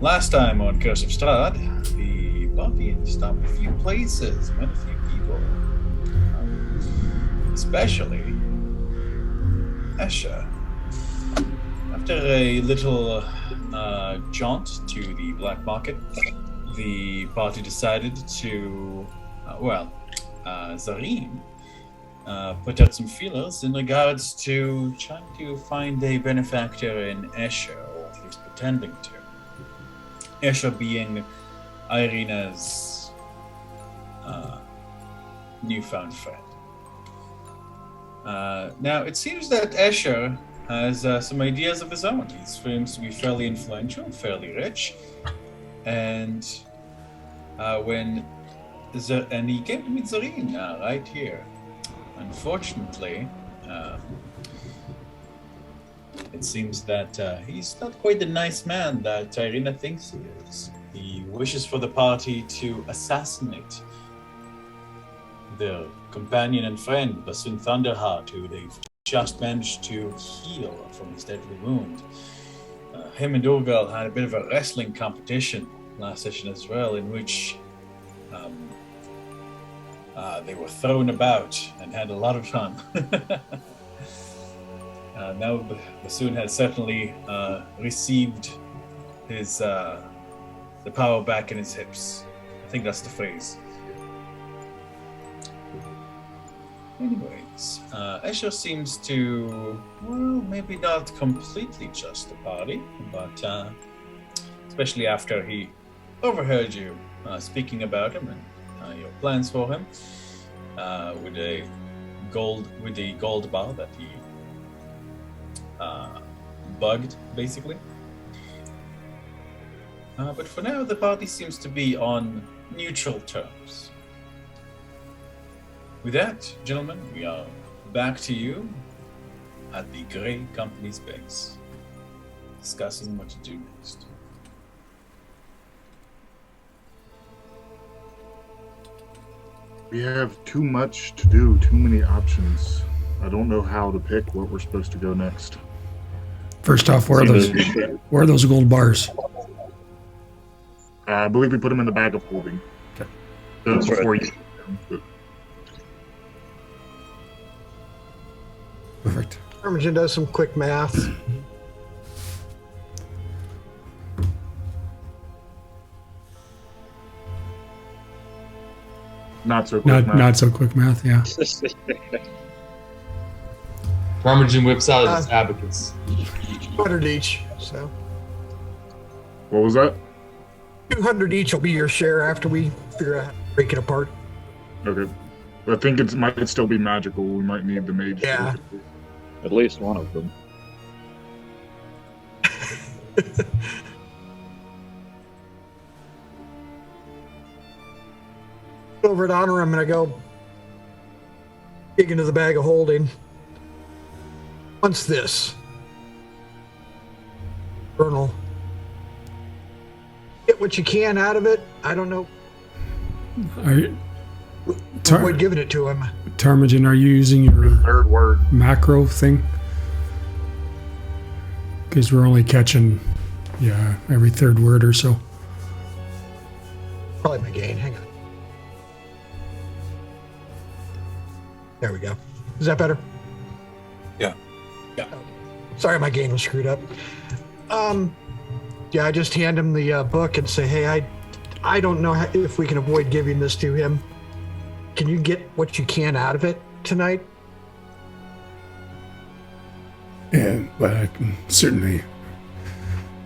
last time on Curse of Strahd, the party stopped a few places, met a few people. Especially Escher. After a little jaunt to the black market, the party decided to, Zarim put out some feelers in regards to trying to find a benefactor in Escher, or at least pretending to. Escher being Irina's newfound friend. Now, it seems that Escher has some ideas of his own. He seems to be fairly influential, fairly rich, and he came to meet Zareen right here. Unfortunately, it seems that he's not quite the nice man that Irina thinks he is. He wishes for the party to assassinate their companion and friend, Basun Thunderheart, who they've just managed to heal from his deadly wound. Him and Urgal had a bit of a wrestling competition last session as well, in which they were thrown about and had a lot of fun. Now Basun has certainly received his the power back in his hips. I think that's the phrase. Anyways, Escher seems to, maybe not completely trust the party, but especially after he overheard you speaking about him and your plans for him, with the gold bar that he bugged, basically. But for now, the party seems to be on neutral terms. With that, gentlemen, we are back to you at the Grey Company's base, discussing what to do next. We have too much to do, too many options. I don't know how to pick what we're supposed to go next. First off, where are those gold bars? I believe we put them in the bag of holding. Okay. Before you. Perfect. Armigen does some quick math. Not so quick math. Not so quick math, yeah. Armigen whips out his abacus. 200 each, so. What was that? 200 each will be your share after we figure out how to break it apart. Okay. I think it might still be magical. We might need the mage. Yeah. At least one of them. Over at Onorim, and I go dig into the bag of holding. What's this? Journal. Get what you can out of it. I don't know. Avoid giving it to him. Tarmagen, are you using your Third word. macro thing? Because we're only catching, every third word or so. Probably my gain. Hang on. There we go. Is that better? Yeah. Sorry, my gain was screwed up. I just hand him the book and say, hey, I don't know if we can avoid giving this to him. Can you get what you can out of it tonight? Yeah, but I can certainly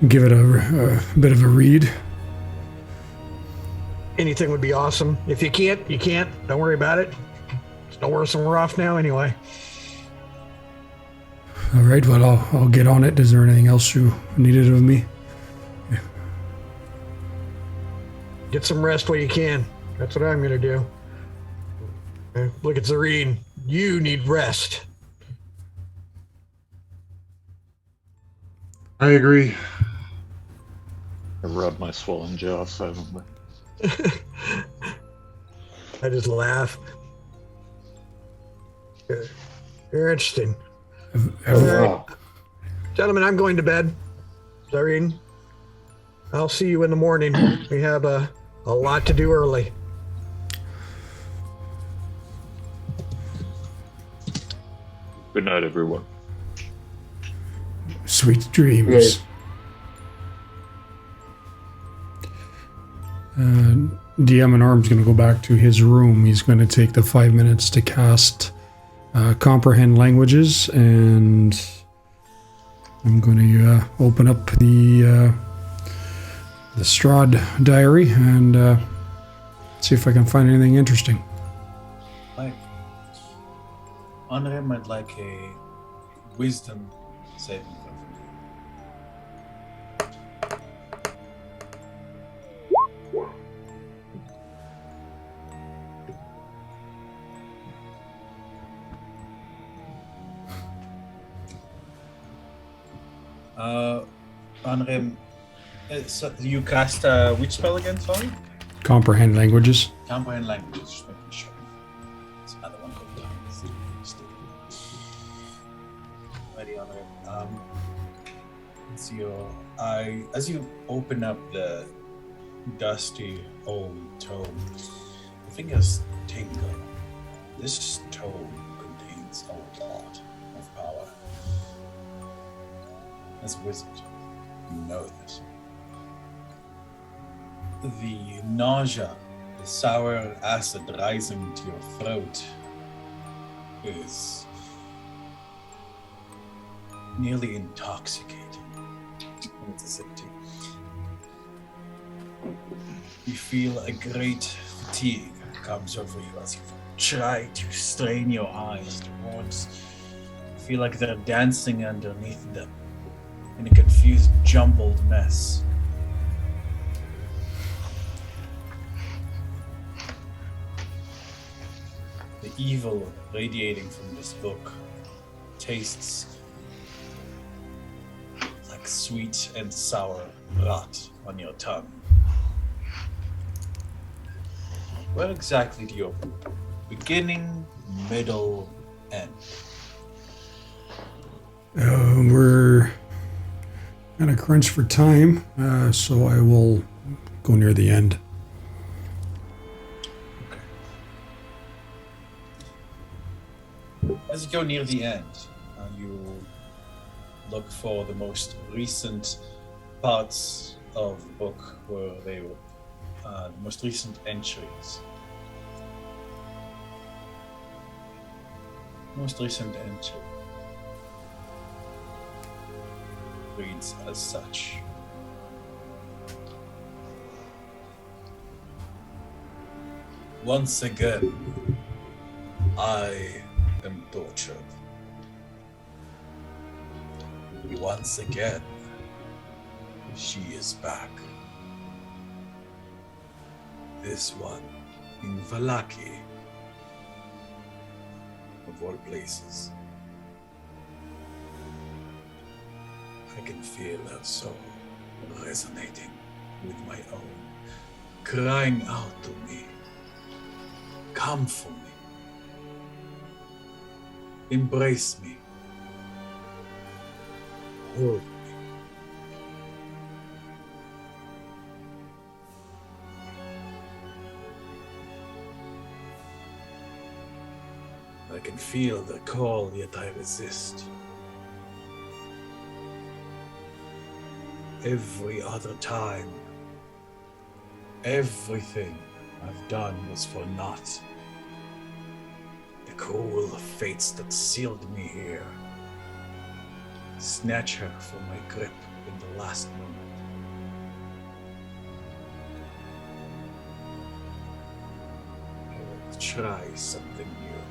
give it a bit of a read. Anything would be awesome. If you can't, you can't. Don't worry about it. It's no worse than we're off now anyway. All right, well, I'll get on it. Is there anything else you needed of me? Get some rest while you can. That's what I'm going to do. Look at Zareen. You need rest. I agree. I rubbed my swollen jaw silently. I just laugh. You're interesting. All right. Gentlemen, I'm going to bed. Zareen? I'll see you in the morning. We have a lot to do early. Good night, everyone. Sweet dreams. DM and Arm's going to go back to his room. He's going to take the 5 minutes to cast Comprehend Languages, and I'm going to open up the Strahd diary and see if I can find anything interesting. Like, Onorim, I'd like a wisdom saving throw. Onorim, so you cast which spell again, sorry? Comprehend Languages. Comprehend languages, just making sure. There's another one called tongues. Ready, Onorim. It's your eye. As you open up the dusty old tome, your fingers tingle. This tome contains a lot of power. As a wizard, you know this. The nausea, the sour acid rising to your throat is nearly intoxicating. And it's as if you feel a great fatigue comes over you as you try to strain your eyes towards. You feel like they're dancing underneath them in a confused, jumbled mess. The evil radiating from this book tastes like sweet and sour rot on your tongue. Where exactly do you open? Beginning, middle, end. We're kind of crunch for time, so I will go near the end. As you go near the end, you look for the most recent parts of the book where they were, the most recent entries. Most recent entry reads as such. Once again, I am tortured. Once again, she is back. This one in Vallaki, of all places. I can feel her soul resonating with my own, crying out to me, come for me. Embrace me. Hold me. I can feel the call, yet I resist. Every other time, everything I've done was for naught. The cruel fates that sealed me here snatch her from my grip in the last moment. I will try something new.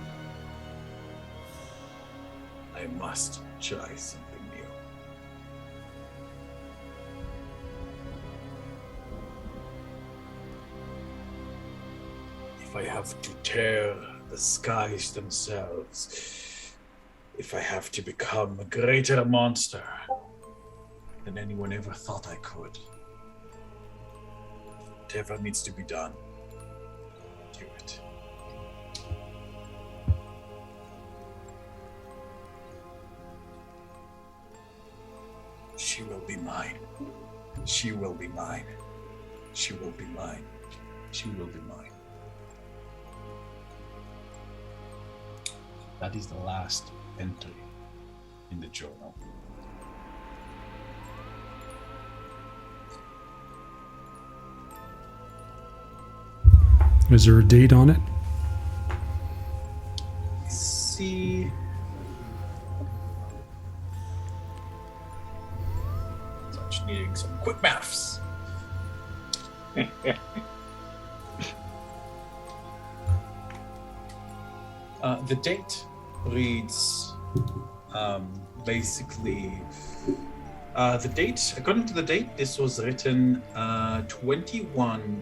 I must try something new. If I have to tear the skies themselves, if I have to become a greater monster than anyone ever thought I could, whatever needs to be done, do it. She will be mine. She will be mine. She will be mine. She will be mine. That is the last entry in the journal. Is there a date on it? See. So I'm just needing some quick maths. The date reads basically the date, according to the date, this was written 21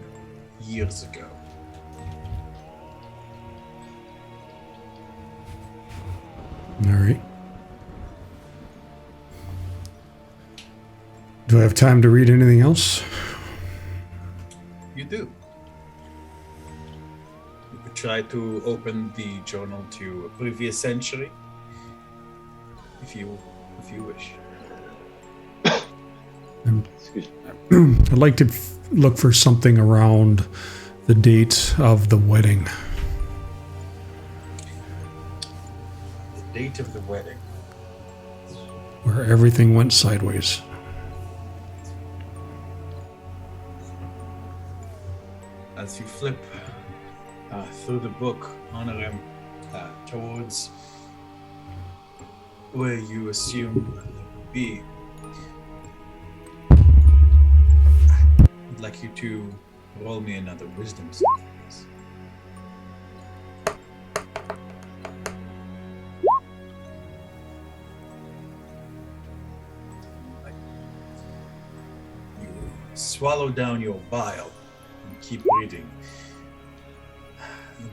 years ago. All right. Do I have time to read anything else? You do. You could try to open the journal to a previous century, if you wish. Excuse me. I'd like to look for something around the date of the wedding. The date of the wedding. Where everything went sideways. As you flip through the book, Onorim, towards where you assume it would be, I'd like you to roll me another wisdom save, please. You swallow down your bile and keep reading.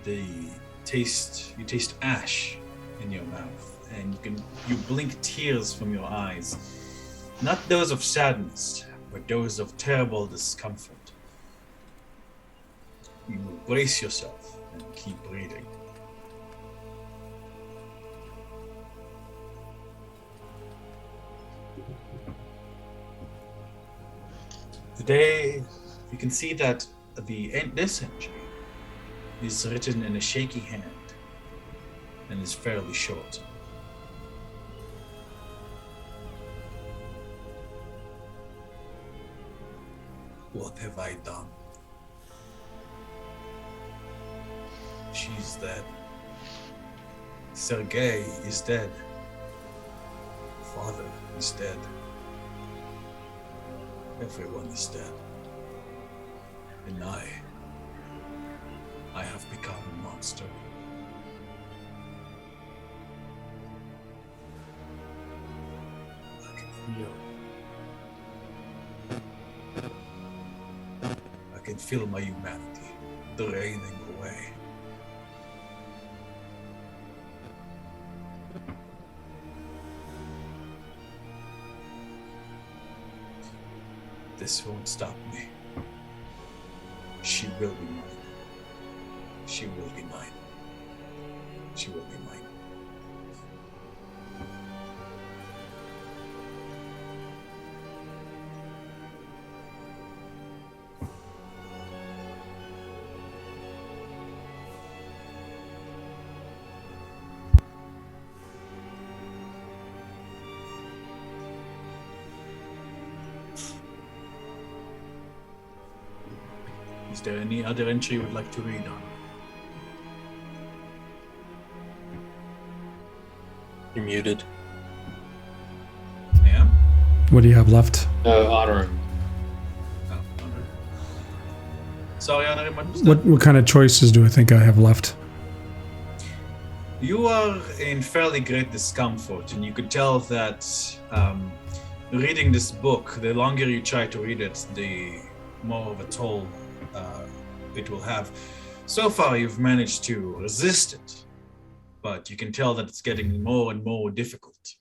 You taste ash in your mouth, and you blink tears from your eyes. Not those of sadness, but those of terrible discomfort. You brace yourself and keep reading. Today, you can see that this entry is written in a shaky hand and is fairly short. What have I done? She's dead. Sergei is dead. Father is dead. Everyone is dead. And I have become a monster. I can feel my humanity draining away. This won't stop me. She will be mine. She will be mine. She will be mine. Is there any other entry you would like to read on? You're muted. Yeah? What do you have left? Onorim. Oh, Onorim. Sorry, Onorim, what was that? What kind of choices do I think I have left? You are in fairly great discomfort, and you could tell that reading this book, the longer you try to read it, the more of a toll it will have. So far, you've managed to resist it, but you can tell that it's getting more and more difficult.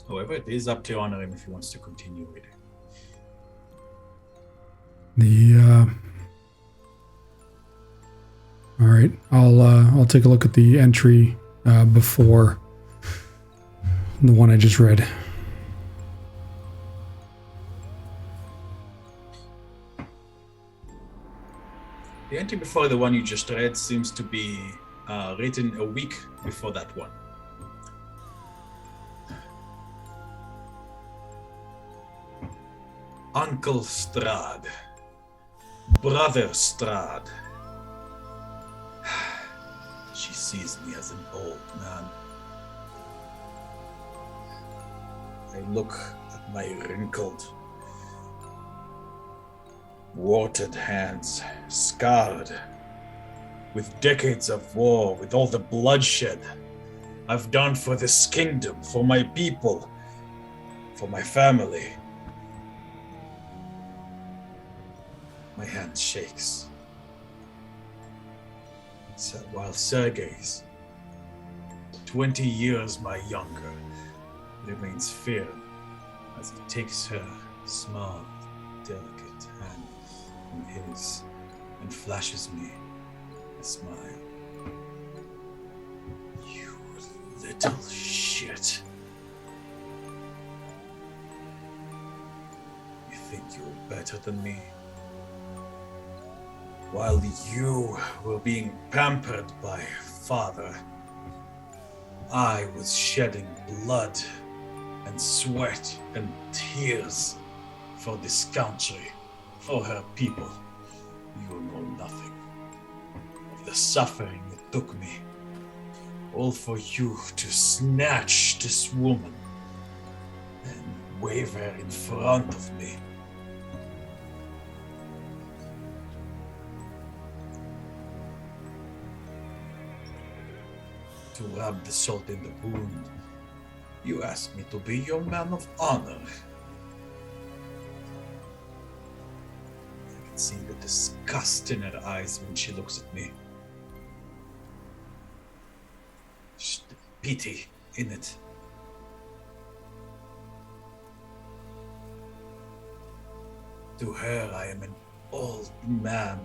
However, it is up to Onorim if he wants to continue reading. right. I'll take a look at the entry before the one I just read. The entry before the one you just read seems to be written a week before that one. Uncle Strahd, Brother Strahd. She sees me as an old man. I look at my wrinkled, warted hands, scarred, with decades of war, with all the bloodshed I've done for this kingdom, for my people, for my family. My hand shakes. So while Sergei's 20 years my younger remains firm as he takes her small, delicate hand in his and flashes me a smile. You little shit. You think you're better than me? While you were being pampered by father, I was shedding blood and sweat and tears for this country, for her people. You know nothing of the suffering it took me, all for you to snatch this woman and wave her in front of me. To rub the salt in the wound, you asked me to be your man of honor. I can see the disgust in her eyes when she looks at me. There's pity in it. To her, I am an old man,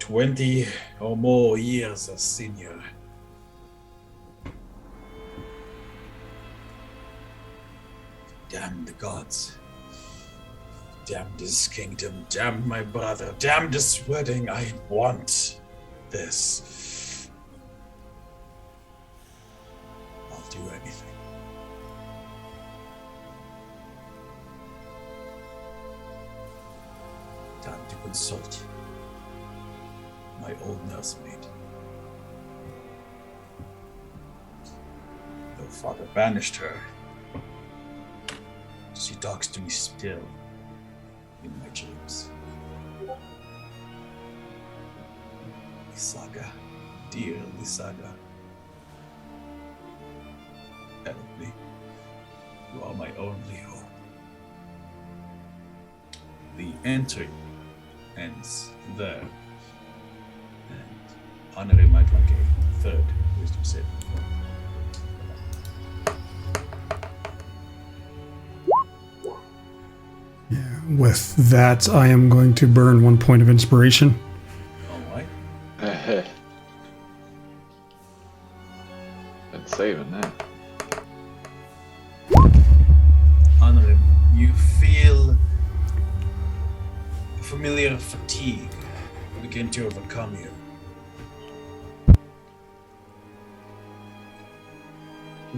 20 or more years a senior. Damn the gods. Damn this kingdom. Damn my brother. Damn this wedding. I want this. I'll do anything. Time to consult my old nursemaid. Though father banished her, she talks to me still in my dreams. Lysaga, dear Lysaga, help me. You are my only hope. The entry ends there, and Onorim might like a third wisdom saving throw. With that, I am going to burn 1 point of inspiration. Alright. Been saving that. Onorim, you feel familiar fatigue begin to overcome you.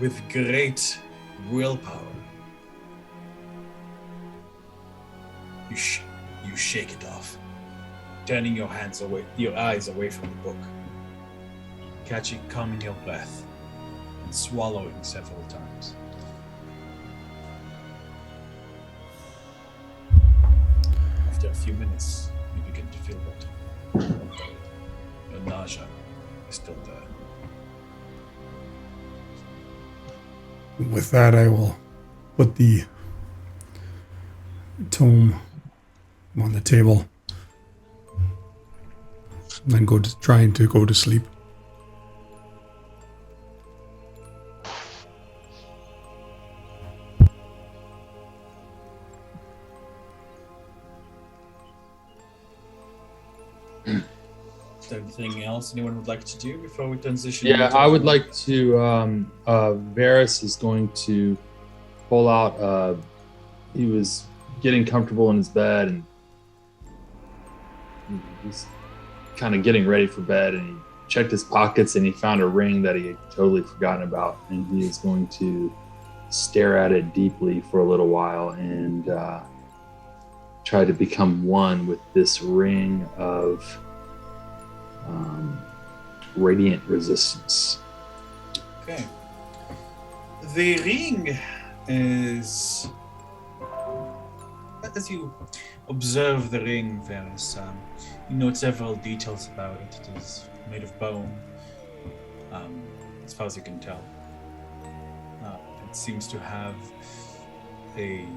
With great willpower, you shake it off, turning your eyes away from the book, calming your breath, and swallowing several times. After a few minutes, you begin to feel better. Your nausea is still there. With that, I will put the tome on the table and then trying to go to sleep. Is there anything else anyone would like to do before we transition? Yeah, into I would the- like to. Varys is going to pull out. He was getting comfortable in his bed, and he's kind of getting ready for bed. And he checked his pockets, and he found a ring that he had totally forgotten about. And he is going to stare at it deeply for a little while and try to become one with this ring of radiant resistance. Okay. The ring is, as you observe the ring, Varys, you note several details about it. It is made of bone, as far as you can tell. It seems to have a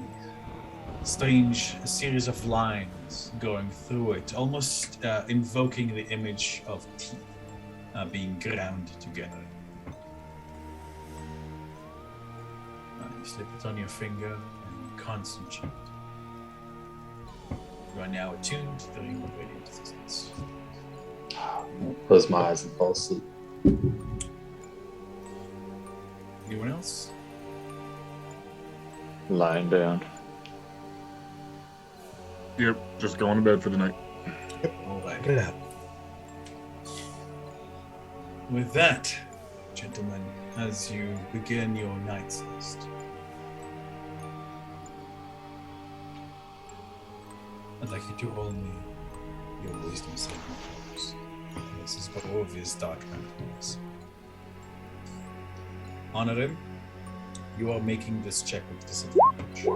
strange series of lines going through it, almost invoking the image of teeth being ground together. You slip it on your finger and concentrate. You are now attuned to the ring of radiant resistance. Close my eyes and fall asleep. Anyone else? Lying down. Yep, just going to bed for the night. All right. Get it out. With that, gentlemen, as you begin your night's list, I'd like you to roll me your wisdom saving throws. This is Barovia's dark magicals. Onorim, you are making this check with disadvantage.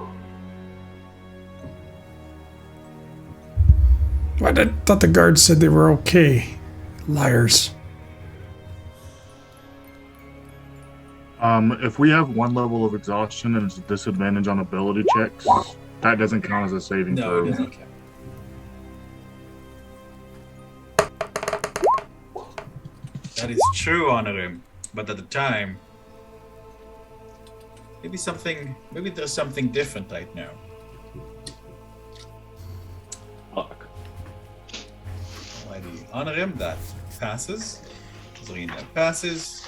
I thought the guards said they were okay. Liars. If we have one level of exhaustion and it's a disadvantage on ability checks, that doesn't count as a saving No, throw. it doesn't count. That is true, Onorim, but at the time, maybe there's something different right now. Fuck. Alrighty, Onorim, that passes. Zorine, that passes.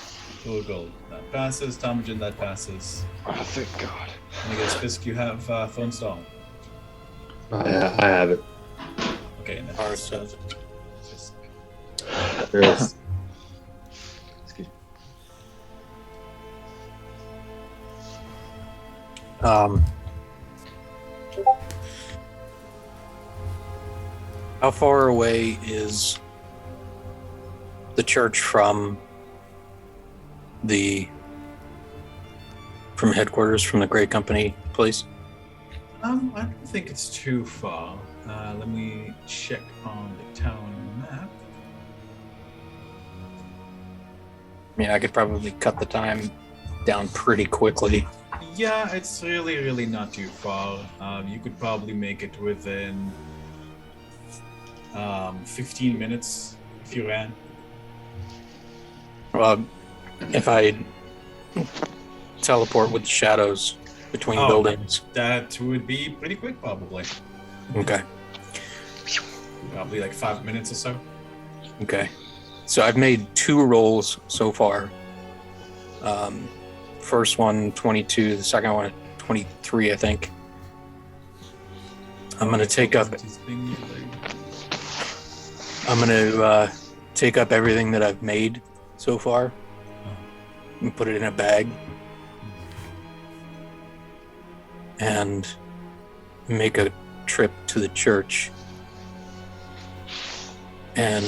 Urgel, that passes. Tamajin, that passes. Oh, thank God. And I guess Fisk, you have Thorn Storm. I have it. Okay, and then Ours Fisk. There is. Excuse me. How far away is the church from headquarters, from the Great Company place? I don't think it's too far. Let me check on the town map. I mean, I could probably cut the time down pretty quickly. Yeah, it's really not too far. You could probably make it within 15 minutes if you ran. Well, if I teleport with the shadows between buildings. That would be pretty quick, probably. Okay. Probably like 5 minutes or so. Okay. So I've made 2 rolls so far. First one, 22. The second one, 23, I think. I'm going to take up everything that I've made so far and put it in a bag and make a trip to the church and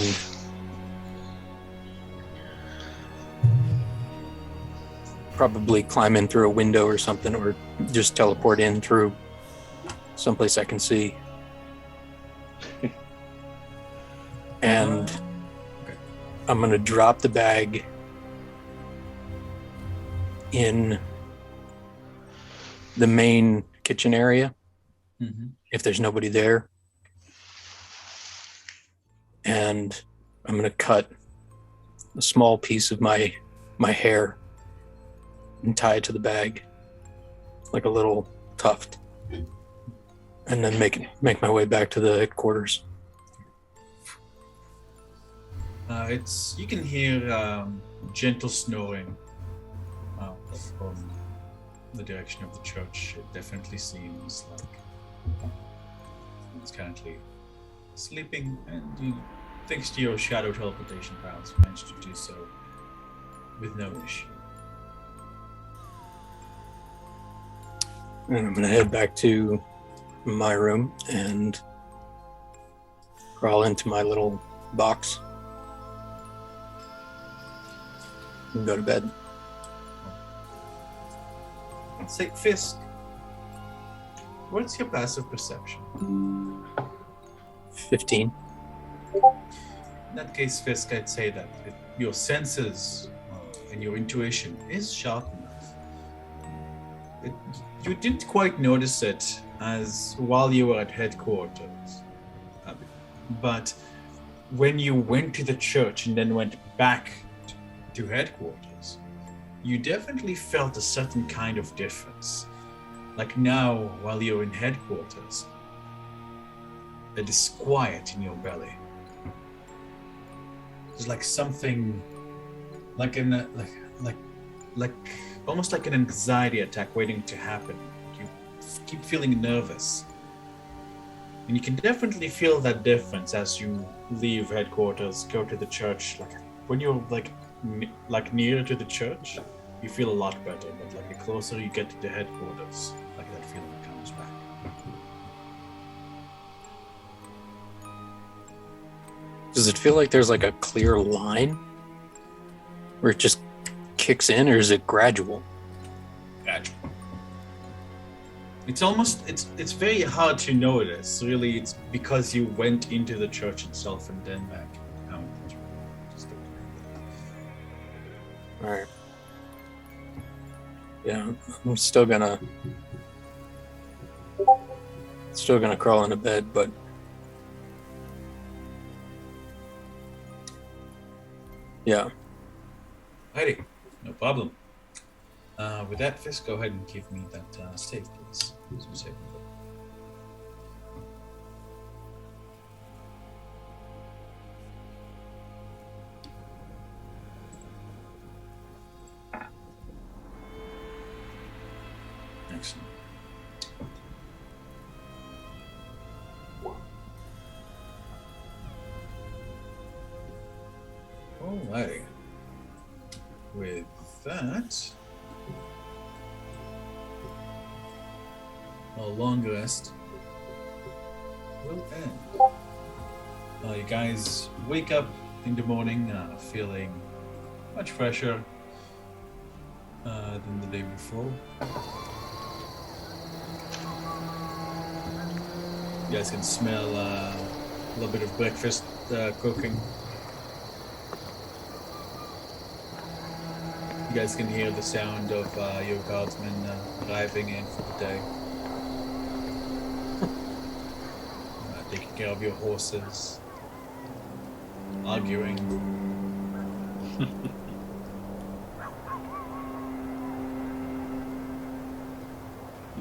probably climb in through a window or something, or just teleport in through someplace I can see. And I'm going to drop the bag in the main kitchen area if there's nobody there. And I'm going to cut a small piece of my hair and tie it to the bag like a little tuft, and then make my way back to the headquarters. You can hear gentle snoring from the direction of the church. It definitely seems like it's currently sleeping, and you, thanks to your shadow teleportation powers, managed to do so with no issue. And I'm gonna head back to my room and crawl into my little box and go to bed. Say, Fisk, what's your passive perception? 15. In that case, Fisk, I'd say that your senses and your intuition is sharp enough. You didn't quite notice it as while you were at headquarters, but when you went to the church and then went back to headquarters, you definitely felt a certain kind of difference. Like now, while you're in headquarters, it is quiet in your belly. It's like something, like almost like an anxiety attack waiting to happen. You keep feeling nervous, and you can definitely feel that difference as you leave headquarters, go to the church. Like when you're like near to the church, you feel a lot better. But like the closer you get to the headquarters, like that feeling comes back. Does it feel like there's like a clear line where it just kicks in, or is it gradual? Gradual. It's almost, it's very hard to notice. Really, it's because you went into the church itself and then back out. All right. Yeah, I'm still gonna crawl into bed, but yeah. Alrighty, no problem. With that, Fisk, go ahead and give me that save, please. Some save. Excellent. Alrighty. With that, a long rest will end. You guys wake up in the morning feeling much fresher than the day before. You guys can smell a little bit of breakfast cooking. You guys can hear the sound of your guardsmen arriving in for the day. Taking care of your horses. Arguing.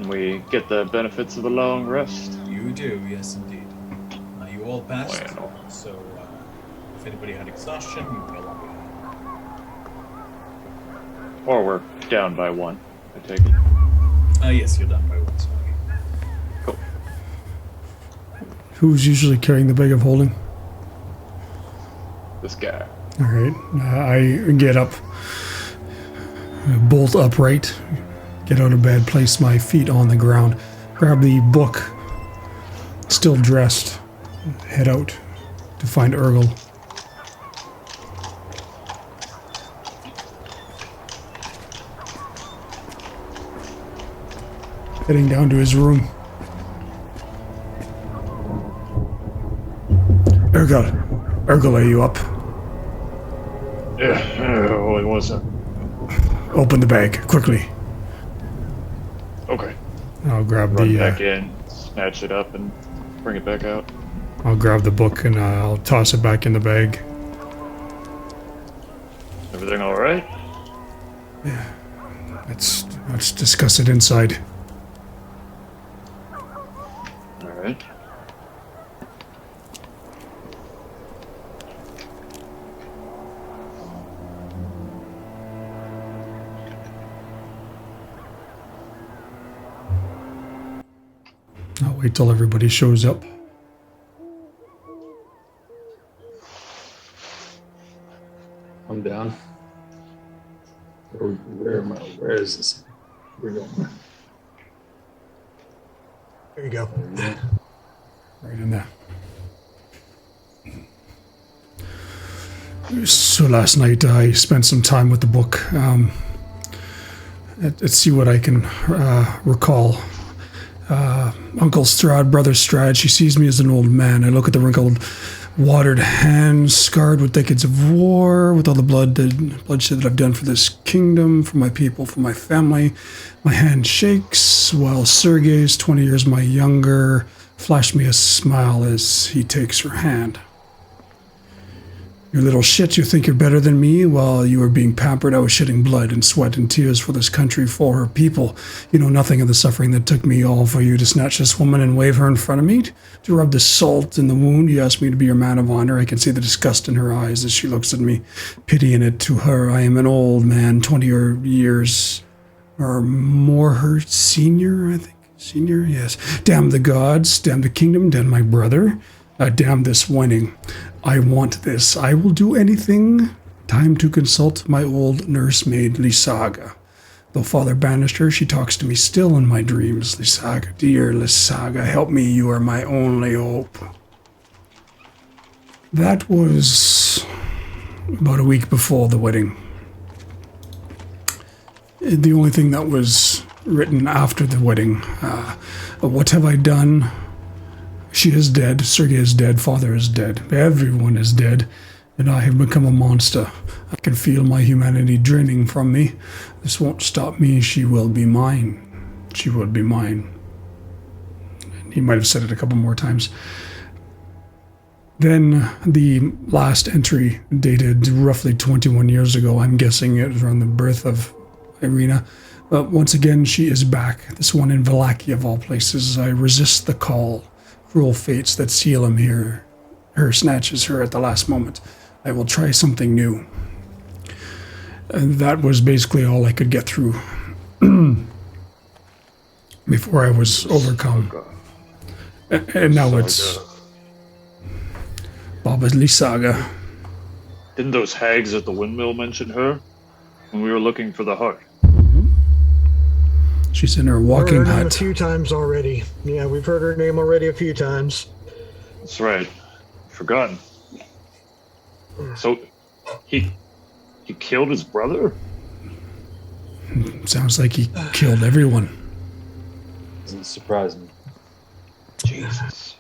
We get the benefits of the long rest. You do, yes indeed. You all passed, Bueno. so if anybody had exhaustion, you no longer have. Or we're down by one, I take it. Yes, you're done by one, sorry. Cool. Who's usually carrying the bag of holding? This guy. All right. I get up, bolt upright, get out of bed, place my feet on the ground, grab the book, still dressed, head out to find Urgel. Heading down to his room. Urgel, are you up? Yeah, only one second. Open the bag, quickly. Okay. I'll grab Run the back in, snatch it up, and bring it back out. I'll grab the book and I'll toss it back in the bag. Everything all right? Yeah. Let's discuss it inside. All right. wait till everybody shows up. I'm down. Where is this? We're going. There you go. Right in there. So last night I spent some time with the book. Let's see what I can recall. Uncle Strahd, Brother Strahd, she sees me as an old man. I look at the wrinkled, watered hands, scarred with decades of war, with all the bloodshed that I've done for this kingdom, for my people, for my family. My hand shakes, while Sergei's 20 years my younger, flashed me a smile as he takes her hand. You little shit, you think you're better than me? While you were being pampered, I was shedding blood and sweat and tears for this country, for her people. You know nothing of the suffering that took me, all for you to snatch this woman and wave her in front of me, to rub the salt in the wound. You asked me to be your man of honor. I can see the disgust in her eyes as she looks at me, pity in it. To her, I am an old man, 20 years or more her senior, I think. Senior, yes. Damn the gods, damn the kingdom, damn my brother. Damn this winning. I want this. I will do anything. Time to consult my old nursemaid, Lysaga. Though Father banished her, she talks to me still in my dreams. Lysaga, dear Lysaga, help me. You are my only hope. That was about a week before the wedding. The only thing that was written after the wedding. What have I done? She is dead, Sergei is dead, Father is dead, everyone is dead, and I have become a monster. I can feel my humanity draining from me. This won't stop me, she will be mine. She will be mine. And he might have said it a couple more times. Then the last entry, dated roughly 21 years ago, I'm guessing it was around the birth of Irina. But once again, she is back, this one in Wallachia of all places. I resist the call. Cruel fates that seal him here. Her snatches her at the last moment. I will try something new. And that was basically all I could get through before I was overcome. And now it's Baba Lysaga. Didn't those hags at the windmill mention her when we were looking for the hut? She's in her walking heard her name hut. a few times already. Yeah, we've heard her name already a few times. That's right. Forgotten. So, he killed his brother? Sounds like he killed everyone. Doesn't surprise me. Jesus.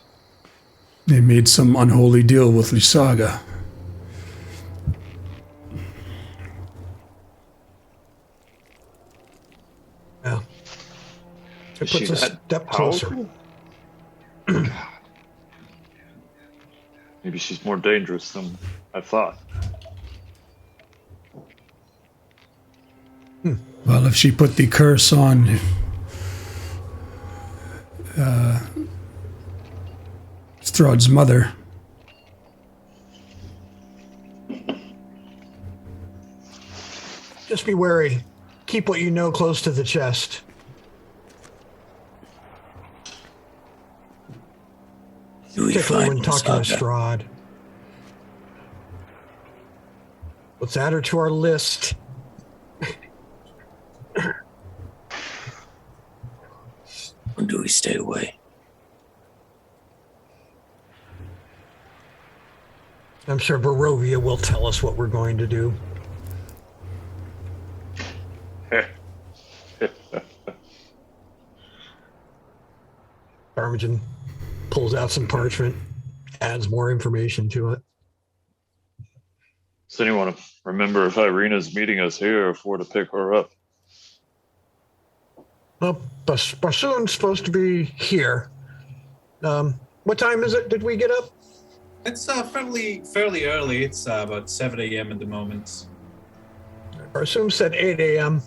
They made some unholy deal with Lysaga. Yeah. It Is she puts us a that step closer. powerful? God. Maybe she's more dangerous than I thought. Well, if she put the curse on Strahd's mother, Just be wary. Keep what you know close to the chest. Particularly when talking to Strahd. Let's add her to our list. When do we stay away? I'm sure Barovia will tell us what we're going to do. Armigen pulls out some parchment, adds more information to it. Does anyone remember if Irina's meeting us here or if we're to pick her up? Well, Bassoon's supposed to be here. What time is it? Did we get up? It's fairly early. It's about 7 a.m. at the moment. Bassoon said 8 a.m.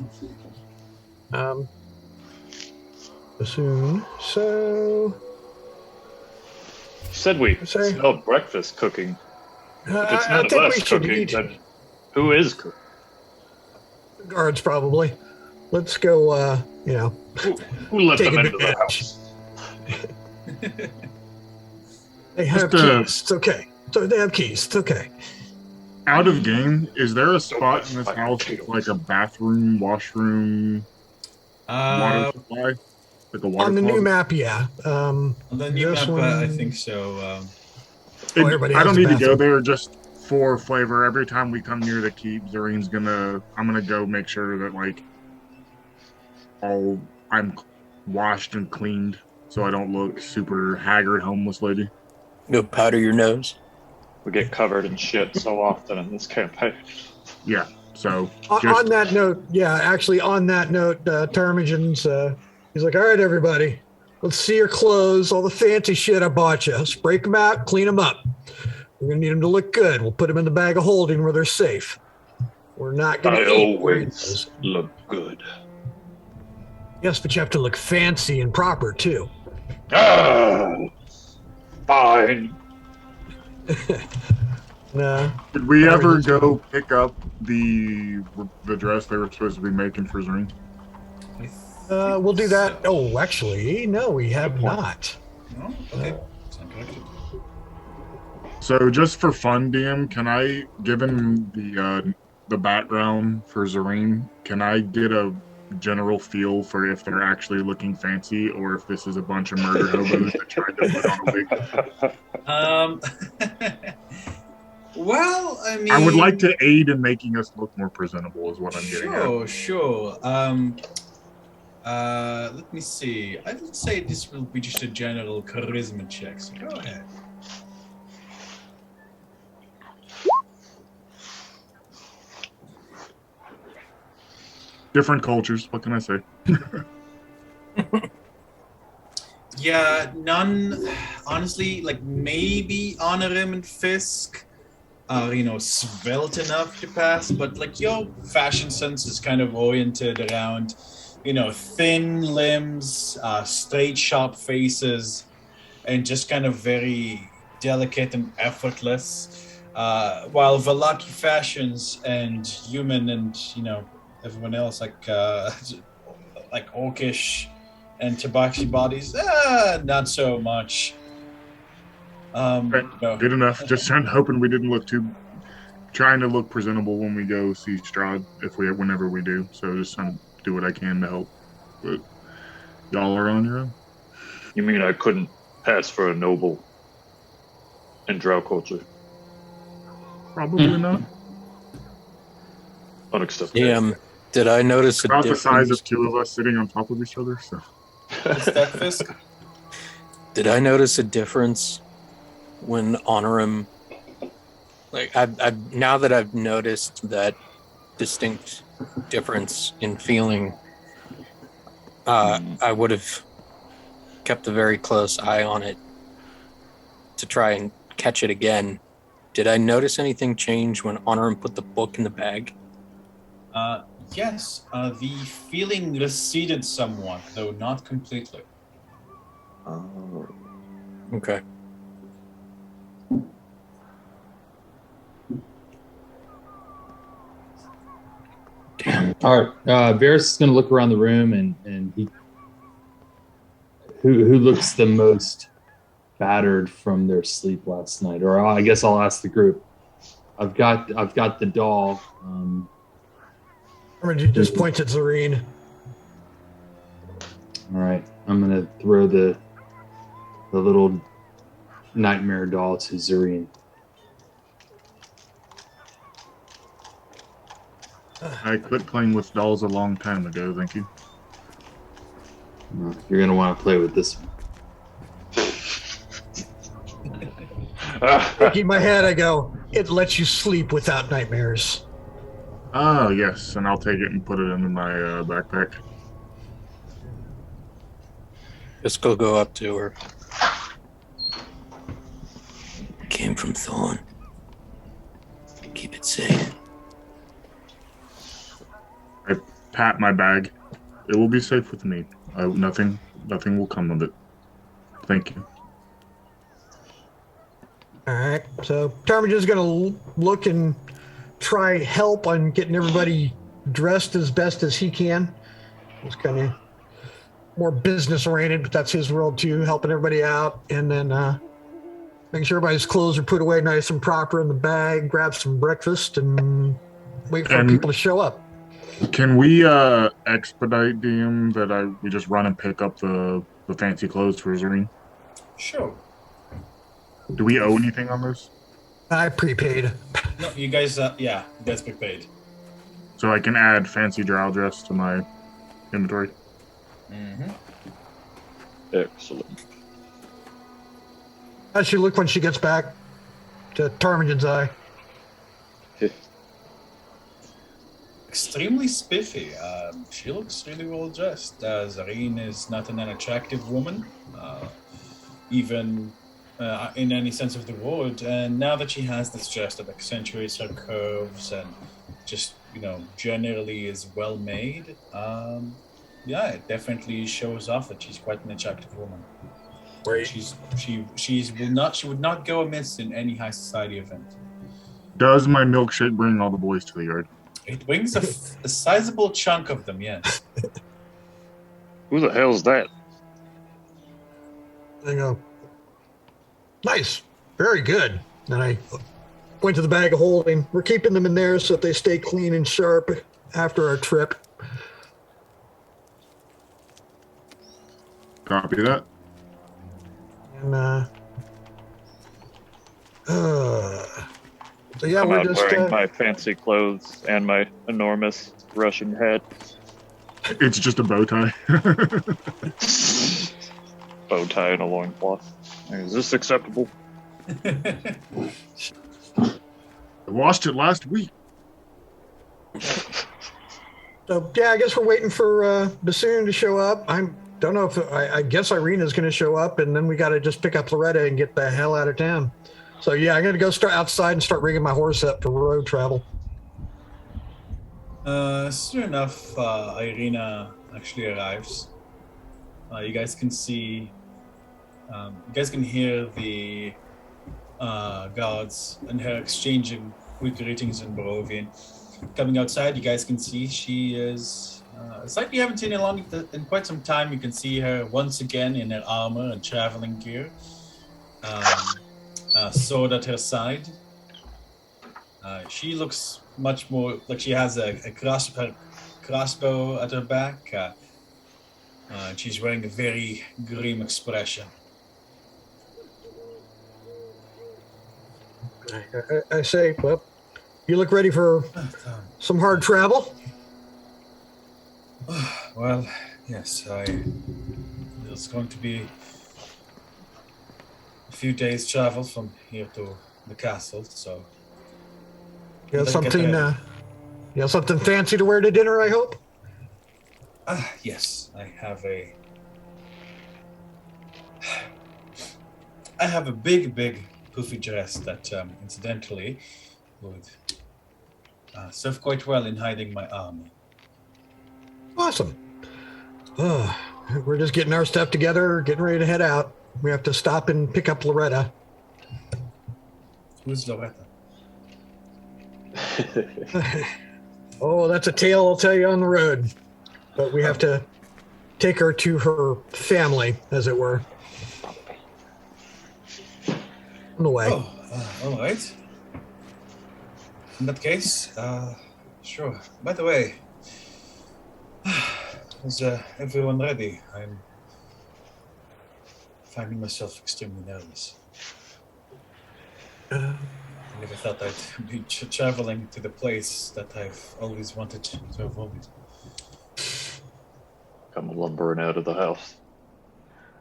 Bassoon, so... You said we smelled breakfast cooking. If it's none of us cooking, then who is cooking? The guards, probably. Let's go, Who let take them into the advantage. house? They have keys. It's okay. So they have keys. It's okay. Out of game, is there a spot in this house with like a bathroom, washroom, water supply? Like a water on the new closet? map, yeah. On the new map, I think so. Everybody I has don't a need to go bathroom. there just for flavor. Every time we come near the keep, I'm gonna go make sure that like I'm washed and cleaned, so I don't look super haggard, homeless lady. Go powder your nose. We get covered in shit so often in this campaign. Yeah. So On that note, Termigen's he's like, all right, everybody, let's see your clothes, all the fancy shit I bought you. Let's break them out, clean them up. We're gonna need them to look good. We'll put them in the bag of holding where they're safe. We're not gonna. I always look good. Yes, but you have to look fancy and proper too. Ah, fine. No. did we ever go pick up the dress they were supposed to be making for Zareen? We'll do that. Oh, actually, no, we have not. No? Okay. Sound corrected. So just for fun, DM, can I, given the background for Zareen, can I get a general feel for if they're actually looking fancy or if this is a bunch of murdered hobos that tried to put on a wig? Well, I mean, I would like to aid in making us look more presentable, is what I'm getting at. Sure. Let me see. I would say this will be just a general charisma check. So go ahead. Different cultures, what can I say? Yeah, none. Honestly, like maybe Onorim and Fisk are, svelte enough to pass, but like your fashion sense is kind of oriented around, thin limbs, straight, sharp faces, and just kind of very delicate and effortless. While Velaki fashions and human and, everyone else like orcish and tabaxi bodies, not so much. Good enough. Just hoping we didn't trying to look presentable when we go see Strahd whenever we do. So just trying to do what I can to help. But y'all are on your own. You mean I couldn't pass for a noble in Drow culture? Probably not. Unacceptable. Yeah. Did I notice about difference? The size of two of us sitting on top of each other. So. What's that, Fisk? Did I notice a difference when Onorim? Like I've now that I've noticed that distinct difference in feeling, I would have kept a very close eye on it to try and catch it again. Did I notice anything change when Onorim put the book in the bag? Yes. The feeling receded somewhat, though not completely. Oh. Okay. Damn. All right. Varys is going to look around the room and he who looks the most battered from their sleep last night, or I guess I'll ask the group. I've got the doll. He just points at Zareen. All right, I'm gonna throw the little nightmare doll to Zareen. I quit playing with dolls a long time ago, thank you. You're gonna want to play with this one. In my head, I go, it lets you sleep without nightmares. Oh, yes, and I'll take it and put it into my backpack. Just go up to her. Came from Thorn. Keep it safe. I pat my bag. It will be safe with me. Nothing will come of it. Thank you. All right, so Termigen's going to look and try help on getting everybody dressed as best as he can. Just kind of more business oriented, but that's his world too, helping everybody out, and then making sure everybody's clothes are put away nice and proper in the bag. Grab some breakfast and wait for people to show up. Can we expedite DM that we just run and pick up the fancy clothes for Zareen? Sure. Do we owe anything on this? I prepaid. No, you guys, you guys prepaid. So I can add fancy drow dress to my inventory. Mm-hmm. Excellent. How's she look when she gets back to Ptarmigan's Eye? Extremely spiffy. She looks really well dressed. Zareen is not an unattractive woman, even in any sense of the word. And now that she has this dress that accentuates her curves and just, generally is well made, it definitely shows off that she's quite an attractive woman. Right. She would not go amiss in any high society event. Does my milkshake bring all the boys to the yard? It brings a sizable chunk of them, yes. Who the hell's that? I go, nice, very good. And I point to the bag of holding. We're keeping them in there so that they stay clean and sharp after our trip. Copy that. And so yeah, I'm we're out just wearing my fancy clothes and my enormous Russian hat. It's just a bow tie. Bow tie and a loincloth. Is this acceptable? I washed it last week. So yeah, I guess we're waiting for Bassoon to show up. Don't know if I guess Irina's going to show up, and then we got to just pick up Lauretta and get the hell out of town. So yeah, I'm going to go start outside and start rigging my horse up for road travel. Soon enough, Irina actually arrives. You guys can see, you guys can hear the guards and her exchanging quick greetings in Barovian. Coming outside, you guys can see she is. It's like you haven't seen her in quite some time. You can see her once again in her armor and traveling gear. Sword at her side. She looks much more like she has a crossbow at her back. She's wearing a very grim expression. I say, well, you look ready for some hard travel? Well, yes, it's going to be a few days travel from here to the castle, so... You have something fancy to wear to dinner, I hope? Yes, I have a big poofy dress that, incidentally, would serve quite well in hiding my armor. Awesome. We're just getting our stuff together, getting ready to head out. We have to stop and pick up Lauretta. Who's Lauretta? Oh, that's a tale I'll tell you on the road. But we have to take her to her family, as it were. On the way. Oh, all right. In that case, sure. By the way, is everyone ready? I'm finding myself extremely nervous. I never thought I'd be traveling to the place that I've always wanted to avoid. Come lumbering out of the house.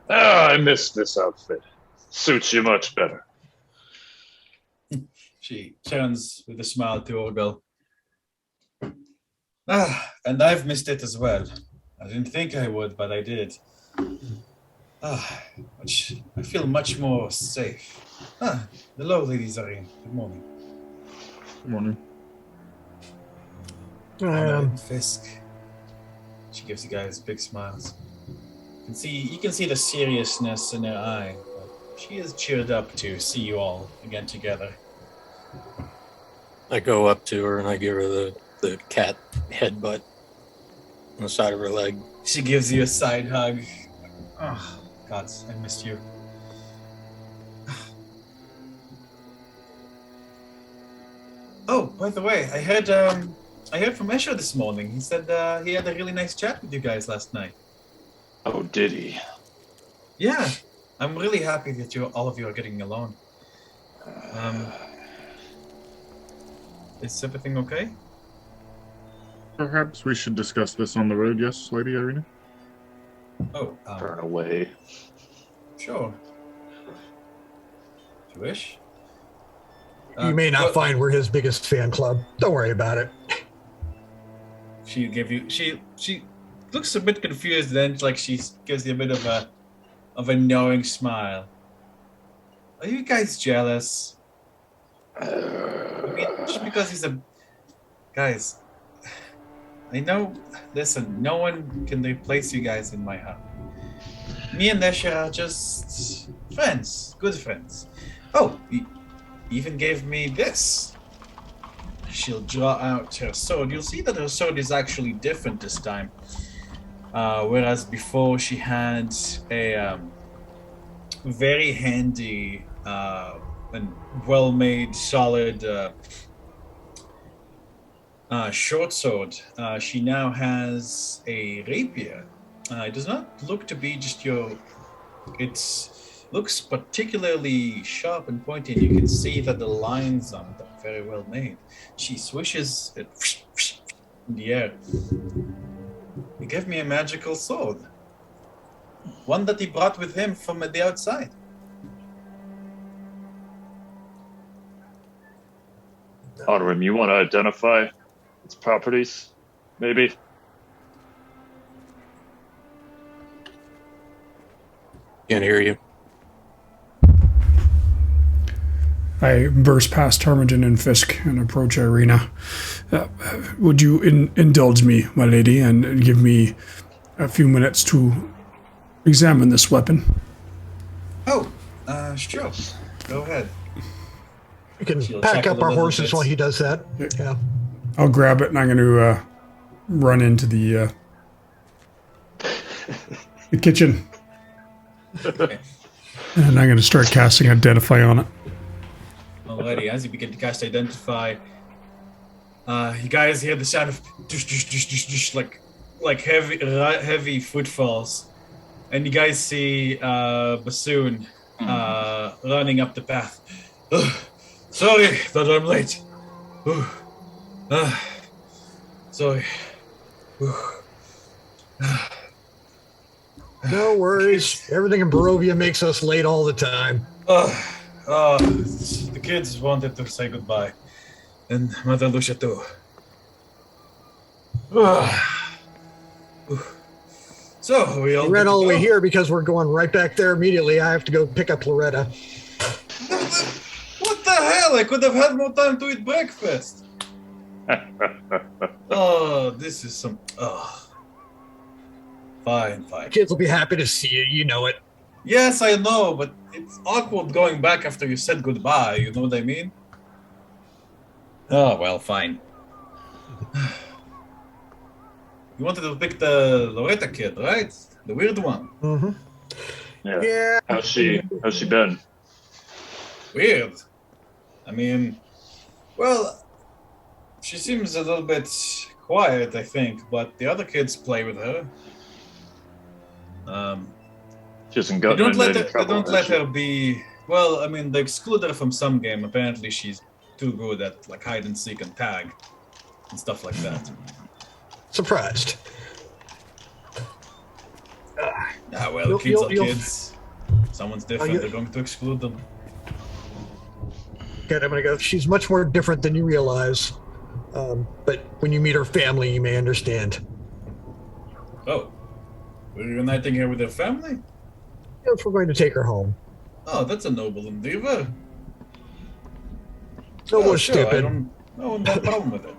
I miss this outfit. Suits you much better. She turns with a smile to Orgel. And I've missed it as well. I didn't think I would, but I did. Which I feel much more safe. Hello, Lady Zareen. Good morning. Good morning. Fisk. She gives the guys big smiles. You can see the seriousness in her eye. But she is cheered up to see you all again together. I go up to her and I give her the cat headbutt on the side of her leg. She gives you a side hug. Oh, God, I missed you. Oh, by the way, I heard from Esho this morning. He said he had a really nice chat with you guys last night. Oh, did he? Yeah, I'm really happy that all of you are getting along. Is everything okay? Perhaps we should discuss this on the road, yes, Lady Irina? Oh, Burn away. sure. If you wish. You may not find we're his biggest fan club. Don't worry about it. She looks a bit confused. Then, like she gives you a bit of a knowing smile. Are you guys jealous? I mean, just because he's a guys. I know. Listen, no one can replace you guys in my heart. Me and Nesha are just friends, good friends. Oh, he even gave me this. She'll draw out her sword. You'll see that her sword is actually different this time. Whereas before she had a very handy and well-made, solid short sword. She now has a rapier. It does not look to be just your... looks particularly sharp and pointy, and you can see that the lines on it are very well made. She swishes it in the air. He gave me a magical sword. One that he brought with him from the outside. Onorim, you want to identify its properties, maybe? Can't hear you. I burst past Tarmagin and Fisk and approach Irina. Would you indulge me, my lady, and give me a few minutes to examine this weapon? Oh, sure. Go ahead. We can pack up our horses while he does that. Yeah. I'll grab it and I'm going to run into the kitchen. Okay. And I'm going to start casting Identify on it. Alrighty, as you begin to cast Identify, you guys hear the sound of dush, dush, dush, dush, dush, like heavy footfalls, and you guys see Bassoon running up the path. Sorry that I'm late. Sorry. No worries. Everything in Barovia makes us late all the time. The kids wanted to say goodbye. And Mother Lucia too. So we all ran all the way here because we're going right back there immediately. I have to go pick up Lauretta. What the hell? I could have had more time to eat breakfast. Oh, this is some... Oh. Fine. Kids will be happy to see you. You know it. Yes, I know, but it's awkward going back after you said goodbye. You know what I mean? Oh, well, fine. You wanted to pick the Lauretta kid, right? The weird one. Mm-hmm. Yeah. How's she been? Weird. I mean, well, she seems a little bit quiet, I think, but the other kids play with her. She hasn't gotten into any trouble. They don't let her be... Well, I mean, they exclude her from some game. Apparently, she's too good at like hide and seek and tag and stuff like that. Surprised. Yeah, well, kids are kids. Someone's different. They're going to exclude them. Good, I'm going to go. She's much more different than you realize. But when you meet her family, you may understand. Oh. We're uniting her with her family? If we're going to take her home. Oh, that's a noble endeavor. No more stupid. No problem with it.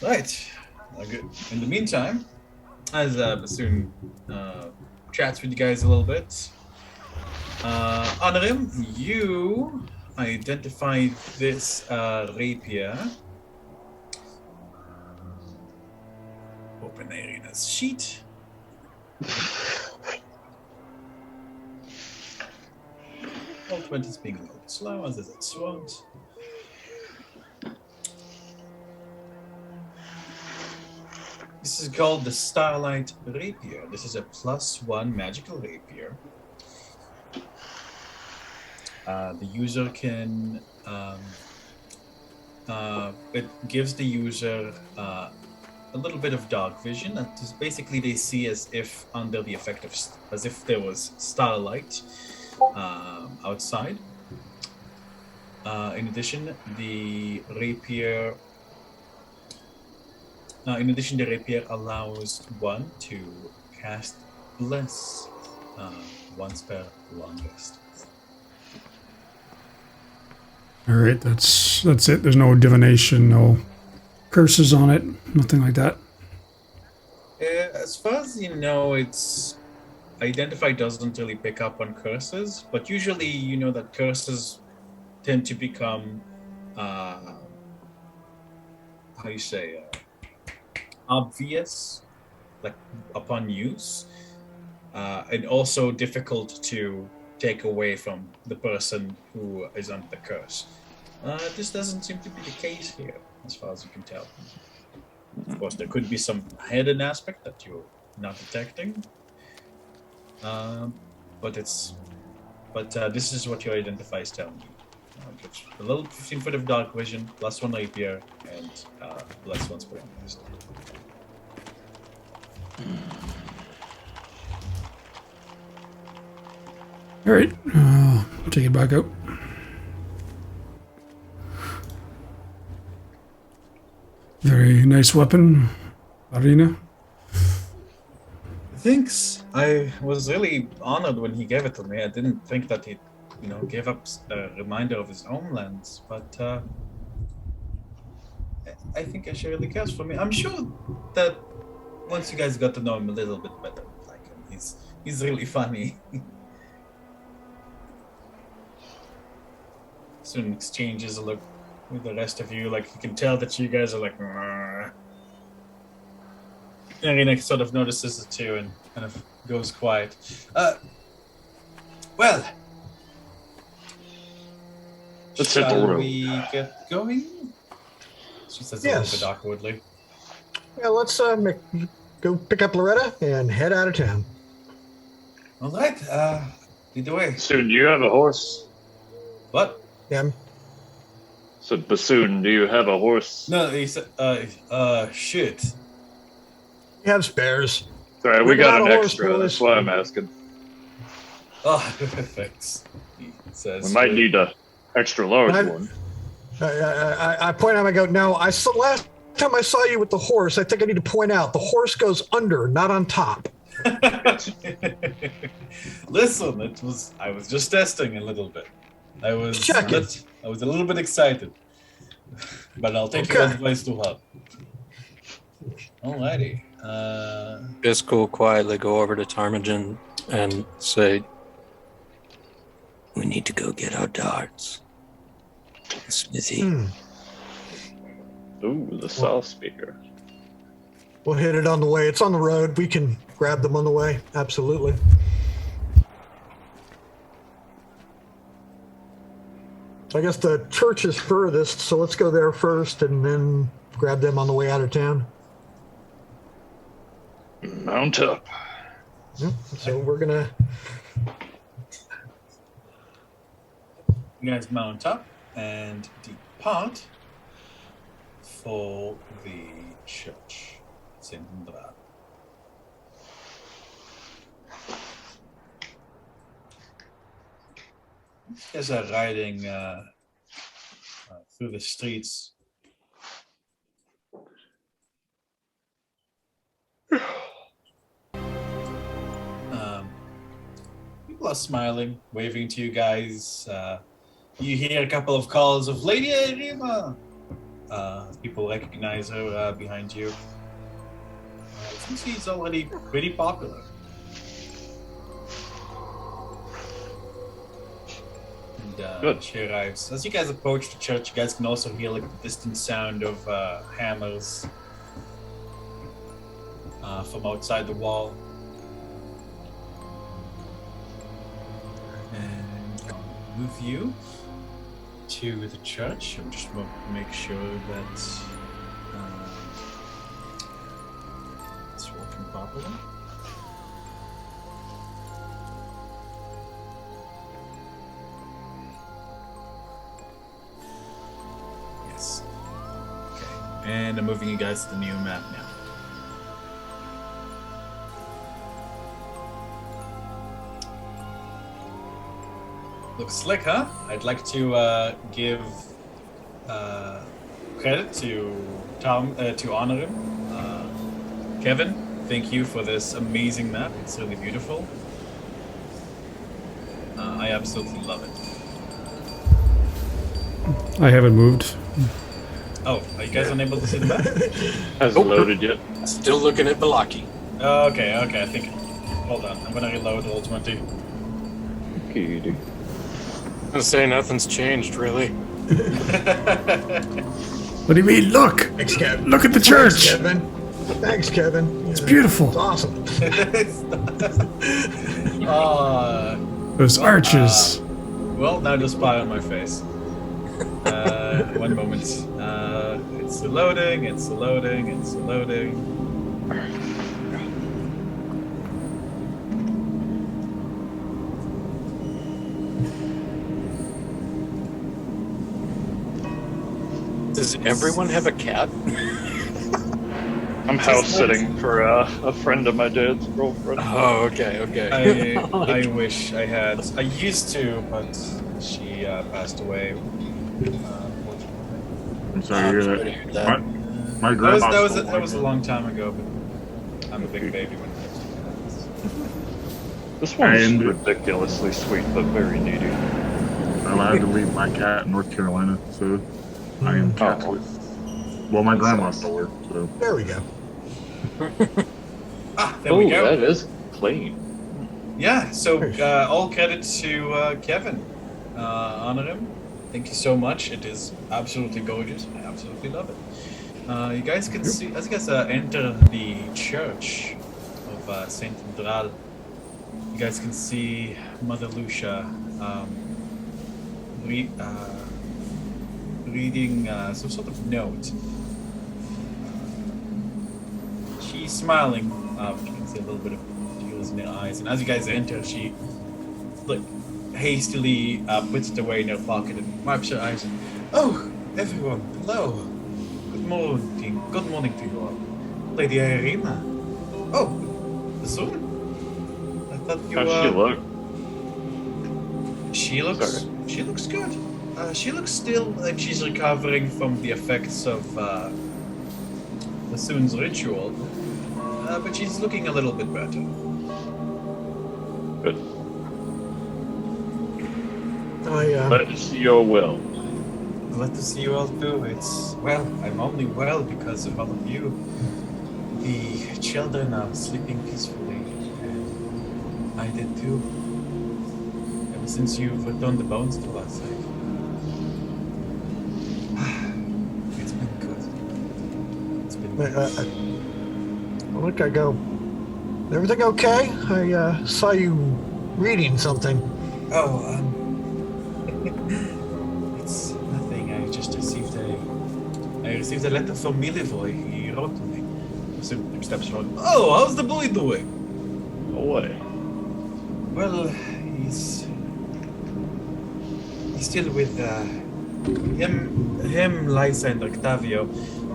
Right. In the meantime, as Bassoon chats with you guys a little bit, Onorim, you identify this rapier. Open Irina. sheet. Ultimate is being a little slow as it swans. This is called the Starlight Rapier. This is a +1 magical rapier. The user can. It gives the user a little bit of dark vision. And basically, they see as if under the effect of, as if there was starlight outside. In addition, the rapier. The rapier allows one to cast Bless once per long rest. All right, that's it. There's no divination, no curses on it, nothing like that. As far as you know, it's Identify doesn't really pick up on curses, but usually you know that curses tend to become, obvious, like upon use, and also difficult to take away from the person who is under the curse. This doesn't seem to be the case here, as far as you can tell. Of course, there could be some hidden aspect that you're not detecting, but this is what your Identify is telling you. It's a little 15 foot of dark vision, +1 rapier, and +1 spring rest. All right, take it back out. Very nice weapon, Arena. Thanks. I was really honored when he gave it to me. I didn't think that he'd, give up a reminder of his homelands, but I think he really cares for me. I'm sure that once you guys got to know him a little bit better, like him, he's really funny. Soon exchanges a look with the rest of you, like you can tell that you guys are like. Irina sort of notices it too and kind of goes quiet. Well, let's hit the shall road. we get going? She says a little bit awkwardly. Yeah, let's go pick up Lauretta and head out of town. All right, lead the way. Bassoon, do you have a horse? What? Yeah. So, Bassoon, do you have a horse? No, he said, shit. We have spares. Sorry, we got an extra. That's why I'm asking. Oh, thanks. He says. We might need a extra large one. I point out, I go, no, last time I saw you with the horse, I think I need to point out, the horse goes under, not on top. Listen, I was just testing a little bit. I was a little bit excited. But I'll take your advice to heart. Alrighty. Bisco will quietly go over to Ptarmigan and say, "We need to go get our darts. Smithy." Ooh, the saw speaker. We'll hit it on the way. It's on the road. We can grab them on the way. Absolutely. I guess the church is furthest, so let's go there first and then grab them on the way out of town. Mount up. Yep. So we're gonna. You guys mount up and depart for the church. Sindra. You guys are riding through the streets. People are smiling, waving to you guys. You hear a couple of calls of Lady Arima. People recognize her behind you. Since she's already pretty popular. And she arrives. As you guys approach the church, you guys can also hear like the distant sound of hammers. from outside the wall. And I'll move you to the church. I'm just going to make sure that it's working properly. Yes. Okay. And I'm moving you guys to the new map now. Looks slick, huh? I'd like to give credit to to Onorim. Kevin, thank you for this amazing map. It's really beautiful. I absolutely love it. I haven't moved. Oh, are you guys unable to see the map? Hasn't loaded yet. Still looking at Balaki. Okay, I think. Hold on, I'm gonna reload roll 20. Okay, you do. I'm gonna say nothing's changed, really. What do you mean? Look! Thanks, Kevin. Look at the church! Thanks, Kevin. It's beautiful. It's awesome. Those arches. Well, now there's pie on my face. One moment. It's loading, it's loading, it's loading. Does everyone have a cat? I'm house sitting for a friend of my dad's girlfriend. Oh, okay. I wish I had. I used to, but she passed away. I'm sorry to sorry to hear hear that. that. My grandma. That was a long time ago, but I'm a big baby when it comes to This one's And- ridiculously sweet, but very needy. I had to leave my cat in North Carolina, so I am catless. Well, my grandma stole her, so. There we go. There we Oh, go. that is clean. Yeah, so all credit to Kevin. Onorim, thank you so much. It is absolutely gorgeous. I absolutely love it. You guys can see, as you guys enter the church of Saint Andral, you guys can see Mother Lucia reading some sort of note. She's smiling. You can see a little bit of tears in her eyes. And as you guys enter, she hastily puts it away in her pocket and wipes her eyes. Oh, everyone, hello. Good morning. Good morning to you all. Lady Irina. Oh, soon? I thought you How's she look? She looks. Sorry. She looks good. She looks still like she's recovering from the effects of the Soon's ritual, but she's looking a little bit better. Good. I Let's your will. Glad to see you all too. It's well, I'm only well because of all of you. The children are sleeping peacefully, and I did too. Ever since you've returned the bones to us, it's been good. It's been good. look. I go. Everything okay? I saw you reading something. Oh, it's nothing. I just received a letter from Milivoy. He wrote to me. So steps forward. Oh, how's the boy doing? No way. Well, he's still with him, Lysa, and Octavio.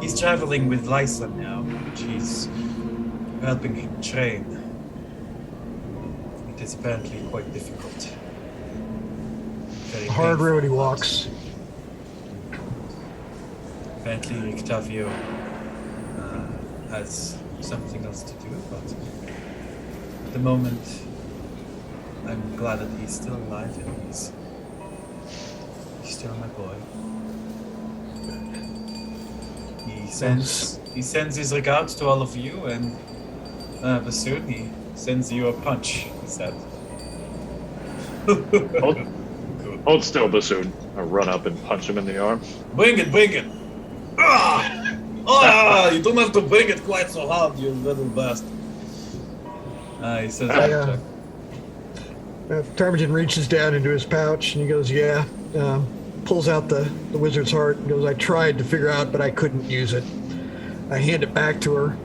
He's traveling with Lysa now. She's helping him train. It is apparently quite difficult. Very Hard painful. road he walks. Apparently, Octavio has something else to do, but at the moment, I'm glad that he's still alive and he's still my boy. He sends his regards to all of you, and but soon he sends you a punch. He said. Hold still, Bassoon. I run up and punch him in the arm. Bring it! Ah! Ah, you don't have to bring it quite so hard, you little bastard. He says that. Ptarmigan reaches down into his pouch and he goes, yeah. Pulls out the wizard's heart and goes, I tried to figure out, but I couldn't use it. I hand it back to her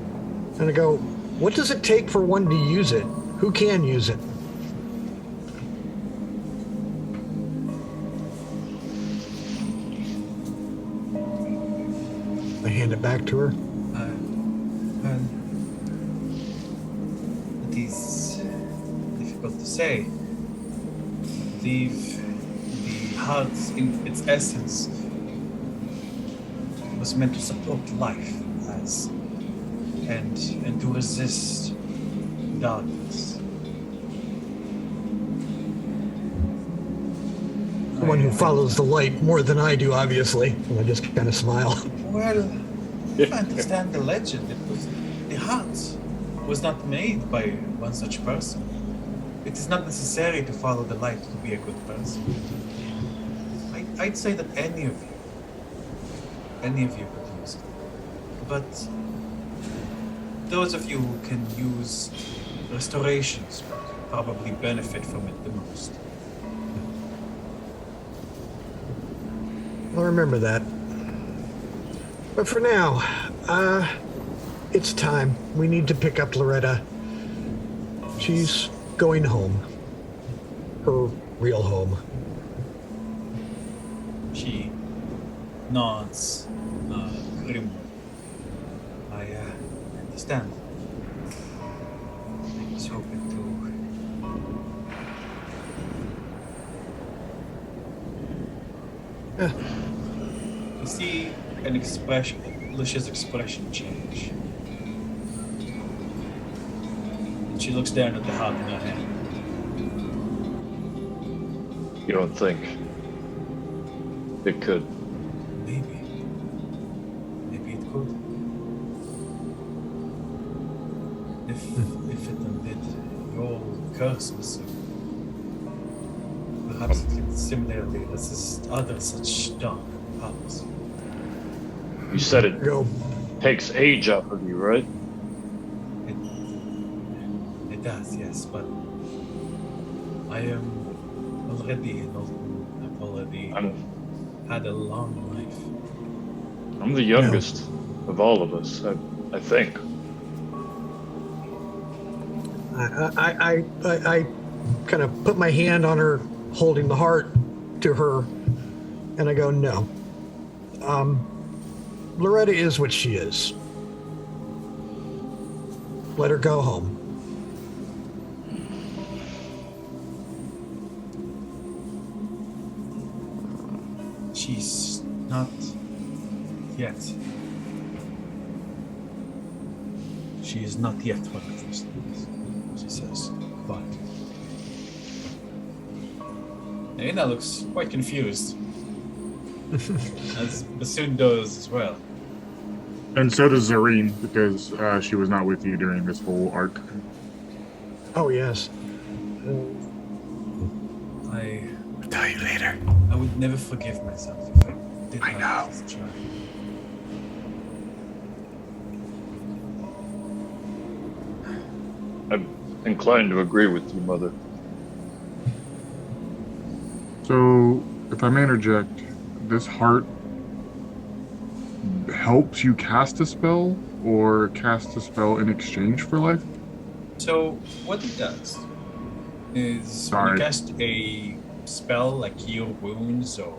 and I go, what does it take for one to use it? Who can use it? I hand it back to her. Well, it is difficult to say. The heart, in its essence, was meant to support life and to resist darkness. Someone who follows the light more than I do, obviously. And I just kind of smile. Well, if I understand the legend, the heart was not made by one such person. It is not necessary to follow the light to be a good person. I'd say that any of you could use it. But those of you who can use restorations would probably benefit from it the most. I'll remember that. But for now, it's time. We need to pick up Lauretta. She's going home. Her real home. She nods grimly. I understand. I was hoping to... You see an expression, Lucia's expression change. And she looks down at the heart in her hand. You don't think it could? Maybe it could. If it undid your curse was so. Perhaps it could similarly resist other such dark powers. You said it takes age out of you, right? It does, yes, but I am already an old man. I've already had a long life. I'm the youngest of all of us, I think. I kind of put my hand on her, holding the heart to her, and I go, no. Lauretta is what she is. Let her go home. She's not yet. She is not yet one of those things, she says. But Aina looks quite confused. As Bassoon does as well. And so does Zareen, because she was not with you during this whole arc. Oh, yes. I'll tell you later. I would never forgive myself if I did not know. as a child. I'm inclined to agree with you, Mother. So, if I may interject, this heart helps you cast a spell, or cast a spell in exchange for life? So, what it does is when you cast a spell like Heal Wounds or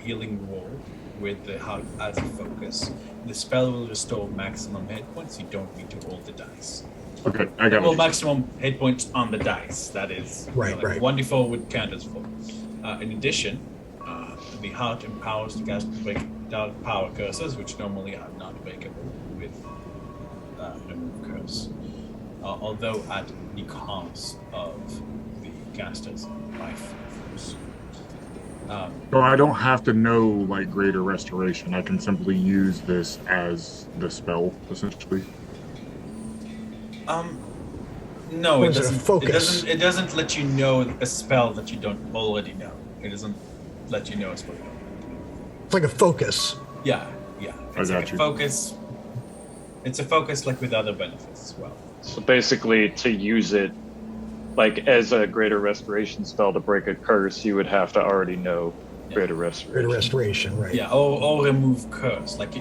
Healing Ward with the heart as a focus, the spell will restore maximum hit points. You don't need to roll the dice. Okay, I got it. Well, maximum hit points on the dice. That is right. 1d4 would count as 4. In addition, the heart empowers to cast break dark power curses, which normally are not breakable with remove curse, although at the cost of the caster's life force. So I don't have to know like greater restoration. I can simply use this as the spell, essentially. No, it doesn't. Focus? It doesn't let you know a spell that you don't already know. It doesn't let you know a spell. It's like a focus. Yeah. It's I like got a you. focus It's a focus like with other benefits as well. So basically, to use it like as a greater restoration spell to break a curse, you would have to already know greater restoration. Greater restoration, right? Yeah, or remove curse. Like,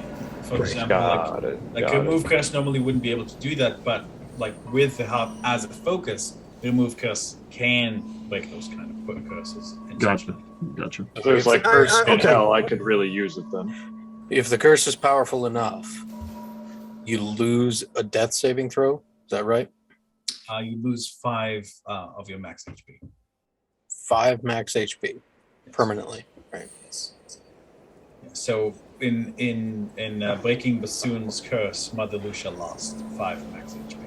for example, remove curse normally wouldn't be able to do that, but like with the harp as a focus, remove curse can break those kind of curses. Gotcha. If there's like curse in hell, I could really use it then. If the curse is powerful enough, you lose a death saving throw. Is that right? You lose 5 of your max HP. 5 max HP permanently. Right. Yes. So in breaking Bassoon's curse, Mother Lucia lost 5 max HP.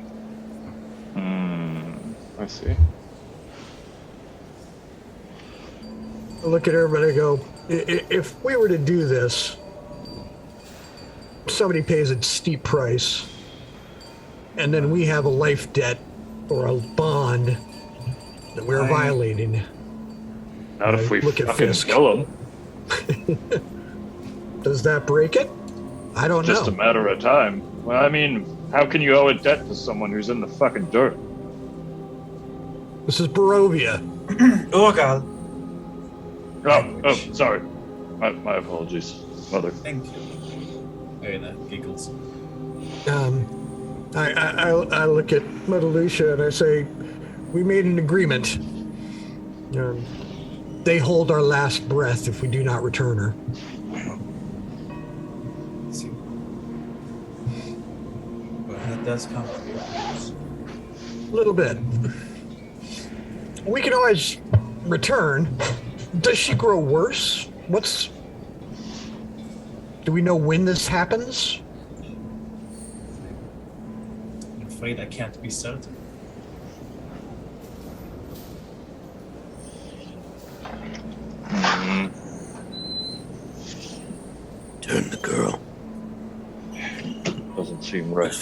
I see. I look at everybody and go, if we were to do this, somebody pays a steep price, and then we have a life debt or a bond that we're violating. Not if we look at fucking Fisk. kill him. Does that break it? I don't know. Just a matter of time. Well, I mean, how can you owe a debt to someone who's in the fucking dirt? This is Barovia. Oh god. Oh, sorry. My apologies, Mother. Thank you. Arena giggles. I look at Mother Lucia and I say, we made an agreement. They hold our last breath if we do not return her. See. Well, that does complicate things. A little bit. We can always return. Does she grow worse? Do we know when this happens? I'm afraid I can't be certain. Turn the girl. Doesn't seem right.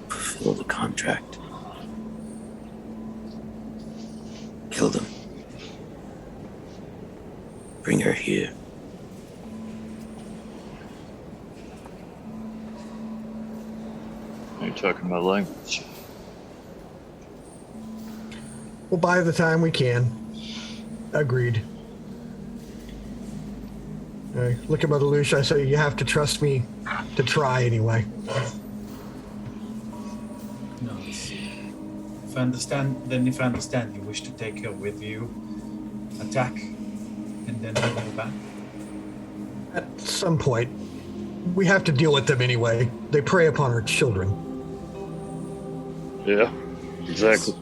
Fulfill the contract. Kill them. Bring her here. You're talking my language. We'll buy the time we can. Agreed. I look at Mother Lucia, I say, you have to trust me to try anyway. No, if I understand, you wish to take her with you, attack, and then bring her back? At some point, we have to deal with them anyway. They prey upon our children. Yeah, exactly.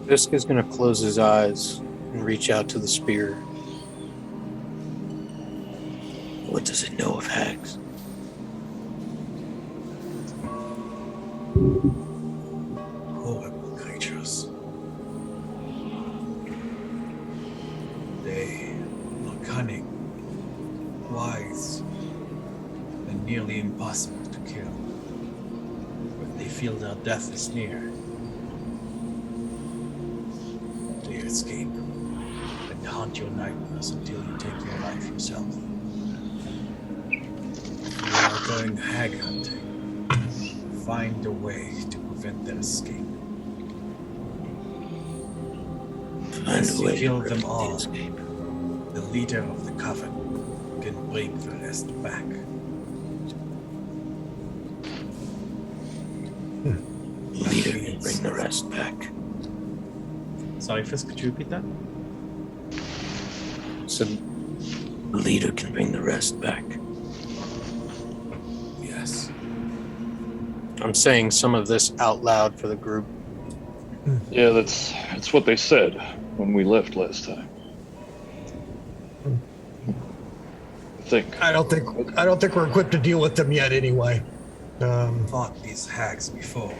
Fisk is going to close his eyes and reach out to the spear. What does it know of hags? Horrible creatures. They are cunning, wise, and nearly impossible to kill. When they feel their death is near, they escape and haunt your nightmares until you take your life yourself. If you are going hag hunting, find a way to prevent their escape. Unless you kill them all, the leader of the coven can bring the rest back. Leader can bring the rest back. Sorry, Fisk, could you repeat that? So, the leader can bring the rest back. Yes. I'm saying some of this out loud for the group. Yeah, that's what they said when we left last time. I don't think we're equipped to deal with them yet anyway. Fought these hags before.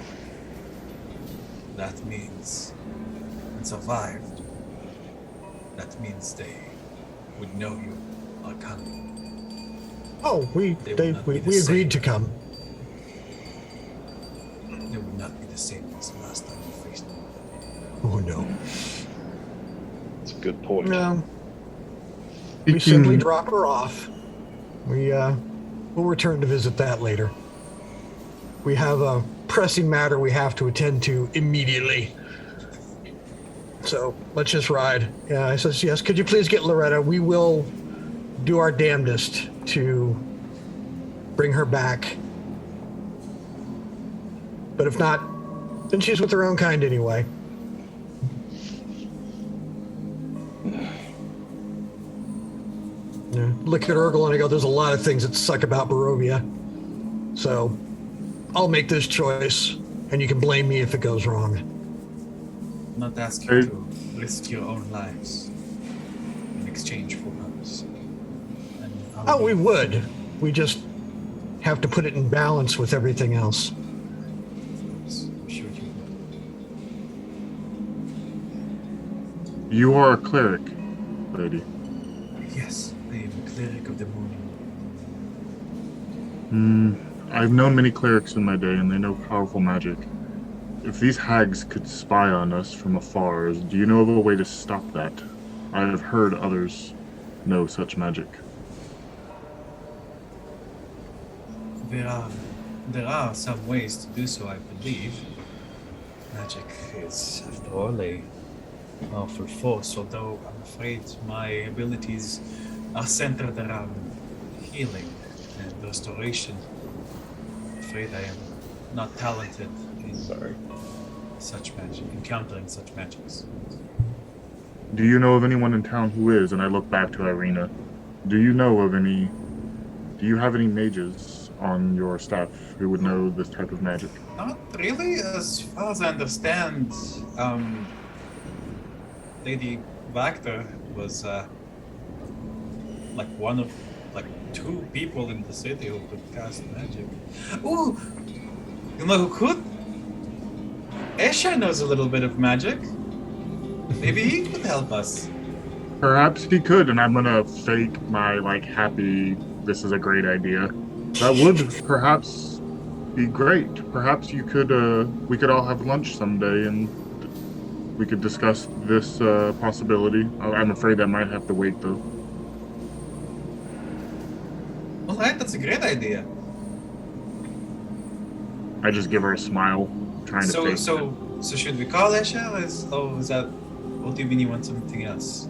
That means and survived. That means they would know you are coming. Oh, we agreed to come. They would not be the same as the last time we faced them. Oh no. That's a good point. No. We simply drop her off. We We'll return to visit that later. We have a pressing matter we have to attend to immediately. So let's just ride. Yeah, I says, yes, could you please get Lauretta? We will do our damnedest to bring her back. But if not, then she's with her own kind anyway. Yeah. Look at Urgle and I go, there's a lot of things that suck about Barovia. So I'll make this choice, and you can blame me if it goes wrong. I'm not asking you to risk your own lives in exchange for ours. Oh, we would. We just have to put it in balance with everything else. I'm sure you would. You are a cleric, lady. Yes, I am a cleric of the morning. I've known many clerics in my day, and they know powerful magic. If these hags could spy on us from afar, do you know of a way to stop that? I have heard others know such magic. There are some ways to do so, I believe. Magic is, after all, a powerful force, although I'm afraid my abilities are centered around healing and restoration. I'm afraid I am not talented in such magic, encountering such magics. Do you know of anyone in town who is? And I look back to Irina. Do you have any mages on your staff who would know this type of magic? Not really, as far as I understand. Lady Vactor was two people in the city who could cast magic. Ooh, you know who could? Achy knows a little bit of magic. Maybe he could help us. Perhaps he could, and I'm gonna fake my happy. This is a great idea. That would perhaps be great. Perhaps you could. We could all have lunch someday, and we could discuss this possibility. I'm afraid that might have to wait, though. All right, that's a great idea. I just give her a smile, trying to fake. So should we call Achy, or is that? Or do you want something else?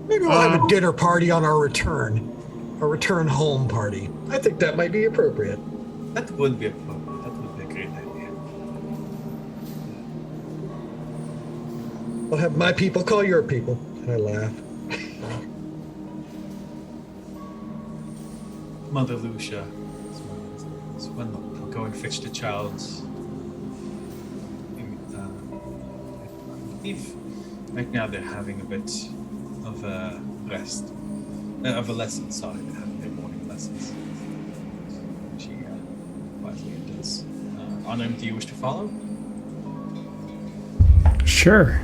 Maybe we'll have a dinner party on our return. A return home party. I think that might be appropriate. That would be appropriate. That would be a great idea. I'll have my people call your people. And I laugh. Mother Lucia. I'll go and fetch the child. I believe right now they're having a bit of a rest. Of a lesson, sorry. They're having their morning lessons. She quietly enters. Onorim, do you wish to follow? Sure.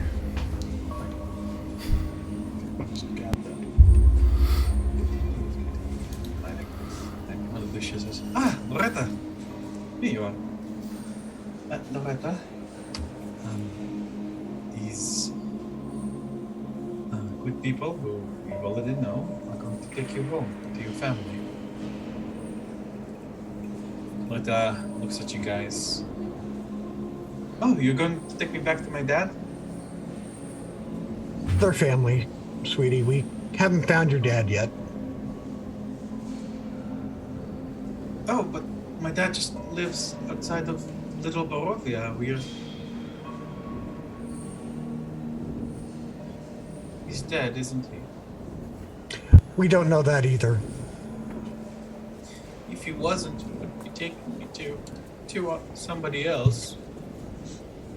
Mother Lucia says, Lauretta! Here you are. Lauretta. These good people who you already know are going to take you home to your family. Lauretta looks at you guys. Oh, you're going to take me back to my dad? Their family, sweetie. We haven't found your dad yet. Oh, but my dad just lives outside of Little Barovia. He's dead, isn't he? We don't know that either. If he wasn't, would you take me to somebody else?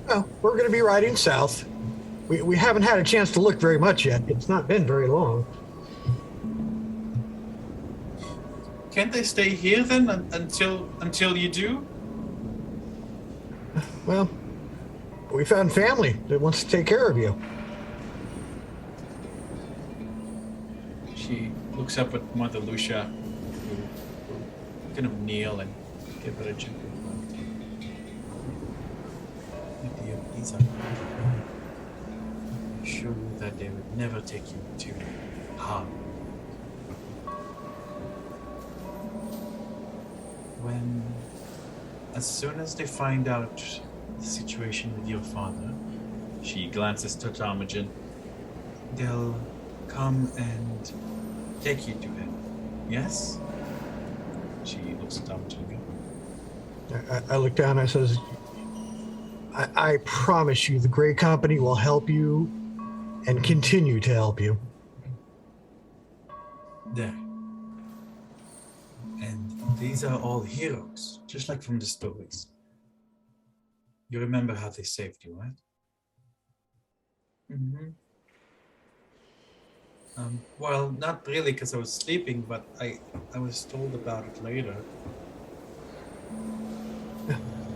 Well, we're going to be riding south. We haven't had a chance to look very much yet. It's not been very long. Can't they stay here then until you do? Well, we found family that wants to take care of you. She looks up at Mother Lucia, who kind of kneel and give her a gentle hug. Dear, these are I assure you that they would never take you to harm. as soon as they find out the situation with your father, she glances to Ptarmigan, they'll come and take you to him. Yes? She looks at Ptarmigan. I look down and I says, I promise you the Grey Company will help you and continue to help you. There. And these are all heroes, just like from the stories. You remember how they saved you, right? Mm-hmm. Well, not really, because I was sleeping, but I was told about it later.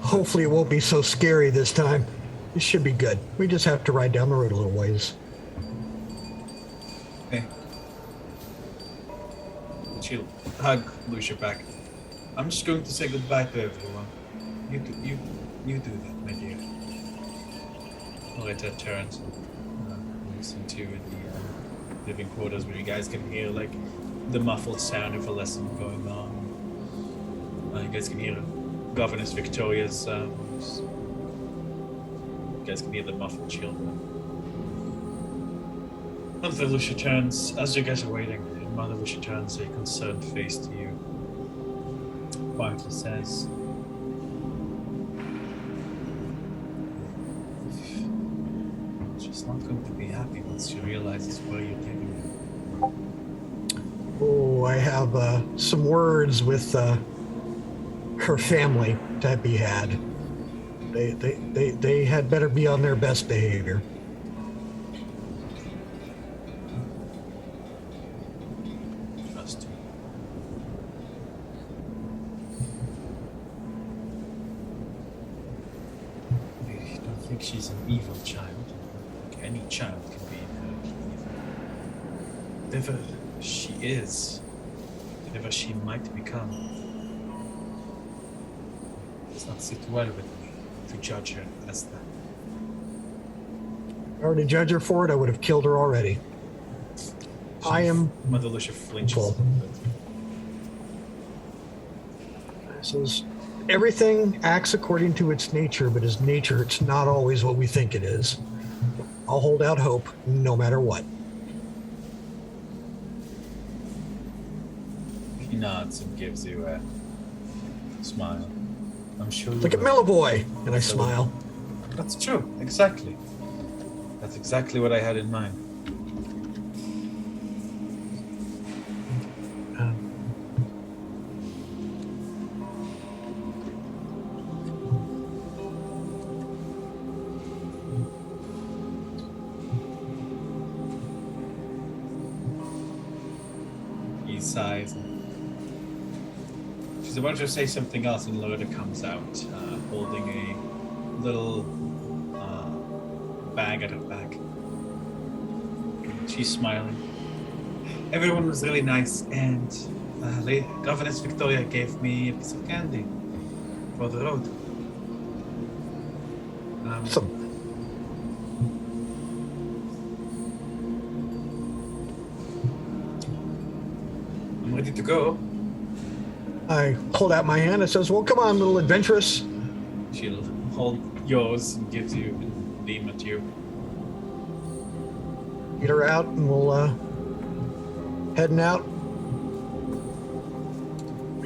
Hopefully it won't be so scary this time. It should be good. We just have to ride down the road a little ways. Hey. She'll hug Lucia back. I'm just going to say goodbye to everyone. You do that, my dear. Lauretta turns and moves into the living quarters where you guys can hear like the muffled sound of a lesson going on. You guys can hear Governess Victoria's voice. You guys can hear the muffled children. Mother Lucia turns, as you guys are waiting, Mother Lucia turns a concerned face to you. Quietly says, she's not going to be happy once she realizes where you're taking her. Oh, I have some words with her family to be had. They had better be on their best behavior. Trust me. I don't think she's an evil child. Like any child can be evil. Whatever she is, whatever she might become, does not sit well with me to judge her as that. If I were to judge her for it, I would have killed her already. I am... Mother Lucia flinches a Cool. little bit. Says, everything acts according to its nature, but as nature, it's not always what we think it is. I'll hold out hope, no matter what. He nods and gives you a smile. I'm sure you Look at will. Melloboy, and I smile. That's true, exactly. That's exactly what I had in mind. He sighs. She's about to say something else, and Lauretta comes out, holding a little bag at her back. She's smiling. Everyone was really nice, and Governess Victoria gave me a piece of candy for the road. I'm ready to go. I hold out my hand and says, well, come on, little adventurous. She'll hold yours and gives you and beam at you. Get her out, and we'll heading out.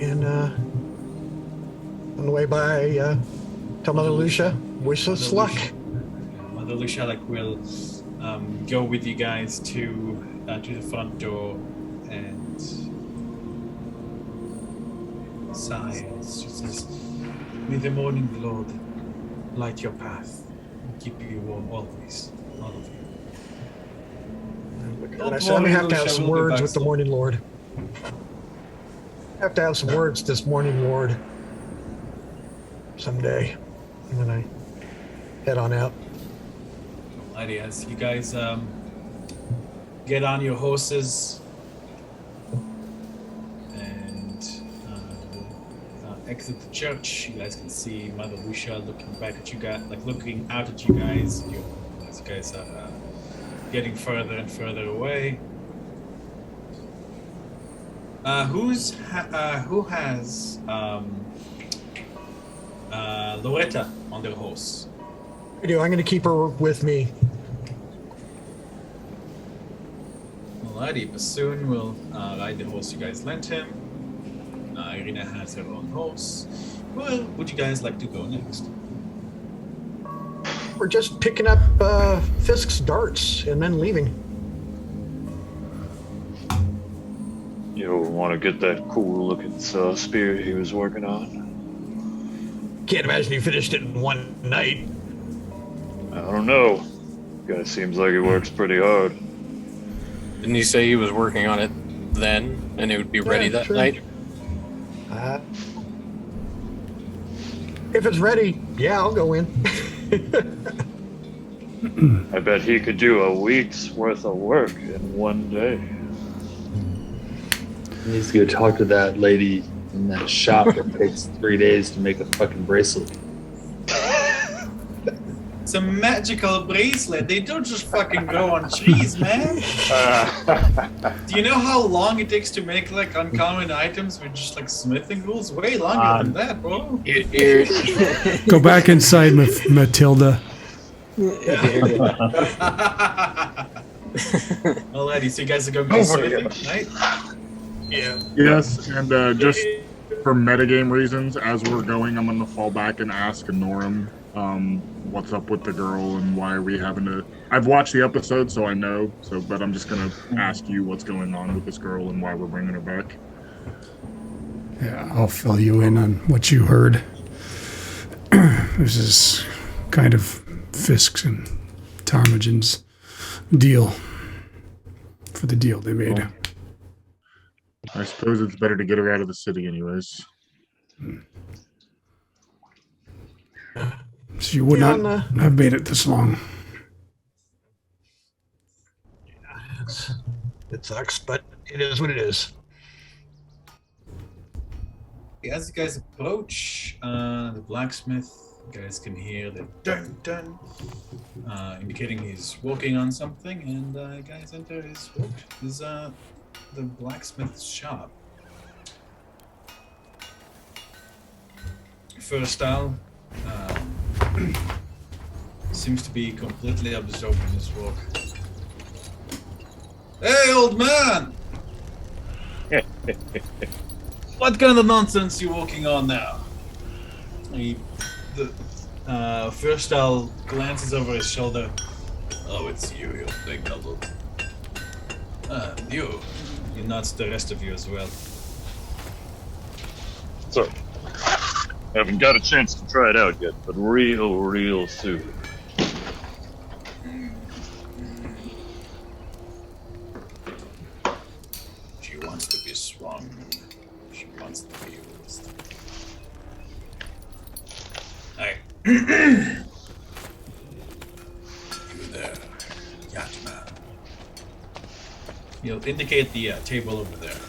And on the way by, tell Mother Lucia, wish us luck. Mother Lucia will go with you guys to the front door and sighs. She says, "May the morning Lord light your path and keep you warm always, all of you." And I said, I'm going to have to have some words with the Morning Lord. Have to have some words this Morning Lord someday. And then I head on out. Alrighty, as you guys get on your horses and exit the church, you guys can see Mother Lucia looking back at you guys, looking out at you guys. As you guys are getting further and further away. Who has Lauretta on their horse? I do. I'm going to keep her with me. Alrighty, Bassoon will ride the horse you guys lent him. Irina has her own horse. Where would you guys like to go next? We're just picking up Fisk's darts and then leaving. You want to get that cool-looking spear he was working on? Can't imagine he finished it in one night. I don't know. Guy seems like he works pretty hard. Didn't he say he was working on it then, and it would be ready that true. night? If it's ready, yeah, I'll go in. I bet he could do a week's worth of work in one day. He needs to go talk to that lady in that shop that takes 3 days to make a fucking bracelet. It's a magical bracelet. They don't just fucking grow on trees, man. Do you know how long it takes to make like uncommon items with just like smithing rules? Way longer than that, bro. Go back inside, Matilda. Alrighty, so you guys are going to be smithing, right? Yeah. Yes, and just for metagame reasons, as we're going, I'm gonna fall back and ask Onorim what's up with the girl and why are we having to. I've watched the episode, so I know. But I'm just gonna ask you what's going on with this girl and why we're bringing her back. Yeah, I'll fill you in on what you heard. This is kind of Fisk's and Ptarmigan's deal for the deal they made. I suppose it's better to get her out of the city anyways. So you would not have made it this long. It sucks, but it is what it is. As you guys approach the blacksmith, you guys can hear the dun dun, indicating he's working on something, and you guys enter his the blacksmith's shop. Firstall seems to be completely absorbed in his work. Hey, old man! What kind of nonsense you working on now? Firstall glances over his shoulder. Oh, it's you, you big double. You nods the rest of you as well. So, haven't got a chance to try it out yet, but real soon. She wants to be swung. She wants to be used. Hey. You there, Yatman. He'll indicate the table over there.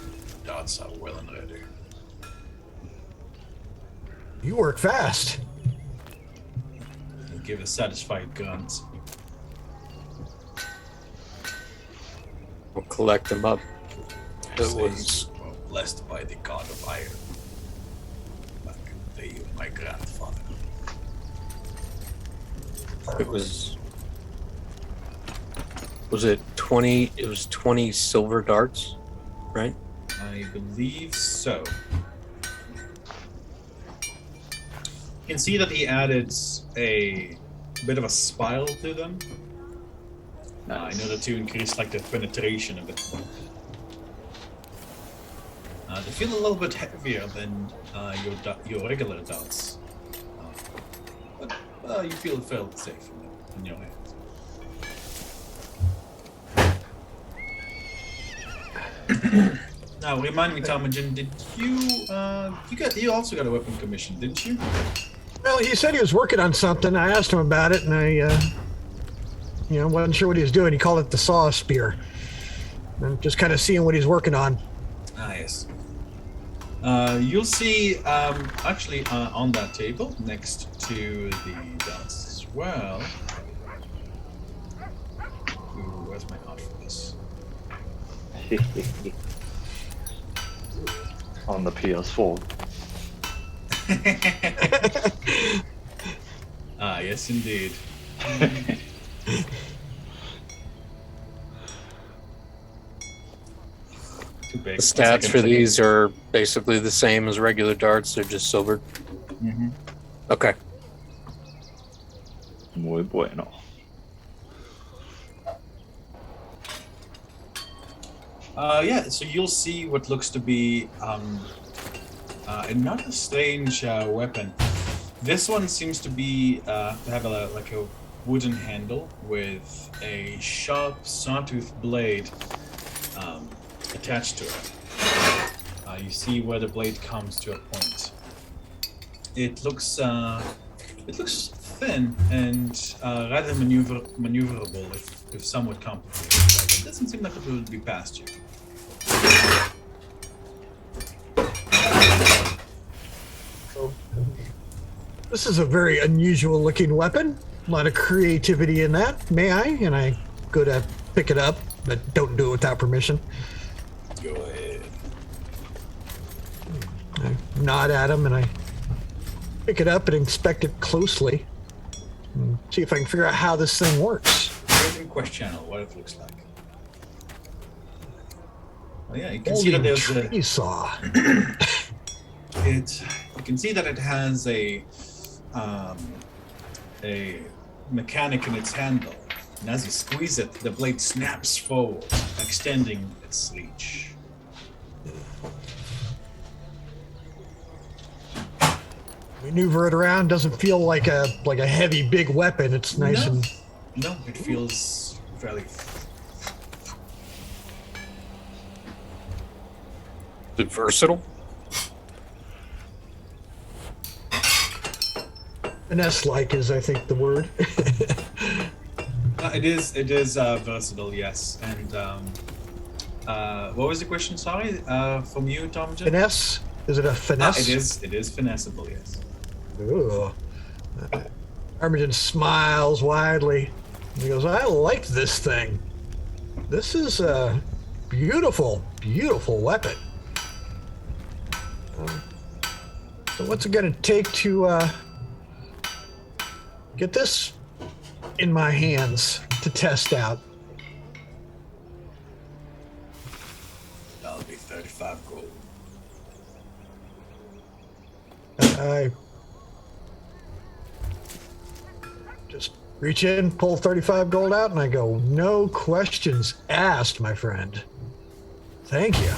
Dots are well and ready. You work fast. He'll give a satisfied grunt. We'll collect them up. It Says, was well, blessed by the god of iron. Like the day of my grandfather. Was it 20? It was 20 silver darts, right? I believe so. You can see that he added a bit of a spiral to them in order to increase like the penetration a bit more. They feel a little bit heavier than your regular darts, but you feel fairly safe in your hands. Now, remind me, Ptarmigan, did you also got a weapon commission, didn't you? Well, he said he was working on something. I asked him about it, and I wasn't sure what he was doing. He called it the saw spear. I'm just kind of seeing what he's working on. Ah, yes. You'll see, actually, on that table, next to the darts as well. Ooh, where's my art for this? on the PS4. Ah, yes, indeed. Too big. The stats for these are basically the same as regular darts. They're just silvered. Mm-hmm. Okay. Muy bueno. Yeah, so you'll see what looks to be another strange weapon. This one seems to be to have a wooden handle with a sharp sawtooth blade attached to it. You see where the blade comes to a point. It looks thin and rather maneuverable, if somewhat complicated. But it doesn't seem like it would be past you. This is a very unusual looking weapon. A lot of creativity in that. May I? And I go to pick it up, but don't do it without permission. Go ahead. I nod at him and I pick it up and inspect it closely. And see if I can figure out how this thing works. Here's in Quest Channel what it looks like. Oh, yeah, you can see that there's tree saw. You can see that it has a mechanic in its handle, and as you squeeze it, the blade snaps forward, extending its reach. Maneuver it around. Doesn't feel like a heavy big weapon. It's nice and no, it feels fairly. Is it versatile? finesse-like is, I think, the word. It is versatile, yes. And what was the question? Sorry, from you, Tom. Finesse? Is it a finesse? It is finessable, yes. Ooh. Armigen smiles widely. He goes, I like this thing. This is a beautiful, beautiful weapon. So what's it going to take to get this in my hands to test out? That'll be 35 gold. I just reach in, pull 35 gold out, and I go, no questions asked, my friend. Thank you.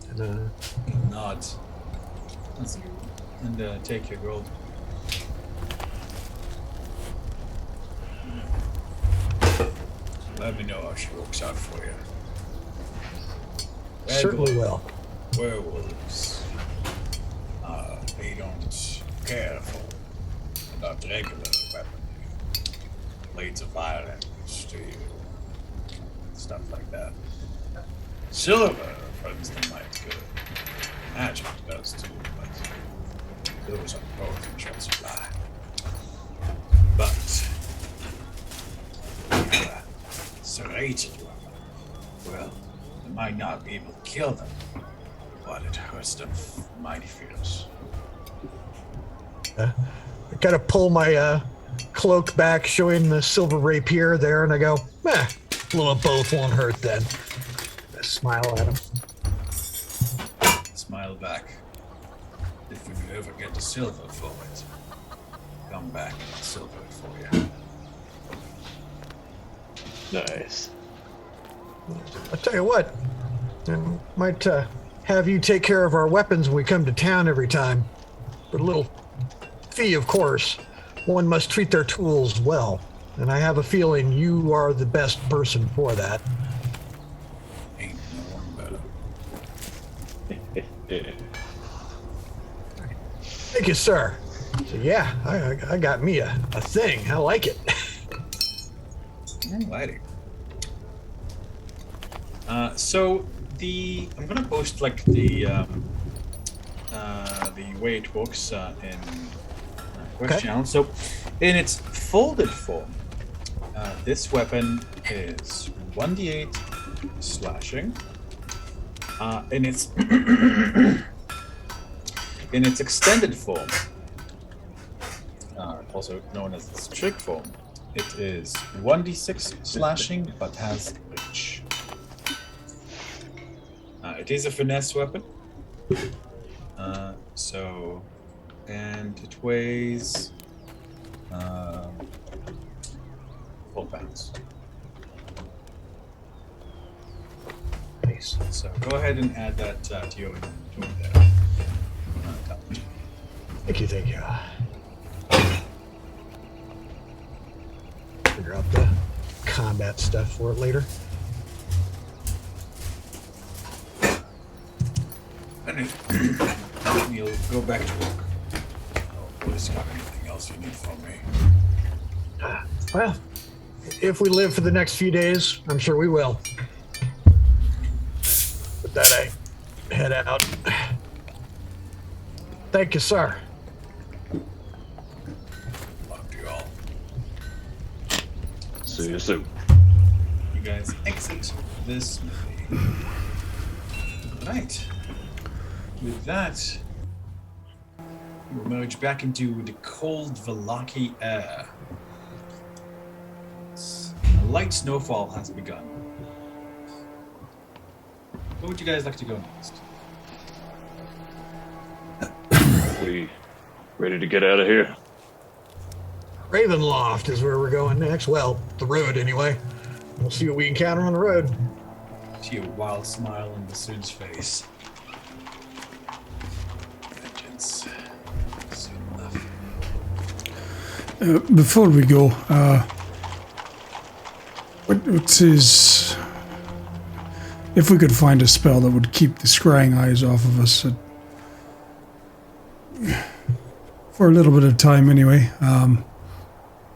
And, Nods. And take your gold. Let me know how she works out for you. certainly will. Werewolves, they don't care about regular weaponry, blades of iron, steel, stuff like that. Silver, for instance, might good. Magic does too, but those are both in short supply. But serrated weapon, well, they might not be able to kill them, but it hurts them mighty fierce. I kind of pull my cloak back, showing the silver rapier there, and I go, a little of both won't hurt then. I smile at him. Smile back. If you ever get the silver for it, come back and I'll silver it for you. Nice. I'll tell you what, I might have you take care of our weapons when we come to town every time. For a little fee, of course. One must treat their tools well, and I have a feeling you are the best person for that. Ain't no one better. Thank you, sir. So yeah, I got me a thing. I like it. Alrighty. So I'm gonna post like the way it works in Quest Channel. So in its folded form, this weapon is 1d8 slashing, In its in its extended form, also known as its trick form, it is 1d6 slashing, but has reach. It is a finesse weapon, and it weighs 4 pounds. Nice. So go ahead and add that to your inventory there. Thank you. Figure out the combat stuff for it later. And you'll go back to work. Boys, got anything else you need from me? Well, if we live for the next few days, I'm sure we will. With that, I head out. Thank you, sir. Love you all. See you soon. You guys exit this movie. Right. With that, you emerge back into the cold Velaki air. A light snowfall has begun. Where would you guys like to go next? We ready to get out of here? Ravenloft is where we're going next. Well, the road anyway. We'll see what we encounter on the road. See a wild smile on Bassoon's face. Vengeance. Soon enough. Before we go, what is... If we could find a spell that would keep the scrying eyes off of us, for a little bit of time anyway,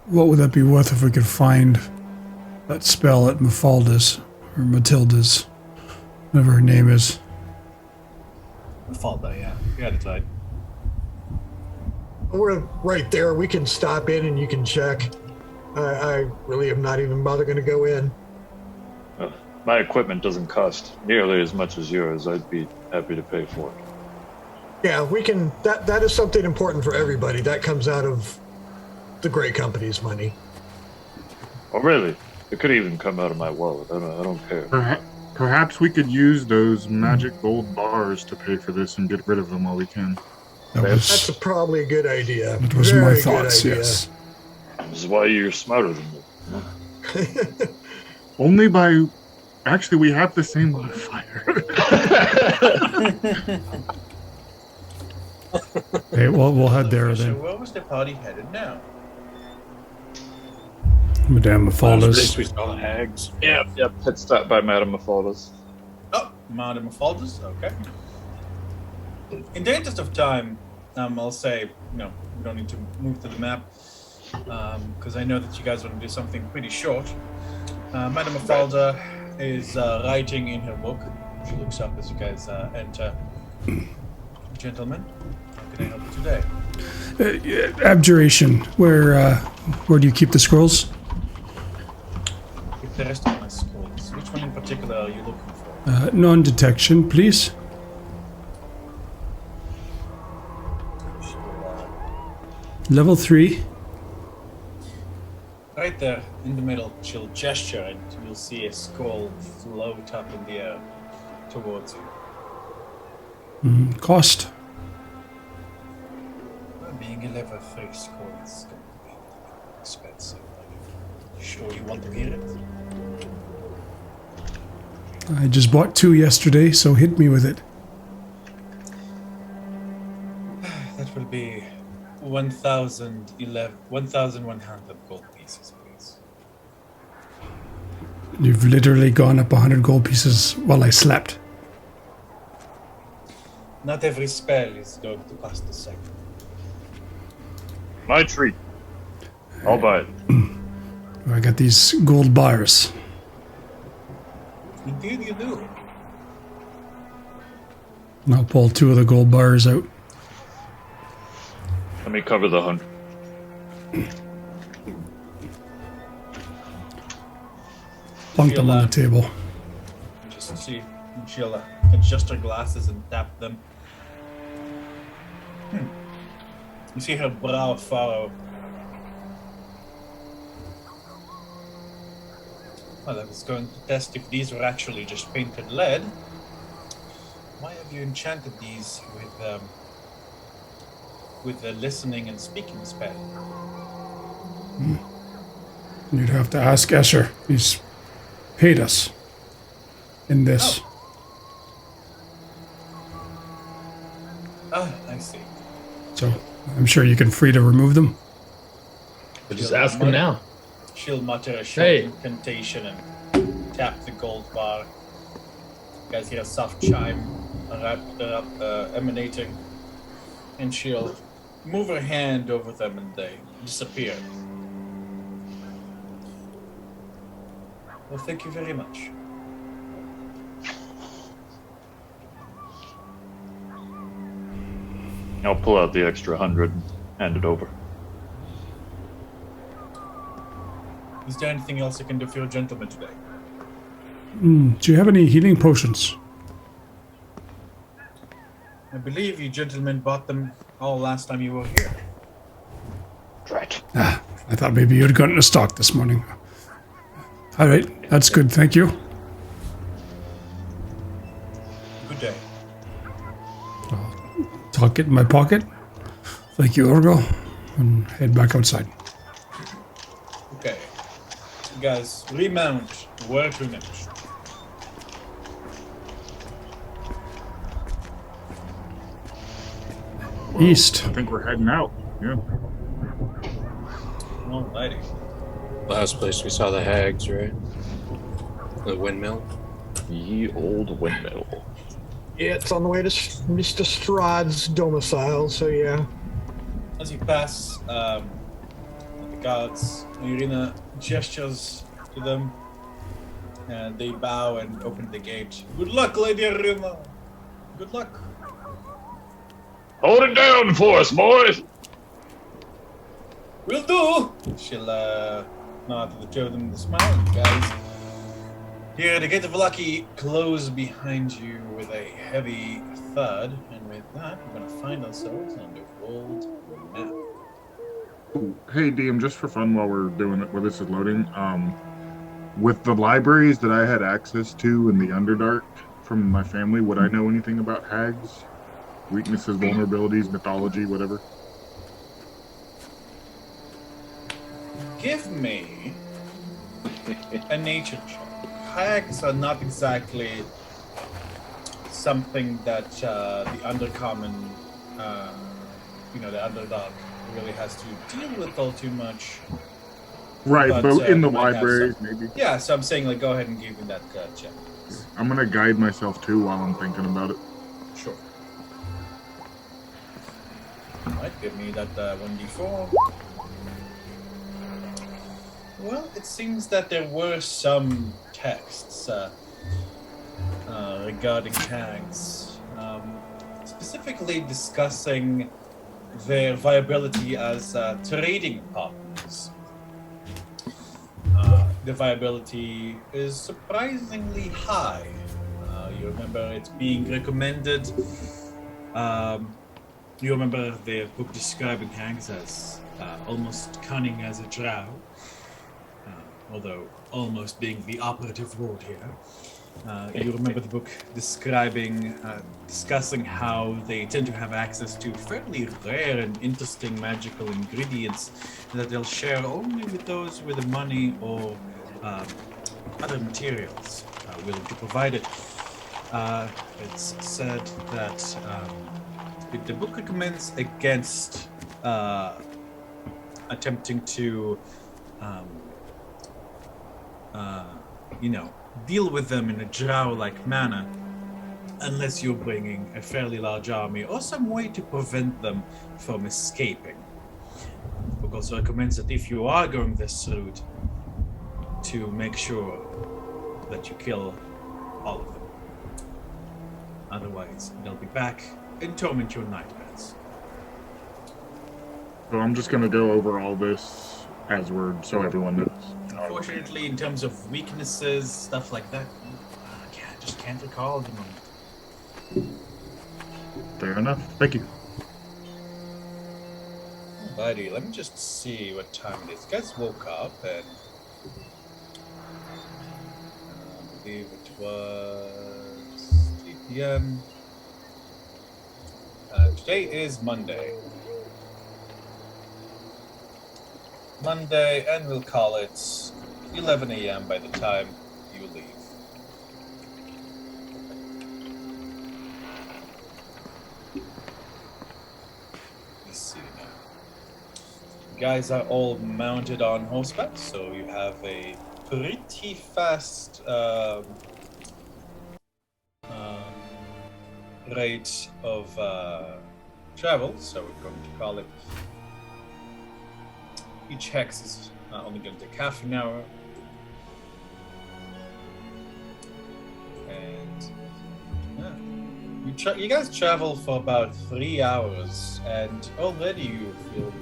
what would that be worth if we could find that spell at Mafalda's, or Matilda's, whatever her name is? Mafalda, yeah. You got it right. We're right there. We can stop in and you can check. I really am not even bothered going to go in. My equipment doesn't cost nearly as much as yours. I'd be happy to pay for it. Yeah, we can. That is something important for everybody. That comes out of the Grey Company's money. Oh, really? It could even come out of my wallet. I don't care. Perhaps we could use those magic gold bars to pay for this and get rid of them while we can. That's probably a good idea. That was Very my good thoughts, idea. yes. This is why you're smarter than me. Only by... Actually, we have the same modifier. Hey, well, we'll head there So then. where was the party headed now? Madame Last Mafalda's. place we saw the hags. Yep. Pit stop by Madame Mafalda's. Oh, Madame Mafalda's? Okay. In the interest of time, I'll say, we don't need to move to the map, because I know that you guys want to do something pretty short. Madame Mafalda is writing in her book. She looks up as you guys enter. Gentlemen, how can I help you today? Abjuration. Where do you keep the scrolls? Keep the rest of my scrolls. Which one in particular are you looking for? Non-detection, please. Level 3. Right there in the middle, she'll gesture and you'll see a skull float up in the air towards you. Cost. Well, being a level 3 skull is going to be expensive. Are you sure you want to hear it? I just bought 2 yesterday, so hit me with it. That will be 1,100 gold pieces, please. You've literally gone up 100 gold pieces while I slept. Not every spell is going to cost the same. My treat. I'll buy it. I got these gold bars. Indeed you do. And I'll pull 2 of the gold bars out. Let me cover the 100. Plunk them on the table. Just see, she'll adjust her glasses and tap them. You see her brow furrow. Well, I was going to test if these were actually just painted lead. Why have you enchanted these with the listening and speaking spell? You'd have to ask Escher. He's paid us in this. I see. So I'm sure you can free to remove them. But just ask him now. She'll mutter a short incantation and tap the gold bar. You guys hear a soft chime emanating, and she'll move her hand over them and they disappear. Well, thank you very much. I'll pull out the extra 100 and hand it over. Is there anything else I can do for your gentleman today? Do you have any healing potions? I believe you gentlemen bought them all last time you were here. Right. I thought maybe you'd gotten a stock this morning. All right, that's good, thank you. Good day. Tuck it in my pocket. Thank you, Orgo. And head back outside. Okay. You guys, remount. Where to next? East. I think we're heading out. Yeah. Alrighty. Last place we saw the hags, right? The windmill. Ye old windmill. Yeah, it's on the way to Mr. Strahd's domicile, so yeah. As you pass the guards, Irina gestures to them, and they bow and open the gate. Good luck, Lady Irina. Good luck. Hold it down for us, boys! Will do. She'll nod to the two of them and smile. You guys, here the gate of Lucky close behind you with a heavy thud, and with that, we're gonna find ourselves on the old map. Ooh, hey, DM, just for fun while we're doing it, while this is loading, with the libraries that I had access to in the Underdark from my family, would I know anything about hags? Weaknesses, vulnerabilities, mythology, whatever? Give me a nature check. Hags are not exactly something that the undercommon, the Underdark really has to deal with all too much. Right, but in the they might have libraries, some. maybe. Yeah, so I'm saying, go ahead and give me that check. I'm gonna guide myself too while I'm thinking about it. Sure. Alright, give me that 1d4. Well, it seems that there were some texts regarding hags, specifically discussing their viability as trading partners. The viability is surprisingly high. You remember it being recommended. You remember the book describing hags as almost cunning as a drow. Although almost being the operative word here. You remember the book discussing how they tend to have access to fairly rare and interesting magical ingredients that they'll share only with those with the money or other materials willing to provide it. It's said that the book recommends against attempting to deal with them in a drow-like manner unless you're bringing a fairly large army or some way to prevent them from escaping. The book also recommends that if you are going this route, to make sure that you kill all of them. Otherwise, they'll be back and torment your nightmares. So I'm just gonna go over all this as word so everyone knows. Unfortunately, in terms of weaknesses, stuff like that, just can't recall at the moment. Fair enough. Thank you. Alrighty, let me just see what time it is. You guys woke up and I believe it was 3 p.m. Today is Monday. Monday, and we'll call it 11 a.m. by the time you leave. Let's see now. You guys are all mounted on horseback, so you have a pretty fast rate of travel, so we're going to call it. Each hex is only going to take half an hour. And yeah, you guys travel for about 3 hours, and already you feel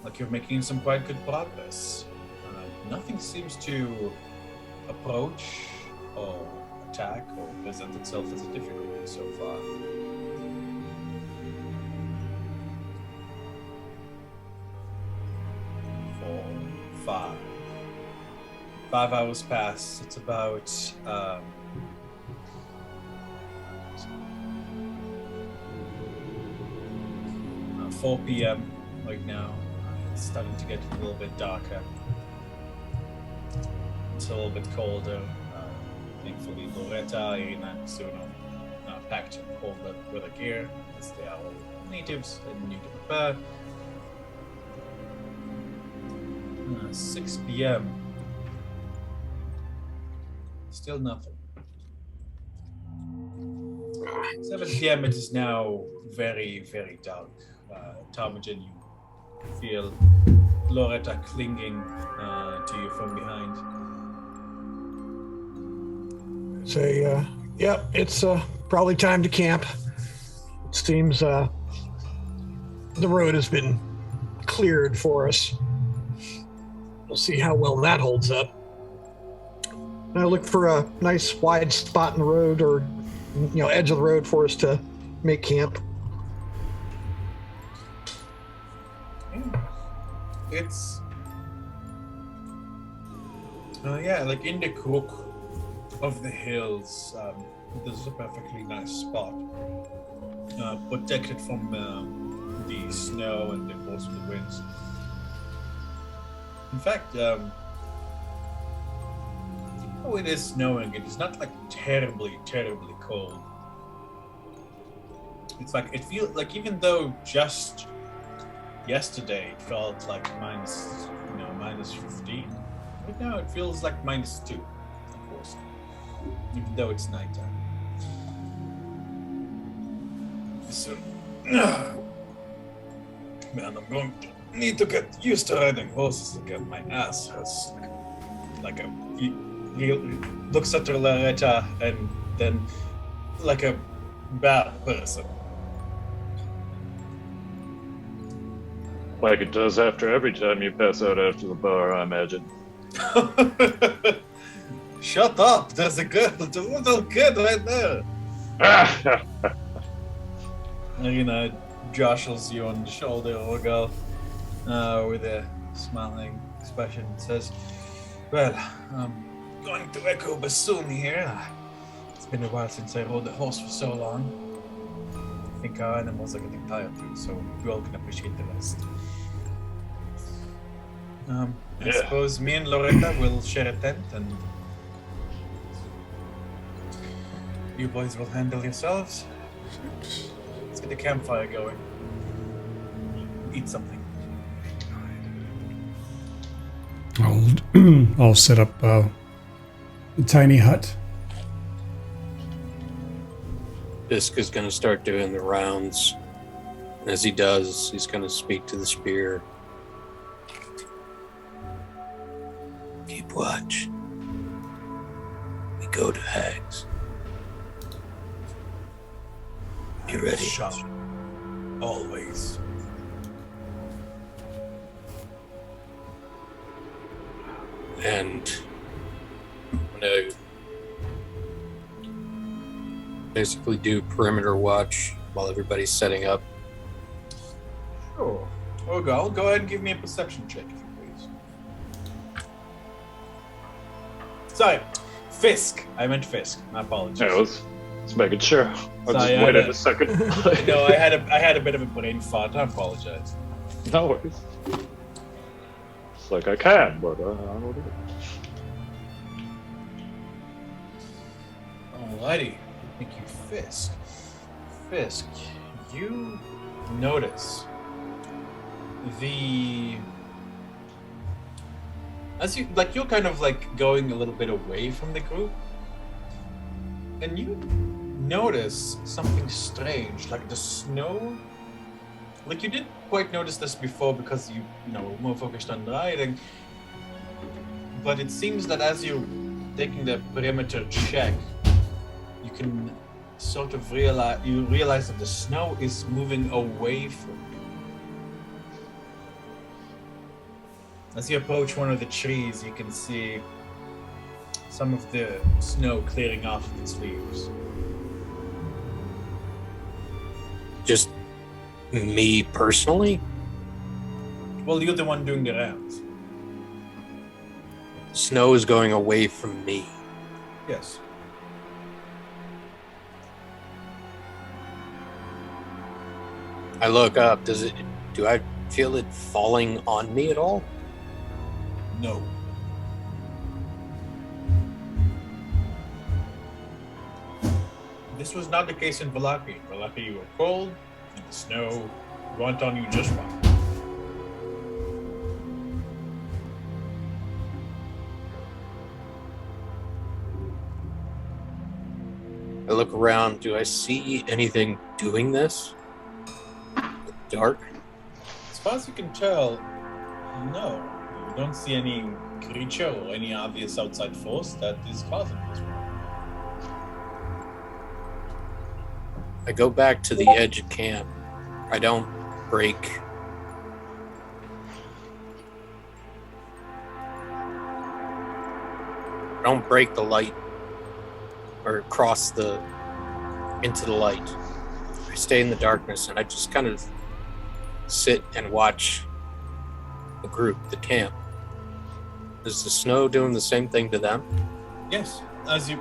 like you're making some quite good progress. Nothing seems to approach or attack or present itself as a difficulty so far. 5 hours pass. It's about 4 p.m. right now. It's starting to get a little bit darker. It's a little bit colder. Thankfully, Lauretta, Irina, and Suno packed all the weather gear, as they are all natives and need to prepare. 6 p.m. Still nothing. 7 p.m. It is now very, very dark. Tarmagen, you feel Lauretta clinging to you from behind. Say, yeah, it's probably time to camp. It seems the road has been cleared for us. We'll see how well that holds up. I look for a nice wide spot in the road, or edge of the road for us to make camp. It's like in the crook of the hills. This is a perfectly nice spot, protected from the snow and the force of the winds. In fact, it is snowing. It is not like terribly cold. It's like it feels like, even though just yesterday it felt like minus 15. Right now it feels like -2, of course, even though it's nighttime. So, man, I'm going to need to get used to riding horses again. My ass has he looks at Lauretta and then like a bad person. Like it does after every time you pass out after the bar, I imagine. Shut up! There's a little kid right there. Irina jostles you on the shoulder, Orgal, with a smiling expression, and says, "Well, I'm going to echo bassoon here. It's been a while since I rode the horse for so long. I think our animals are getting tired too, so we all can appreciate the rest. I suppose me and Lauretta will share a tent, and you boys will handle yourselves. Let's get the campfire going. Eat something." I'll set up a tiny hut. Fisk is going to start doing the rounds. As he does, he's going to speak to the spear. Keep watch. We go to hags. Be ready. Sharp. Always. And I'm going to basically do perimeter watch while everybody's setting up. Sure. Orgal, go ahead and give me a perception check, if you please. Sorry, Fisk. I meant Fisk. My apologies. Yeah, let's make it sure. I'll just Sorry, wait a second. No, I had a bit of a brain fart. I apologize. No worries. It's like I can, but I don't know. Alrighty. Thank you, Fisk. Fisk, you notice you're kind of like going a little bit away from the group, and you notice something strange, like the snow. Like, you didn't quite notice this before because you were more focused on riding, but it seems that as you're taking the perimeter check, you can sort of realize that the snow is moving away from you. As you approach one of the trees, you can see some of the snow clearing off of its leaves. Just me personally? Well, you're the one doing the rounds. Snow is going away from me. Yes. I look up. Do I feel it falling on me at all? No. This was not the case in Breaky. In Breaky, you were cold, and the snow went on you just fine. I look around. Do I see anything doing this? Dark? As far as you can tell, no. You don't see any creature or any obvious outside force that is causing this problem. I go back to the edge of camp. I don't break. I don't break the light or cross into the light. I stay in the darkness and I just kind of sit and watch the group, the camp. Is the snow doing the same thing to them? Yes. As you're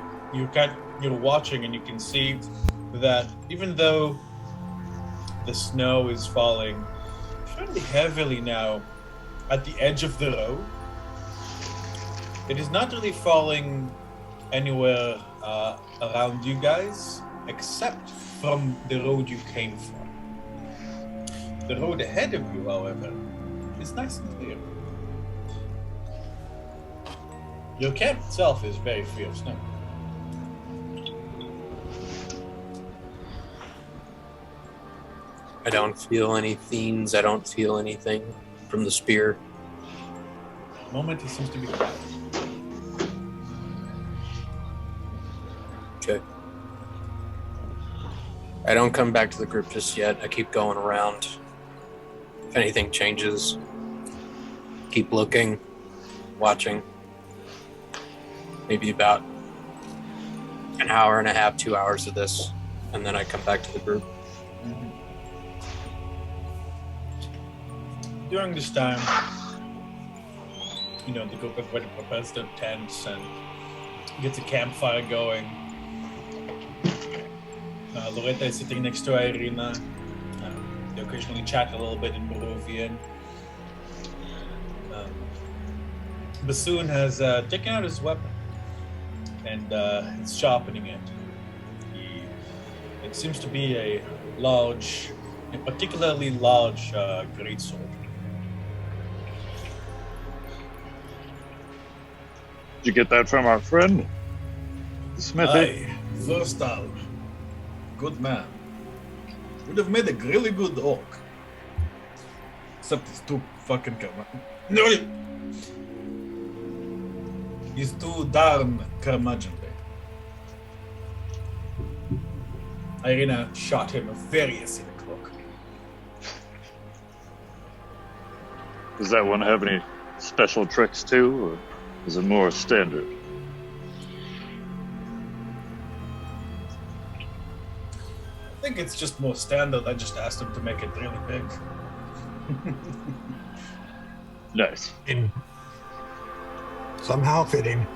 watching, and you can see that even though the snow is falling fairly heavily now at the edge of the road, it is not really falling anywhere around you guys except from the road you came from. The road ahead of you, however, is nice and clear. Your camp itself is very free of snow. I don't feel any fiends. I don't feel anything from the spear. The moment it seems to be quiet. Okay. I don't come back to the group just yet. I keep going around. If anything changes, keep looking, watching. Maybe about an hour and a half, 2 hours of this, and then I come back to the group. During this time, the group everybody prepares their tents and gets a campfire going. Lauretta is sitting next to Irina. They occasionally chat a little bit in Barovian. Bassoon has taken out his weapon and is sharpening it. It seems to be a particularly large greatsword. Did you get that from our friend? The smithy? Aye, Verstal. Good man. Would have made a really good orc. Except he's too fucking No! He's too darn curmudgeonly. Irina shot him a very acidic look. Does that one have any special tricks too, or is it more standard? think it's just more standard. I just asked him to make it really big. Nice. Somehow fitting.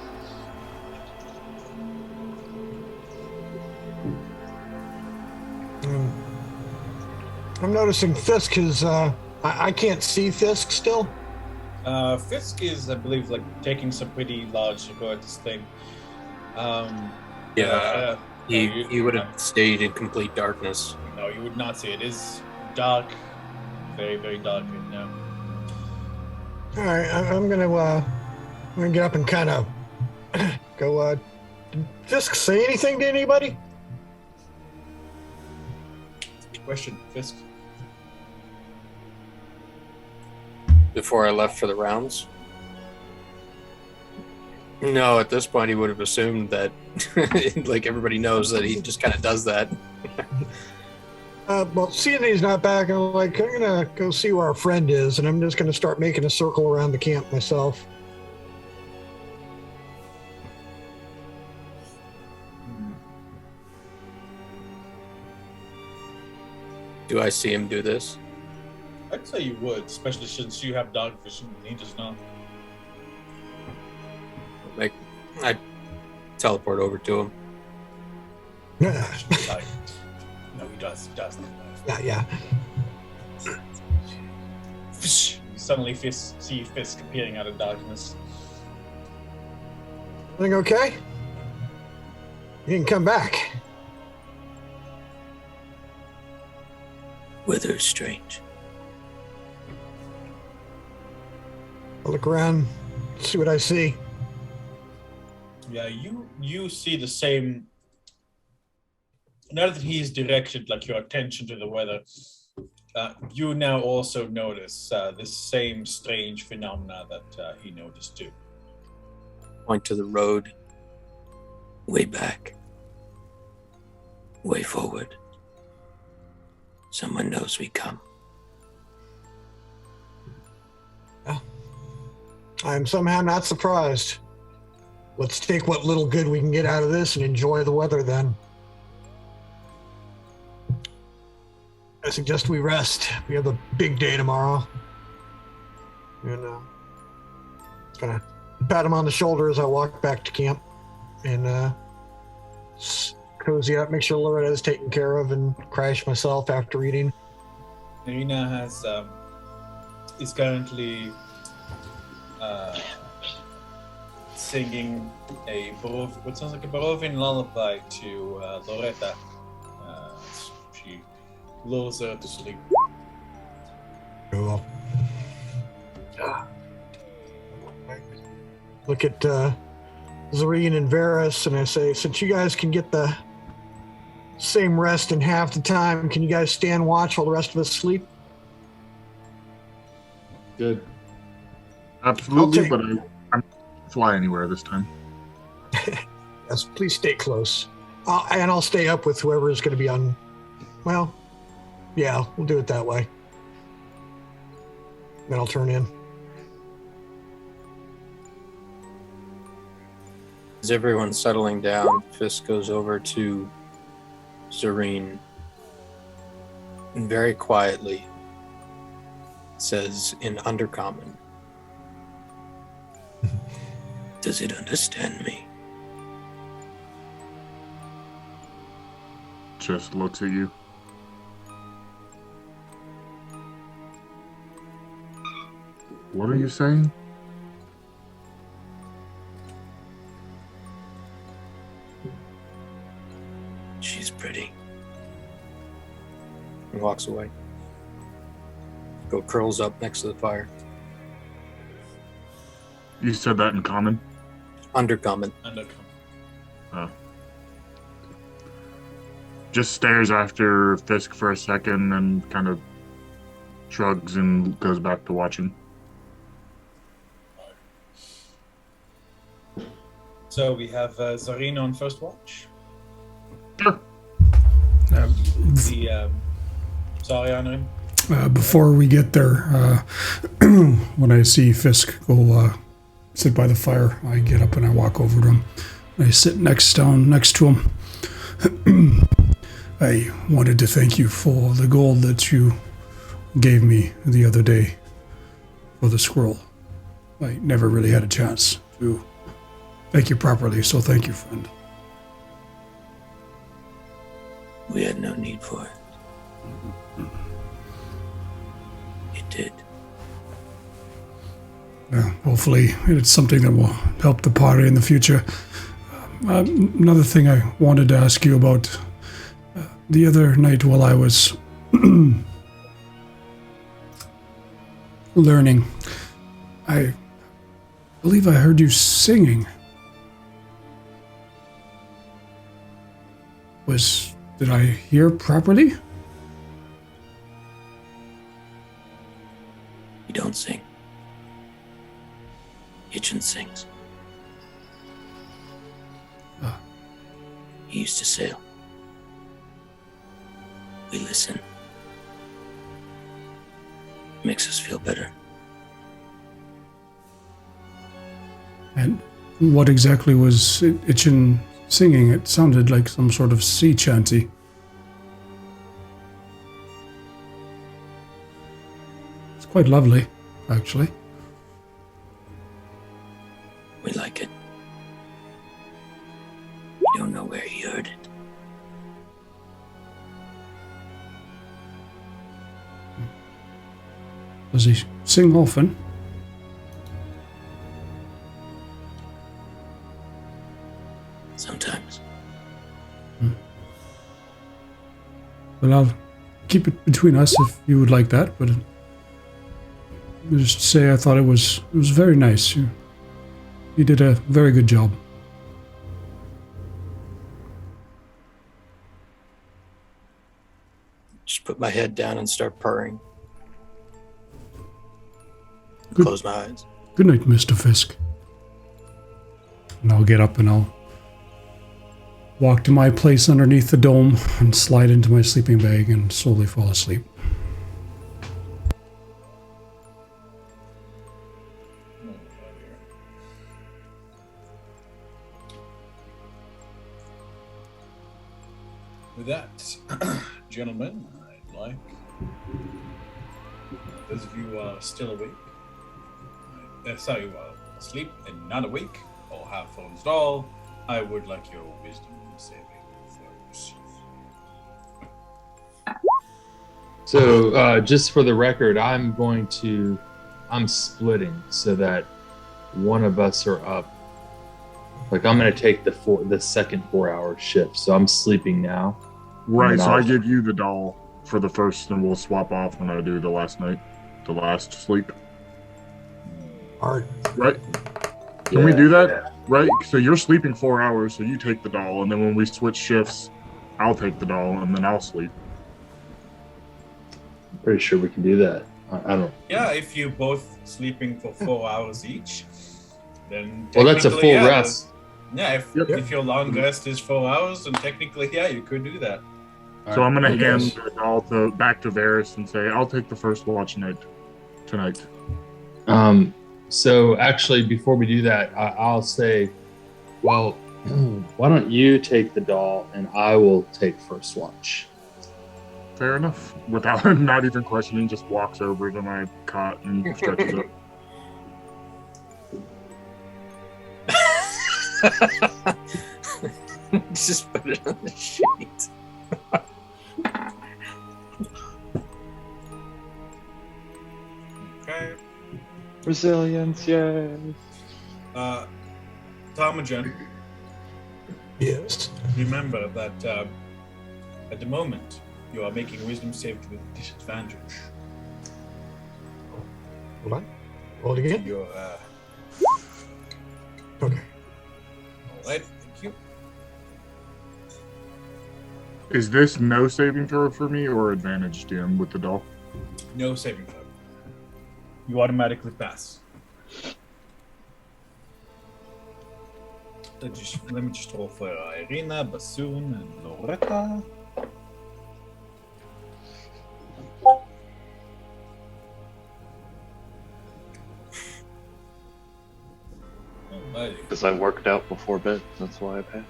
I'm noticing Fisk is, I can't see Fisk still. Fisk is, I believe, like taking some pretty large look at this thing. He would have stayed in complete darkness. No, you would not see it. It is dark, very, very dark in now. All right, I'm gonna get up and kind of go. Did Fisk say anything to anybody? Good question, Fisk. Before I left for the rounds? No, at this point he would have assumed that, like, everybody knows that he just kind of does that. Well, seeing that he's not back, I'm gonna go see where our friend is, and I'm just gonna start making a circle around the camp myself. Do I see him do this? I'd say you would, especially since you have dog vision and he does not. I teleport over to him. Like, no, he does. He does. Yeah. You suddenly see Fisk appearing out of darkness. Everything okay? You can come back. Weather is strange. I'll look around, see what I see. Yeah, you see the same. Now that he's directed like your attention to the weather, you now also notice this same strange phenomena that he noticed too. Point to the road. Way back. Way forward. Someone knows we come. I'm somehow not surprised. Let's take what little good we can get out of this and enjoy the weather then. I suggest we rest. We have a big day tomorrow. And gonna pat him on the shoulder as I walk back to camp and cozy up, make sure Loretta is taken care of, and crash myself after eating. Irina is currently singing what sounds like a Barovian lullaby to Lauretta. She lulls her to sleep. Cool. Look at Zareen and Varys, and I say, since you guys can get the same rest in half the time, can you guys stand watch while the rest of us sleep? Good. Absolutely, but I'm not fly anywhere this time. Yes, please stay close. And I'll stay up with whoever is going to be on. Well, yeah, we'll do it that way. Then I'll turn in. As everyone's settling down, Fisk goes over to Zareen and very quietly says in Undercommon, "Does it understand me?" Just looks at you. What are you saying? She's pretty. And walks away. Go curls up next to the fire. You said that in common? Undercommon. Oh. Just stares after Fisk for a second and kind of shrugs and goes back to watching. So we have Zareen on first watch. Sure. Sorry, Onorim. Before we get there, when I see Fisk go sit by the fire, I get up and I walk over to him. I sit next to him. I wanted to thank you for the gold that you gave me the other day for the scroll. I never really had a chance to thank you properly, so thank you, friend. We had no need for it. It did. Hopefully it's something that will help the party in the future. Another thing I wanted to ask you about the other night while I was learning, I believe I heard you singing. Did I hear properly? You don't sing. Hitchin sings. He used to sail. We listen. Makes us feel better. And what exactly was Hitchin singing? It sounded like some sort of sea chanty. It's quite lovely, actually. We like it. We don't know where he heard it. Does he sing often? Sometimes. Well, I'll keep it between us if you would like that, but just say I thought it was very nice. You did a very good job. Just put my head down and start purring. Good. Close my eyes. Good night, Mr. Fisk. And I'll get up and I'll walk to my place underneath the dome and slide into my sleeping bag and slowly fall asleep. With that, gentlemen, I'd like those of you who are still awake, sorry, who are asleep and not awake or have phones at all, I would like your wisdom saving throws. So, just for the record, I'm splitting so that one of us are up. Like, I'm going to take the second 4-hour shift, so I'm sleeping now. Right, so I give you the doll for the first, and we'll swap off when I do the last sleep. Art. Right? Can we do that? Right? So you're sleeping 4 hours, so you take the doll, and then when we switch shifts, I'll take the doll, and then I'll sleep. I'm pretty sure we can do that. I don't. Yeah, if you're both sleeping for 4 hours each, then Well, that's a full rest. Yeah, if your long rest is 4 hours, then technically, yeah, you could do that. So I'm going to hand the doll back to Varys and say, I'll take the first watch tonight. So actually, before we do that, I'll say, well, why don't you take the doll and I will take first watch. Fair enough. Without not even questioning, just walks over to my cot and stretches up. Just put it on the sheet. Okay. Resilience, yay. Tomajan, Yes. remember that at the moment you are making a wisdom save with disadvantage. Hold on. Roll it again. You're, Okay. alright, thank you. Is this no saving throw for me or advantage, DM, with the doll? No saving throw. You automatically pass. Let me just roll for Irina, Bassoon, and Lauretta. Alrighty. Because I worked out before bed. That's why I passed.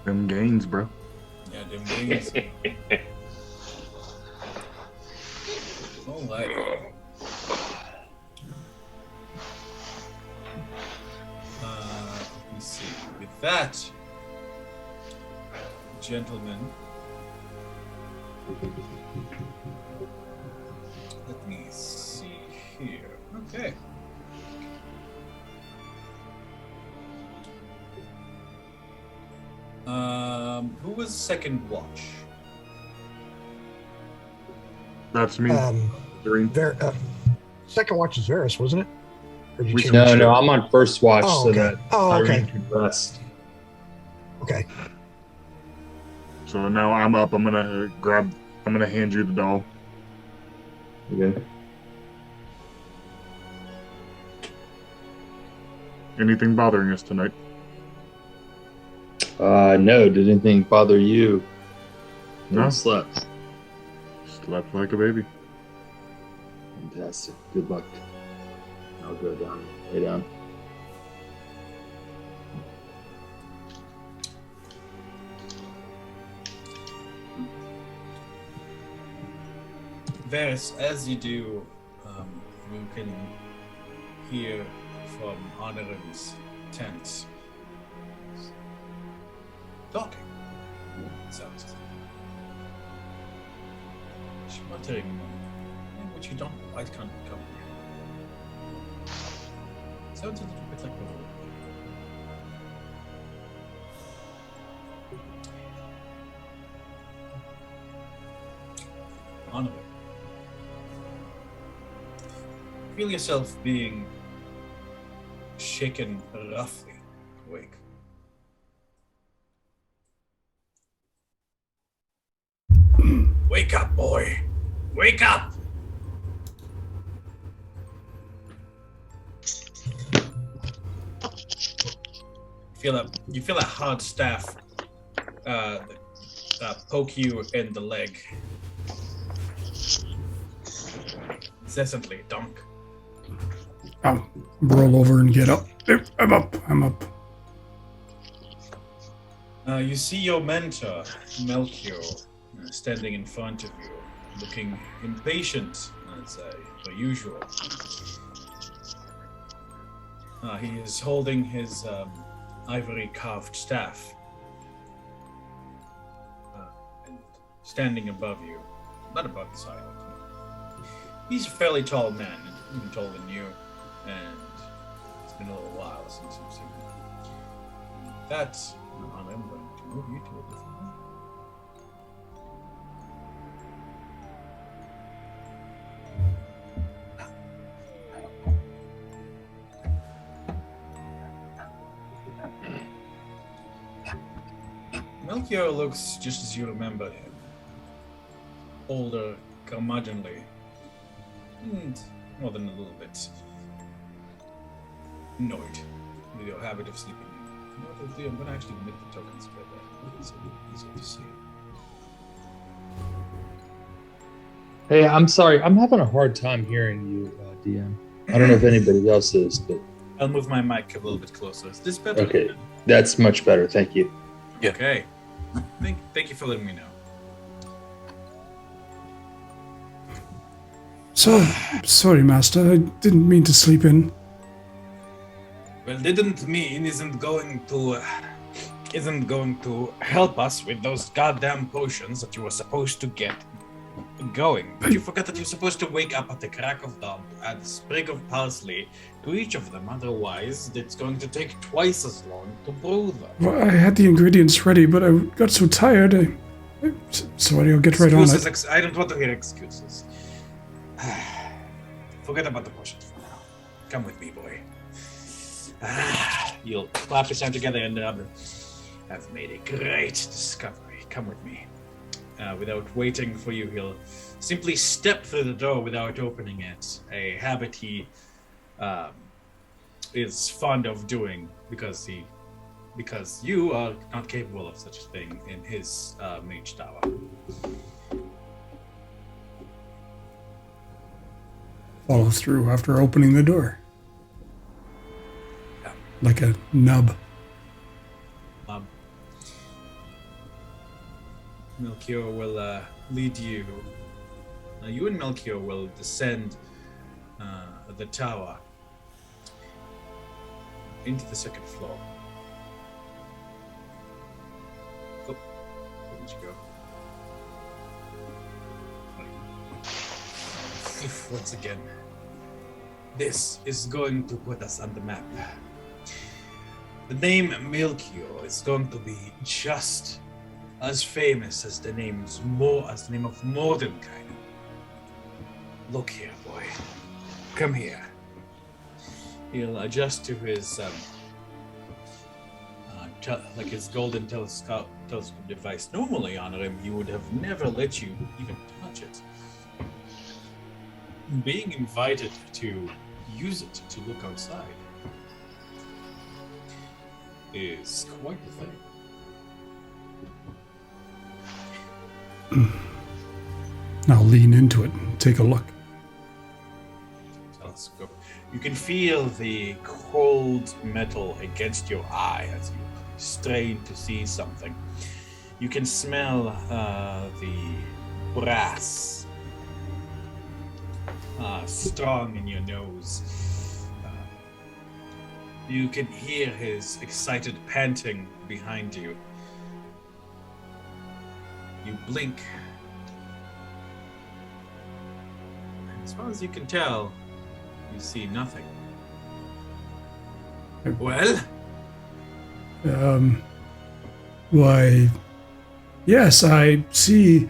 Them gains, bro. Yeah, them gains. Alright. Let me see. With that, gentlemen, let me see here. Okay. Who was second watch? That's me. Second watch is Varys, wasn't it? Or did you We change switched it? No, I'm on first watch Oh, so okay. that Oh, okay. Irene can rest. Okay. So now I'm up. I'm gonna hand you the doll. Okay. Anything bothering us tonight? No, did anything bother you? No. You slept. Slept like a baby. Fantastic. Good luck. I'll go down. Lay down. Varys, as you do, you can hear from Onorim's tent talking. Sounds muttering, which you don't quite can't comprehend. Sounds a little bit like a Onorim. Feel yourself being shaken roughly awake. Wake up, boy! Wake up! You feel a hard staff poke you in the leg. Incessantly, dunk. I'll roll over and get up. I'm up. You see your mentor, Melchior, standing in front of you, looking impatient, as per usual. He is holding his ivory carved staff and standing above you, not above the side. He's a fairly tall man, even taller than you, and it's been a little while since you've seen him. That's I'm going to move you to a different one. Melchior looks just as you remember him. Older, curmudgeonly, and more than a little bit annoyed with your habit of sleeping. I'm going to actually make the tokens better. It's easier to see. Hey, I'm sorry. I'm having a hard time hearing you, DM. I don't know if anybody else is, but... I'll move my mic a little bit closer. Is this better? Okay, that's much better. Thank you. Yeah. Okay. Thank you for letting me know. So, sorry, Master. I didn't mean to sleep in. Well, didn't mean isn't going to help us with those goddamn potions that you were supposed to get going. But you forgot that you're supposed to wake up at the crack of dawn to add a sprig of parsley to each of them. Otherwise, it's going to take twice as long to brew them. Well, I had the ingredients ready, but I got so tired. Sorry, I'll get right on it. I don't want to hear excuses. Forget about the potions for now. Come with me, boy. You'll clap your hands together and have made a great discovery. Come with me. Without waiting for you, he'll simply step through the door without opening it. A habit he is fond of doing because you are not capable of such a thing in his mage tower. Follow through after opening the door. Yeah. Like a nub. Melchior will lead you. You and Melchior will descend the tower into the second floor. Oh, where did you go? Once again, this is going to put us on the map. The name Melchior is going to be just as famous as the name of Mordecai. Look here, boy. Come here. He'll adjust to his his golden telescope device. Normally, Onorim, he would have never let you even touch it. Being invited to use it to look outside is quite the thing. I'll lean into it and take a look. Telescope. You can feel the cold metal against your eye as you strain to see something. You can smell the brass strong in your nose. You can hear his excited panting behind you. You blink. As far as you can tell, you see nothing. Well? Why, yes, I see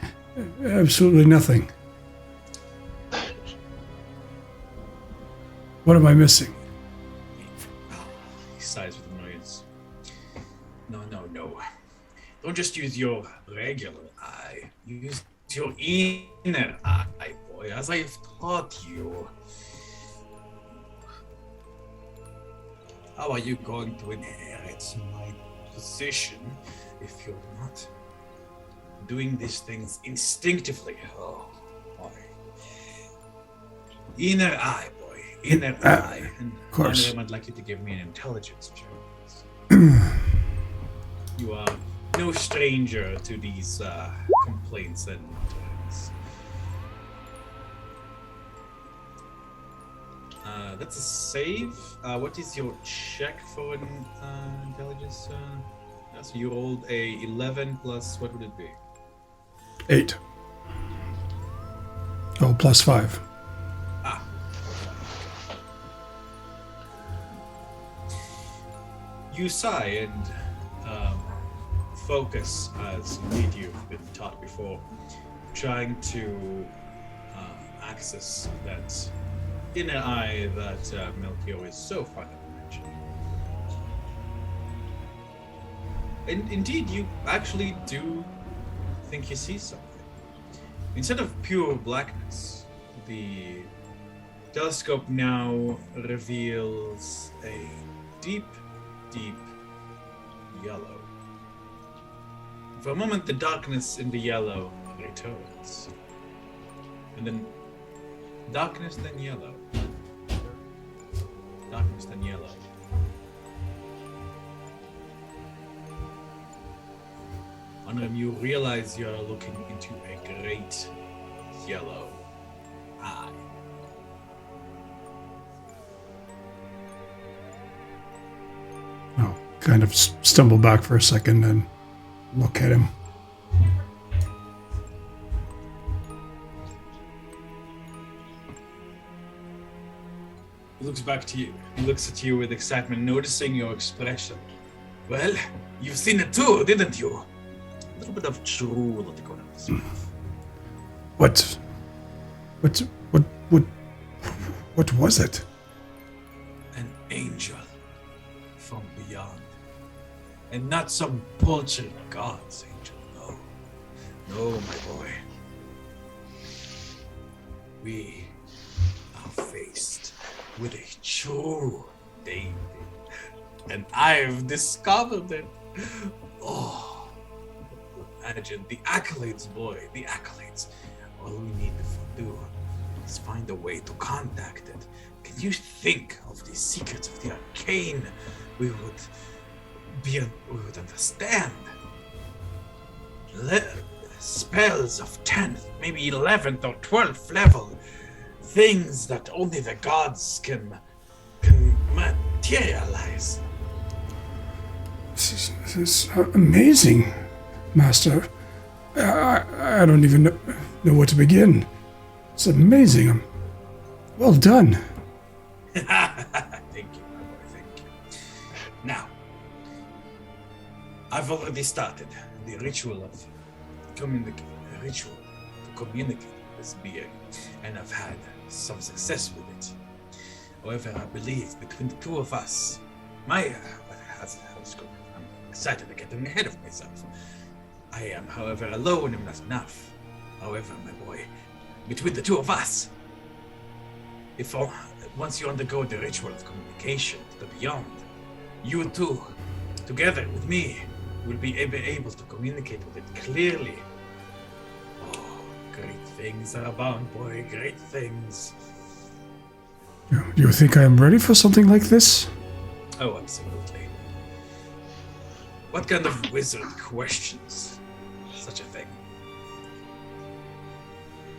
absolutely nothing. What am I missing? He sighs with annoyance. No. Don't just use your regular eye. Use your inner eye, boy, as I've taught you. How are you going to inherit my position if you're not doing these things instinctively? Oh, boy. Inner eye, boy. Inner eye. And of course. I'd like you to give me an intelligence check. You are no stranger to these complaints and that's a save. What is your check for an intelligence? So you rolled a 11 plus, what would it be? 8. Oh, plus 5. You sigh and focus as indeed you've been taught before, trying to access that inner eye that Melchior is so fond of mentioning. And indeed, you actually do think you see something. Instead of pure blackness, the telescope now reveals a deep yellow. For a moment, the darkness in the yellow returns. And then darkness, then yellow. Darkness, then yellow. Onorim, you realize you're looking into a great yellow eye. I'll kind of stumble back for a second and look at him. He looks back to you. He looks at you with excitement, noticing your expression. Well, you've seen it too, didn't you? A little bit of drool at the corner of his mouth. What was it? An angel from beyond. And not some paltry god's angel, no. No, my boy. We are faced with a true David. And I've discovered it. Oh, imagine the accolades, boy, the accolades. All we need to do is find a way to contact it. Can you think of the secrets of the arcane? We would understand. spells of 10th, maybe 11th or 12th level. Things that only the gods can materialize. This is amazing, Master. I don't even know where to begin. It's amazing. Well done. Thank you, my boy, thank you. Now, I've already started the ritual of to communicate with this being, and I've had some success with it. However, I believe between the two of us, I'm excited to get ahead of myself. I am, however, alone am not enough. However, my boy, between the two of us, once you undergo the ritual of communication to the beyond, you two, together with me, will be able to communicate with it clearly. Oh, great things are abound, boy, great things. Do you think I am ready for something like this? Oh, absolutely. What kind of wizard questions such a thing?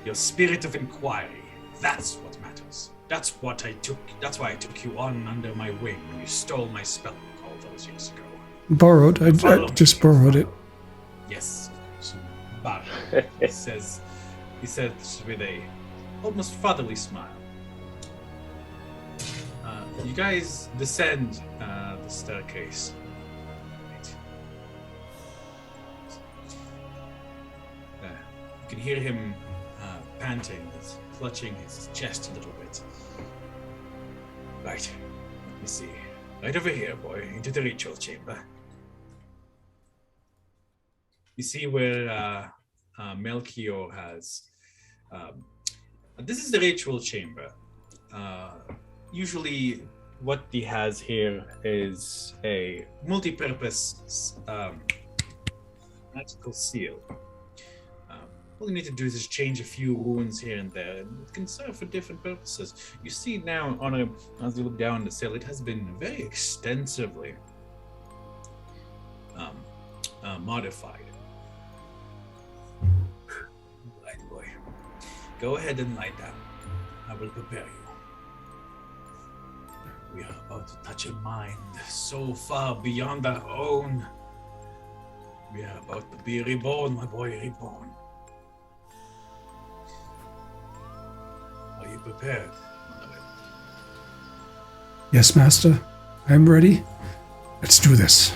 Your spirit of inquiry, that's what matters. That's why I took you on under my wing when you stole my spell book all those years ago. Borrowed. I just borrowed it. Yes, borrowed. He says with a almost fatherly smile. You guys descend the staircase. Right. You can hear him panting, clutching his chest a little bit. Right, let me see. Right over here, boy, into the ritual chamber. You see where Melchior has... this is the ritual chamber. Usually what he has here is a multi-purpose magical seal. All you need to do is just change a few runes here and there, and it can serve for different purposes. You see now, Onorim, as you look down the seal, it has been very extensively modified. Right, boy. Go ahead and lie down. I will prepare you. We are about to touch a mind so far beyond our own. We are about to be reborn, my boy, reborn. Are you prepared? Yes, Master. I'm ready. Let's do this.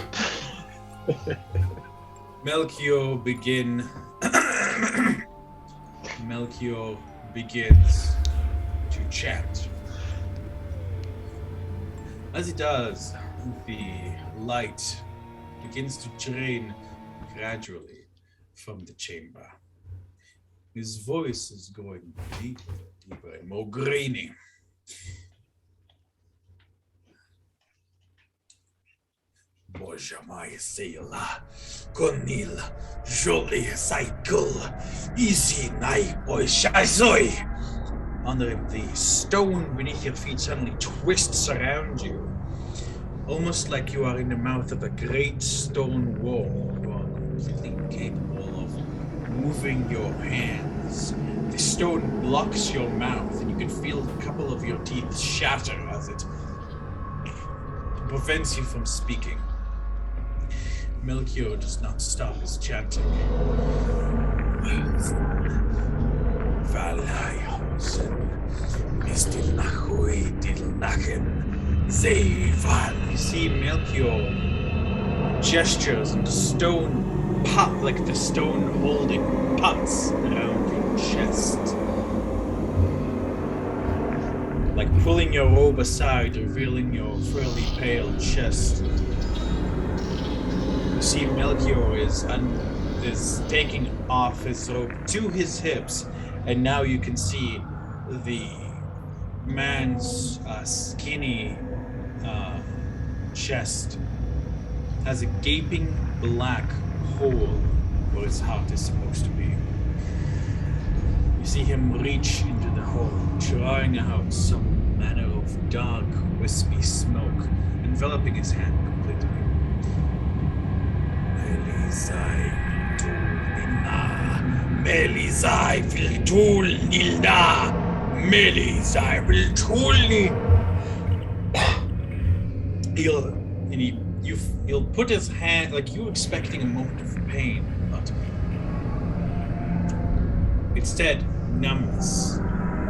Melchior begins to chant. As he does, the light begins to drain gradually from the chamber. His voice is going deeper, deeper, and more grainy. Boja mai seila, konil, joli cycle, easy night, boy shazoi. Onorim, the stone beneath your feet suddenly twists around you, almost like you are in the mouth of a great stone wall. You are completely incapable of moving your hands. The stone blocks your mouth, and you can feel a couple of your teeth shatter as it prevents you from speaking. Melchior does not stop his chanting. You see Melchior gestures and the stone pop, like the stone holding pots around your chest. Like pulling your robe aside, revealing your fairly pale chest. You see Melchior is taking off his robe to his hips, and now you can see the man's skinny chest has a gaping black hole where his heart is supposed to be. You see him reach into the hole, drawing out some manner of dark, wispy smoke, enveloping his hand completely. Elisai, Melisai will tool Nilda. Melisai will tool ni. He'll put his hand, like you expecting a moment of pain, but instead numbness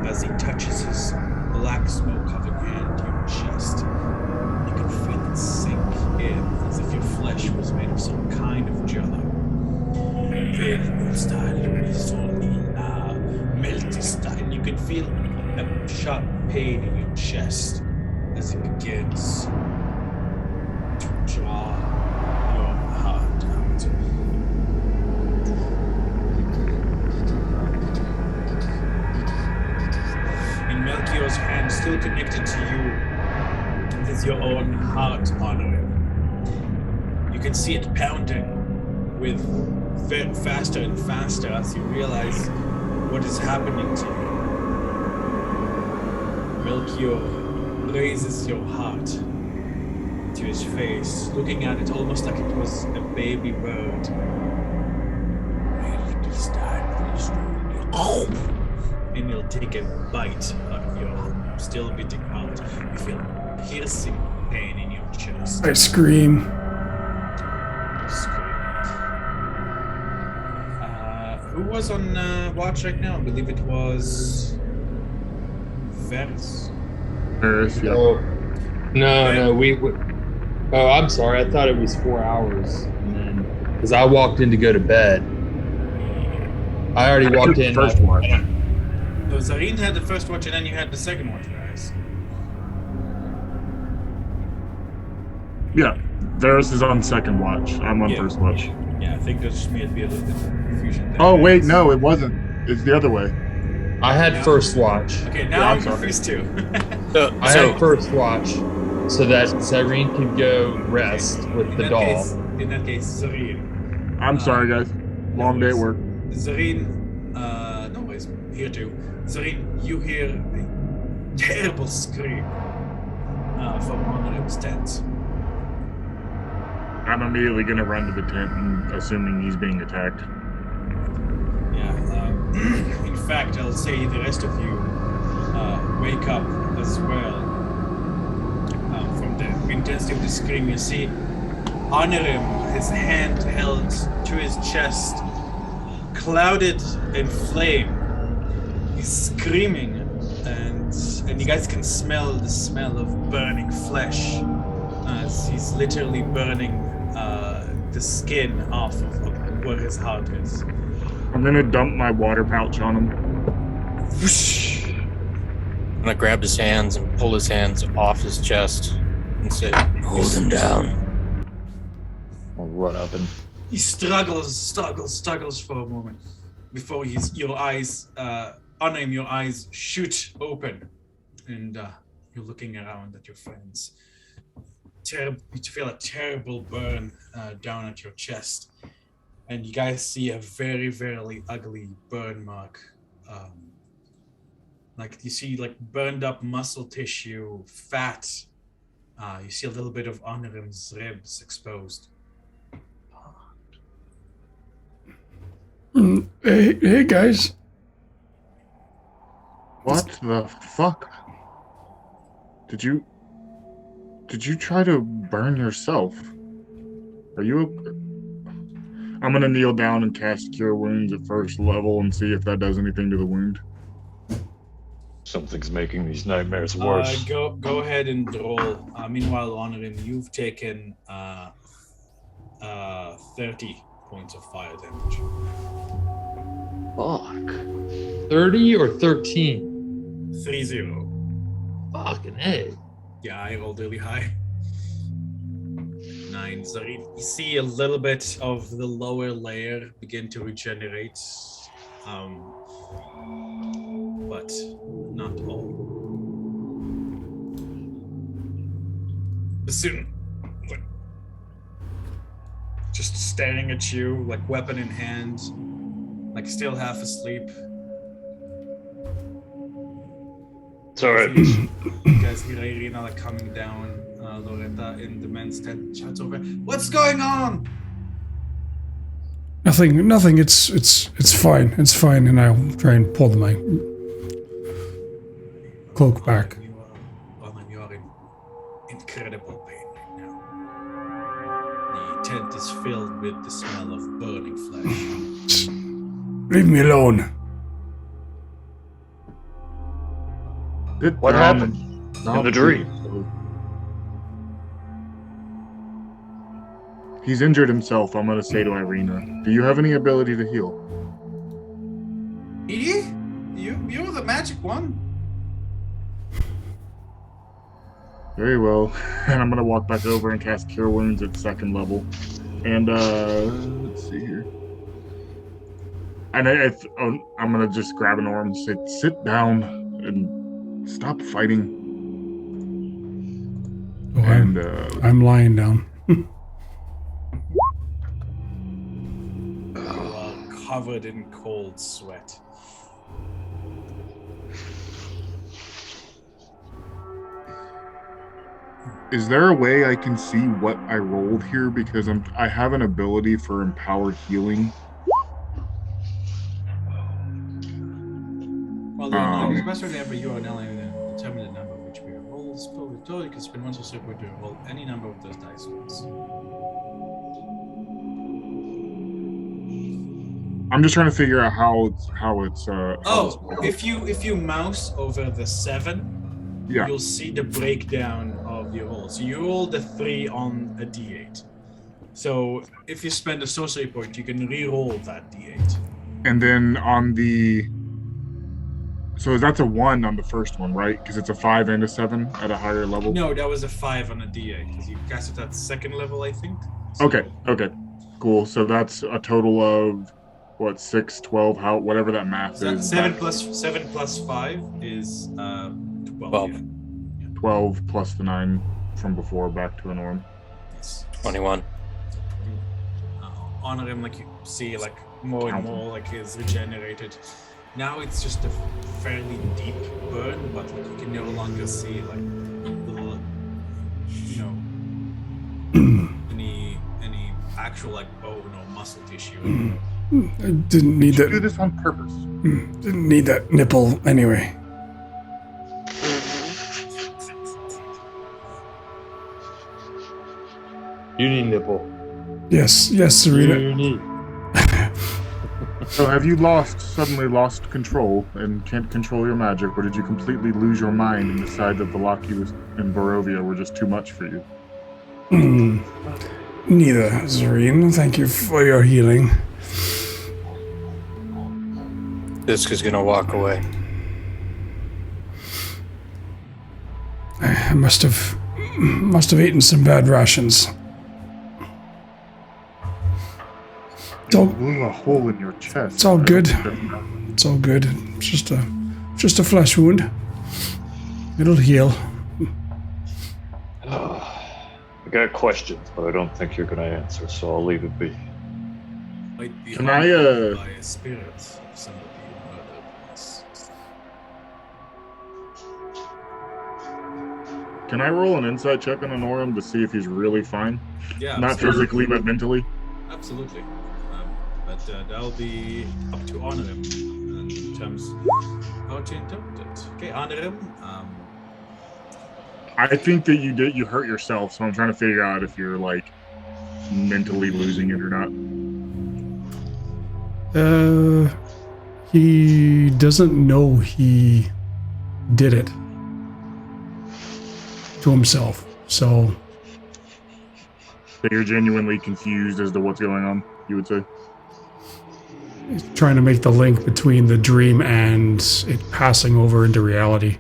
as he touches his black smoke-covered hand to your chest. You can feel it sink in as if your flesh was made of some kind of jello. And you can feel a sharp pain in your chest as it begins to draw your heart out. In Melchior's hand, still connected to you, is your own heart, Onorim. You can see it pounding with faster and faster as you realize what is happening to you. Melchior raises your heart to his face, looking at it almost like it was a baby bird. And he'll take a bite out of your still beating heart. You feel piercing pain in your chest. I scream. Who was on watch right now? I believe it was Varys. Varys, yeah. Oh, no, we. Oh, I'm sorry. I thought it was 4 hours, and then because I walked in to go to bed. I already walked in. First watch. No, Zareen had the first watch, and then you had the second watch, guys. Yeah, Varys is on second watch. I'm on first watch. Yeah, I think there just may be a little bit of confusion there. Oh wait, no, it wasn't. It's the other way. I had first watch. Okay, now Yeah, I'm I'm sorry. confused too. I had first watch so that Cyrene could go rest with the doll. In that case, Zareen. I'm sorry, guys. Long day at work. Zareen, no worries, here too. Zareen, you hear a terrible scream from Onorim's tent. I'm immediately gonna run to the tent, and assuming he's being attacked. Yeah, in fact, I'll say the rest of you wake up as well from the intensity of the scream. You see Onorim, his hand held to his chest, clouded in flame. He's screaming, and you guys can smell the smell of burning flesh as he's literally burning the skin off of where his heart is. I'm gonna dump my water pouch on him. Whoosh. I'm gonna grab his hands and pull his hands off his chest and say, "Hold him down." I'll run up and He struggles for a moment before your eyes, Onorim, your eyes shoot open, and you're looking around at your friends. You feel a terrible burn down at your chest, and you guys see a very, very ugly burn mark. Like you see, like burned up muscle tissue, fat. You see a little bit of Onorim's ribs exposed. Hey guys. What the fuck? Did you try to burn yourself? Are you? I'm gonna kneel down and cast Cure Wounds at first level and see if that does anything to the wound. Something's making these nightmares worse. Go ahead and roll. Meanwhile, Onorim, you've taken 30 points of fire damage. fuck. 30 or 13? 30. Fucking A. Yeah, I rolled really high. 9. So you see a little bit of the lower layer begin to regenerate, but not all. Bassoon, just staring at you, like weapon in hand, like still half asleep. Sorry. You guys hear Irina like coming down. Lauretta in the men's tent shouts over, "What's going on?" Nothing. It's fine. It's fine. And I'll try and pull my cloak back. You are in incredible pain right now. The tent is filled with the smell of burning flesh. Leave me alone. What happened in the dream? He's injured himself, I'm going to say to Irina. Do you have any ability to heal? Me? You're the magic one. Very well. And I'm going to walk back over and cast Cure Wounds at 2nd level. And, let's see here. And I'm going to just grab an arm and say, sit down and stop fighting. Oh, and I'm lying down. Covered in cold sweat. Is there a way I can see what I rolled here? Because I have an ability for empowered healing. Well, the best way to ever you are now determine the number of which we roll. Total, you can spend once or so to roll any number of those dice rolls. I'm just trying to figure out how it's if you mouse over the 7, you'll see the breakdown of your rolls. So you roll the 3 on a d8. So if you spend a sorcery point, you can re-roll that d8. And then on the so that's a 1 on the first one, right? Because it's a 5 and a 7 at a higher level. No, that was a 5 on a d8 because you cast it at 2nd level, I think. So, Okay, cool. So that's a total of what, 6, 12, whatever that math is. 7 plus 5 is 12. Yeah. 12 plus the 9 from before back to Onorim. Yes. 21. Onorim, like you see, like more and more, like is regenerated. Now it's just a fairly deep burn, but like you can no longer see like little, any actual like bone or muscle tissue. I didn't need that. Do this on purpose. Didn't need that nipple anyway. You need nipple. Yes, Serena. You need. So have you suddenly lost control and can't control your magic, or did you completely lose your mind and decide that Velocity and Barovia were just too much for you? Neither, Zareen. Thank you for your healing. Disc is gonna walk away. I must have eaten some bad rations. Blew a hole in your chest. It's all good. It's all good. It's just a flesh wound. It'll heal. I got questions, but I don't think you're going to answer, so I'll leave it be. Might be Can haunted by a spirit of somebody who murdered us. Can I roll an insight check on Onorim to see if he's really fine? Yeah, Not physically, but mentally? Absolutely. But that'll be up to Onorim in terms of how to interpret it. Okay, Onorim. I think that you hurt yourself, so I'm trying to figure out if you're like mentally losing it or not. He doesn't know he did it to himself, so you're genuinely confused as to what's going on, you would say? he's trying to make the link between the dream and it passing over into reality.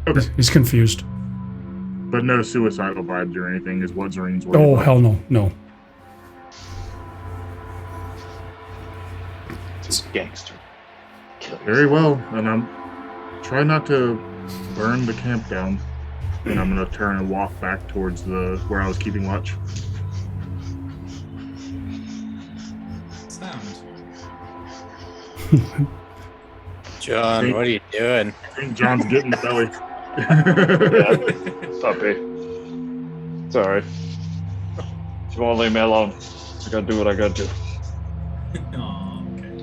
Okay. He's confused. But no suicidal vibes or anything is what Zareen's worried Oh, about. hell no. No. It's a gangster. Very well, and I'm trying not to burn the camp down. And I'm gonna turn and walk back towards where I was keeping watch. Sound. John, what are you doing? I think John's getting the belly. Puppy. It's alright. If you won't leave me alone, I gotta do what I gotta do. Oh, okay.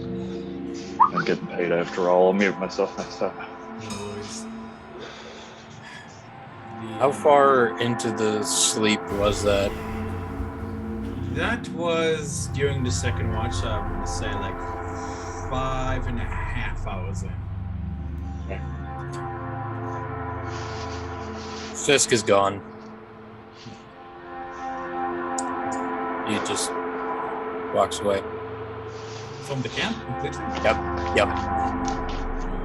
I'm getting paid after all. I'll mute myself next time. No worries. How far into the sleep was that? That was during the second watch, so I'm going to say like 5.5 hours in. Fisk is gone. He just walks away. From the camp completely? Yep.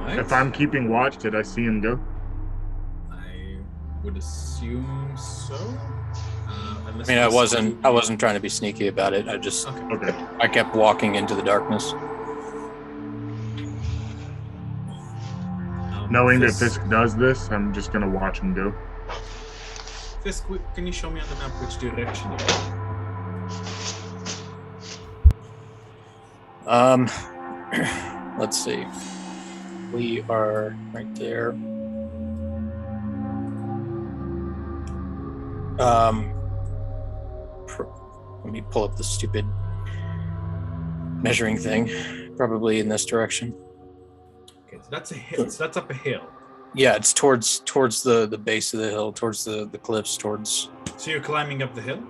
Right. If I'm keeping watch, did I see him go? I would assume so. I mean, I wasn't trying to be sneaky about it. I just Okay. I kept walking into the darkness. Knowing that Fisk does this, I'm just gonna watch him go. Fisk, can you show me on the map which direction you're in? Let's see. We are right there. Let me pull up the stupid measuring thing. Probably in this direction. Okay, so that's a hill. So that's up a hill. Yeah, it's towards the base of the hill, towards the cliffs, towards. So you're climbing up the hill?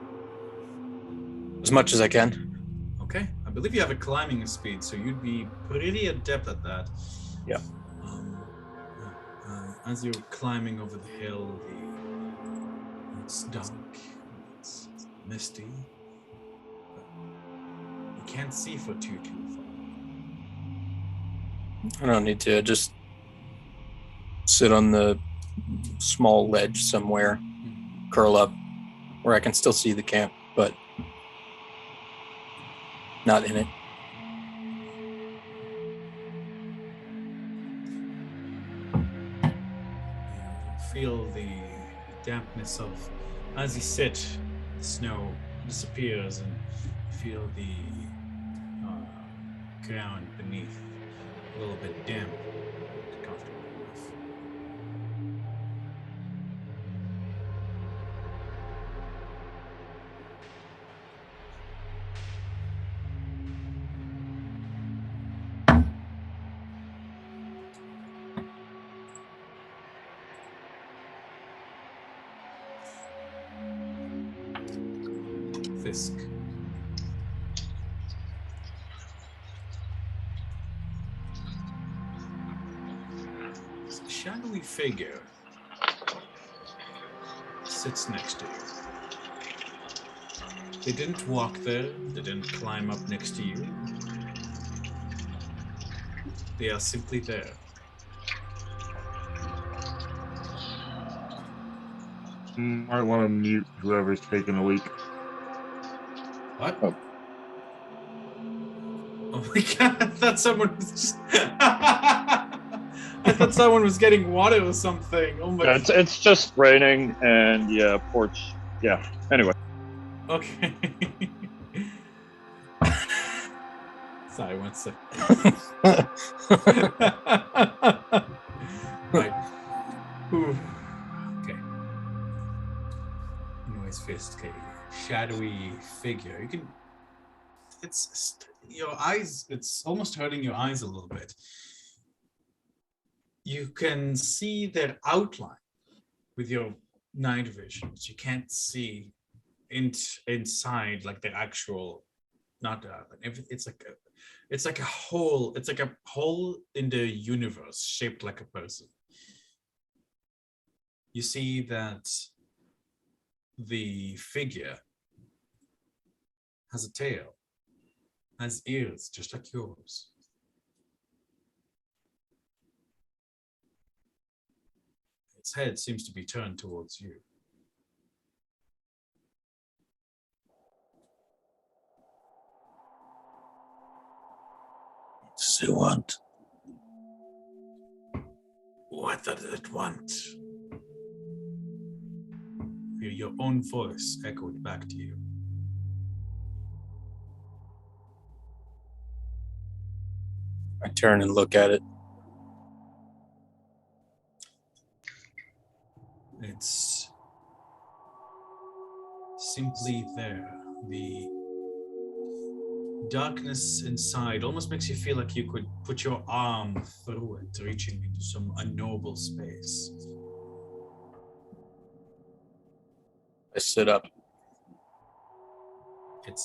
As much as I can. Okay, I believe you have a climbing speed, so you'd be pretty adept at that. Yeah. As you're climbing over the hill, it's dark, it's misty. You can't see for too far. I don't need to. Just sit on the small ledge somewhere, curl up, where I can still see the camp, but not in it. Feel the dampness of, as you sit, the snow disappears and feel the ground beneath a little bit damp, but comfortable enough. Fisk. This shadowy figure sits next to you. They didn't walk there, they didn't climb up next to you. They are simply there. Might want to mute whoever's taking a leak. What? Oh my god, I thought someone was just... I thought someone was getting water or something. Oh my god. It's just raining and yeah, porch. Yeah, anyway. Okay. Sorry, 1 second. Right. Ooh. Okay. Anyways, Fist, okay. Shadowy figure. You can... It's your eyes, it's almost hurting your eyes a little bit. You can see their outline with your night vision, but you can't see inside like the actual, not it's like a hole. It's like a hole in the universe shaped like a person. You see that the figure has a tail, has ears just like yours. Its head seems to be turned towards you. What does it want? What does it want? Hear your own voice echoed back to you. I turn and look at it. It's simply there. darkness inside almost makes you feel like you could put your arm through it, reaching into some unknowable space. I sit up. It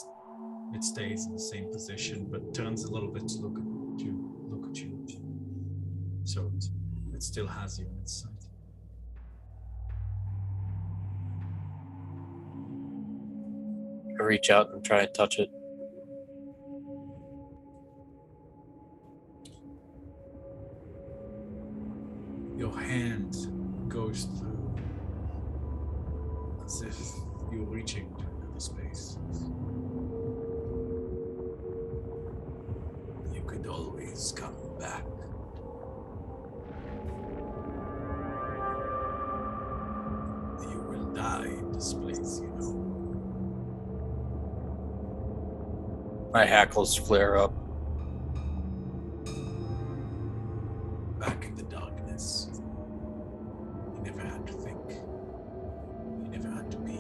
stays in the same position, but turns a little bit to look at you. So it still has you in its sight. I reach out and try and touch it. Your hand goes through as if you're reaching to another space. You could always come back. You will die in this place, you know. My hackles flare up. Back in the darkness. You never had to think. You never had to be.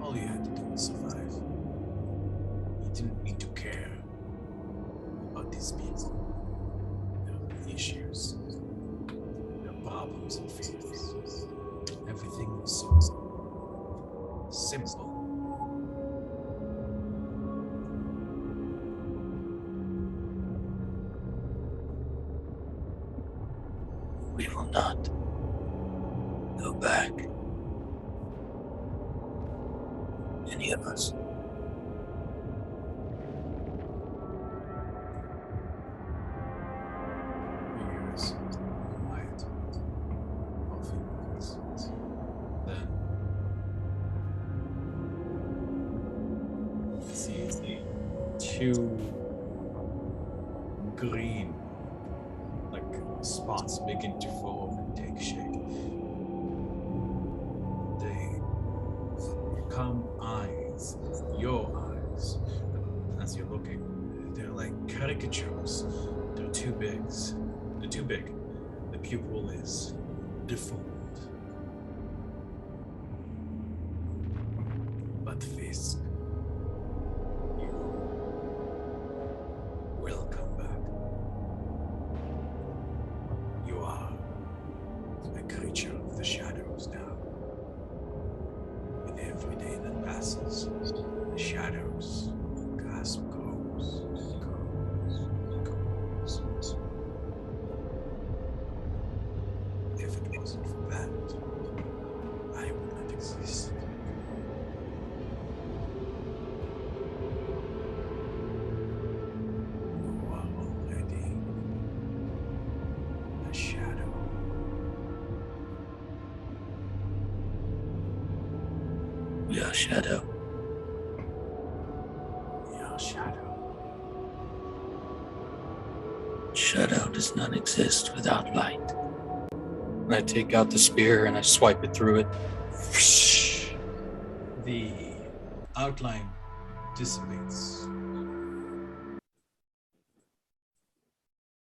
All you had to do was survive. You didn't need to care about these people, their issues, their problems and fears. Everything was so simple. We will not go back. Any of us. Years quiet. Coffee present. Then he sees the two green spots begin to form and take shape. They become eyes, your eyes. As you're looking, they're like caricatures. They're too big. They're too big. The pupil is deformed. But Fisk, you will come back. You are a creature of the shadows now. With every day that passes, the shadows grasp grows. If it wasn't for that, I would not exist. You are already a shadow. We are shadow. We are shadow. Shadow does not exist without light. And I take out the spear and I swipe it through it. The outline dissipates.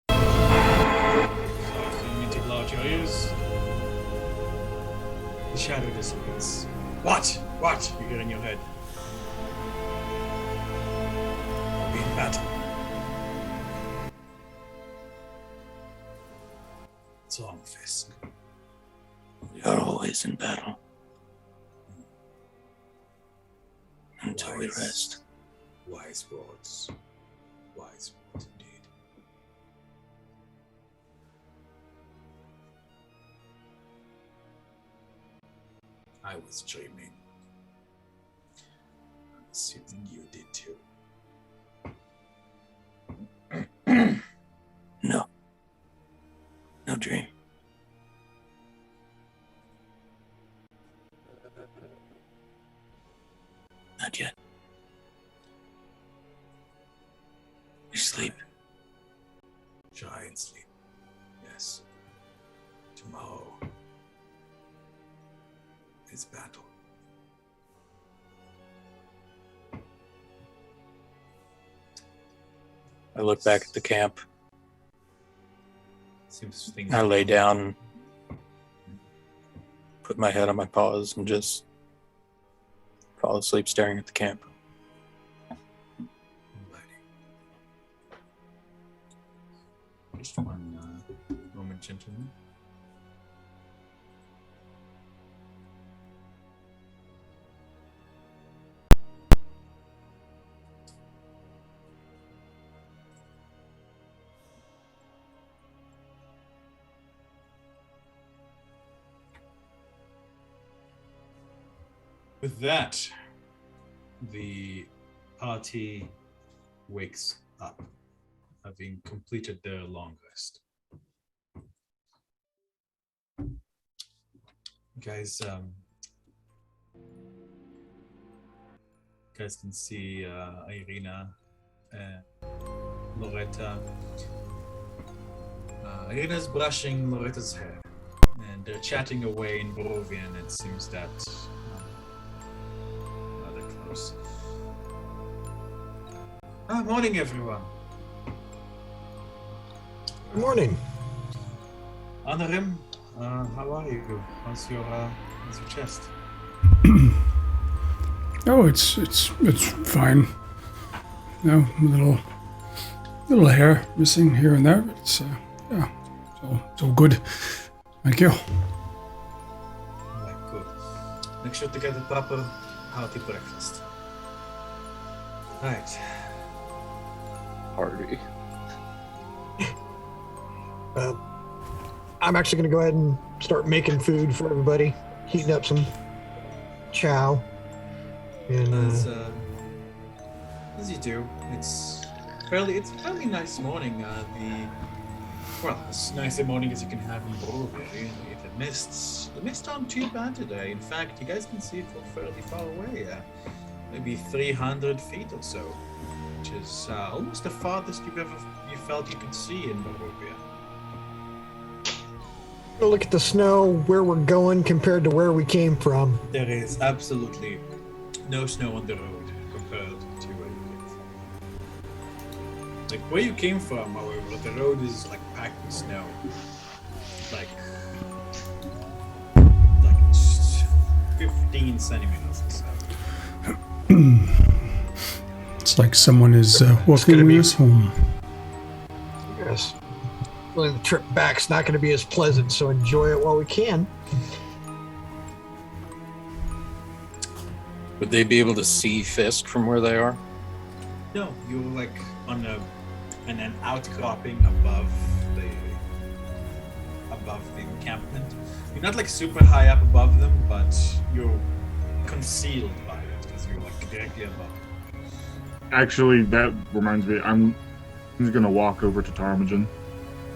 You need to blow out your ears. The shadow dissipates. What? You hear in your head. We'll be in battle. What's wrong, Fisk? We are always in battle. Until we rest. Wise words. Wise words indeed. I was dreaming. I'm assuming you did too. No. No dream. Not yet. We sleep. Try and sleep. Yes. Tomorrow is battle. I look back at the camp. Seems things I lay down, put my head on my paws, and just fall asleep staring at the camp. Just one moment, gentlemen. With that, the party wakes up, having completed their long rest. Guys, guys can see Irina and Lauretta. Irina's brushing Loretta's hair, and they're chatting away in Barovian. It seems that they're close. Morning, everyone. Good morning. Onorim, how are you? How's your chest? Oh, it's fine. No, a little hair missing here and there. It's yeah, it's all good. Thank you. Alright, good. Make sure to get a proper hearty breakfast. Right. Party. I'm actually going to go ahead and start making food for everybody, heating up some chow. And as you do, it's a fairly nice morning. As nice a morning as you can have in Barovia. The mists aren't too bad today. In fact, you guys can see it from fairly far away, maybe 300 feet or so, which is almost the farthest you felt you could see in Barovia. Look at the snow, where we're going compared to where we came from. There is absolutely no snow on the road compared to where you came from. Like where you came from, however, the road is like packed with snow. Like 15 centimeters or so. It's like someone is walking us home. Yes. Well, the trip back's not going to be as pleasant, so enjoy it while we can. Would they be able to see Fisk from where they are? No, you're like on an outcropping above the encampment. You're not like super high up above them, but you're concealed by it because you're like directly above. Actually, that reminds me. I'm just gonna walk over to Ptarmigan.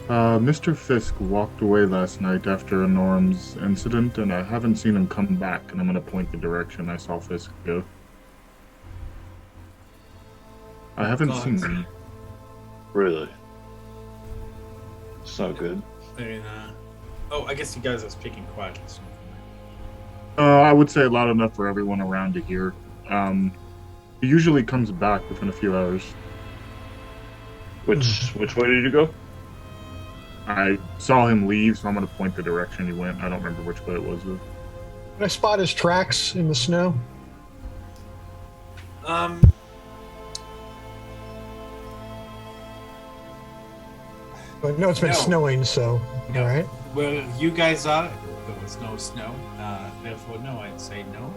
Mr. Fisk walked away last night after Onorim's incident, and I haven't seen him come back, and I'm going to point the direction I saw Fisk go. I haven't seen him. Really? It's not good. I guess you guys are speaking quietly. So. I would say loud enough for everyone around to hear. He usually comes back within a few hours. Which way did you go? I saw him leave, so I'm going to point the direction he went. I don't remember which way it was, though. Can I spot his tracks in the snow? I know it's been snowing, so... No. All right. Where you guys are, there was no snow. Therefore, no, I'd say no.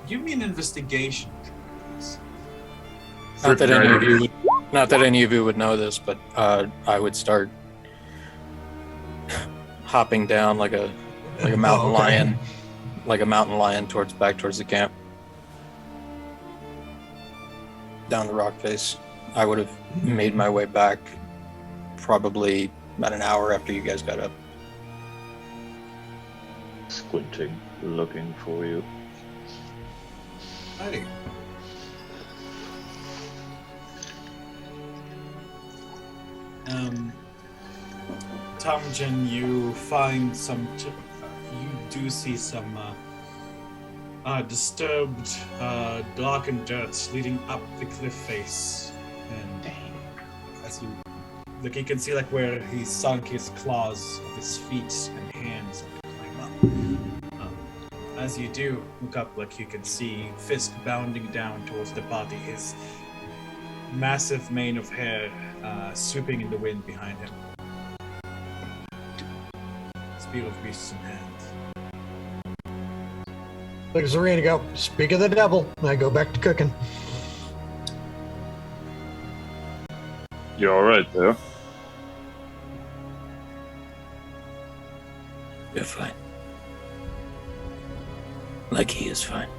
Give me an investigation, please. Not that any of you would know this, but I would start hopping down like a mountain lion, towards the camp, down the rock face. I would have made my way back probably about an hour after you guys got up. Squinting, looking for you. Alrighty. Ptarmigan, you find some. You do see some disturbed, darkened dirt leading up the cliff face, and as you look, you can see like where he sunk his claws of his feet and hands to climb up. As you do look up, like you can see Fisk bounding down towards the party, his massive mane of hair sweeping in the wind behind him. Spear of beasts in hand. Look at Zareen and go, speak of the devil, and I go back to cooking. You alright there? You're fine. Like he is fine.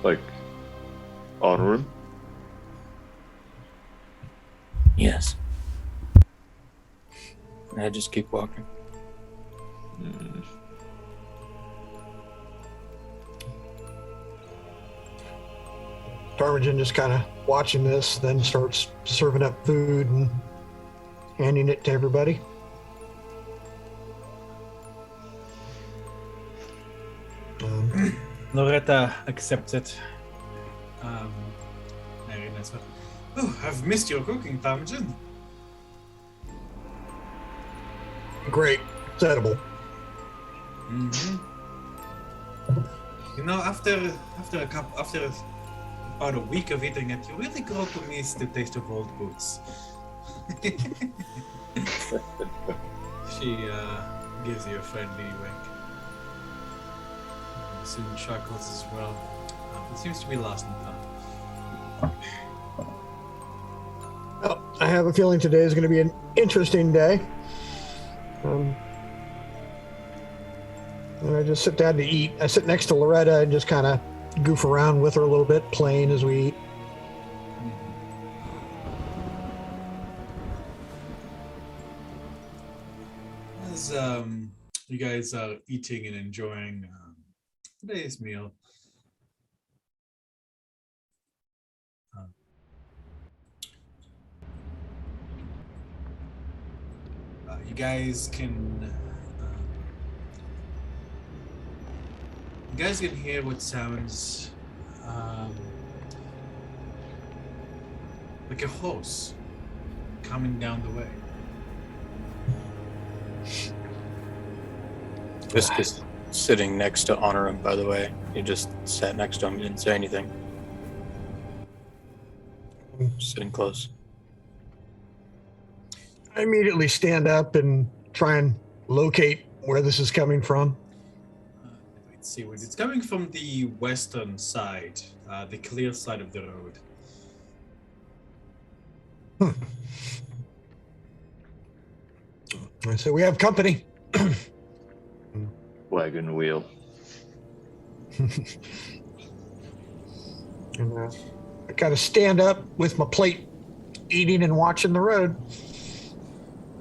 Like, Onorim? Yes. I just keep walking. Darmagen just kind of watching this, then starts serving up food and handing it to everybody. Lauretta accepts it. Oh, I've missed your cooking, Darmagen. Great. It's edible. Mm-hmm. You know, after about a week of eating it, you really grow to miss the taste of old boots. She gives you a friendly wink. Soon chuckles as well. It seems to be lost in time. Well, I have a feeling today is going to be an interesting day. And I just sit down to eat. I sit next to Lauretta and just kind of goof around with her a little bit, playing as we eat. As you guys are eating and enjoying today's meal, you guys can hear what sounds like a horse coming down the way. Fisk is sitting next to Onorim, by the way. He just sat next to him, didn't say anything. Sitting close. I immediately stand up and try and locate where this is coming from. Let's see, it's coming from the western side, the clear side of the road. I say, we have company. Wagon wheel. And I kind of stand up with my plate, eating and watching the road.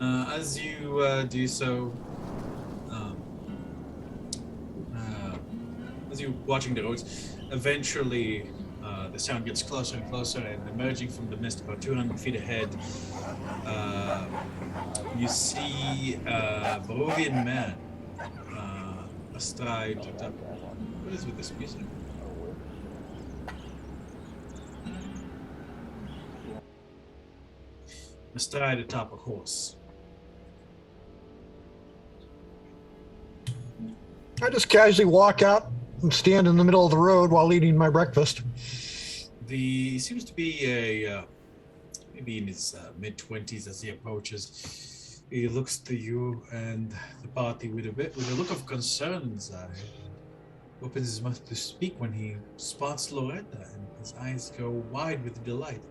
As you do so, as you're watching the roads, eventually the sound gets closer and closer, and emerging from the mist about 200 feet ahead, you see a Barovian man astride. What is with this music? Astride atop a horse. I just casually walk out and stand in the middle of the road while eating my breakfast. He seems to be maybe in his mid-20s as he approaches. He looks to you and the party with a look of concern. Opens his mouth to speak when he spots Lauretta, and his eyes go wide with delight.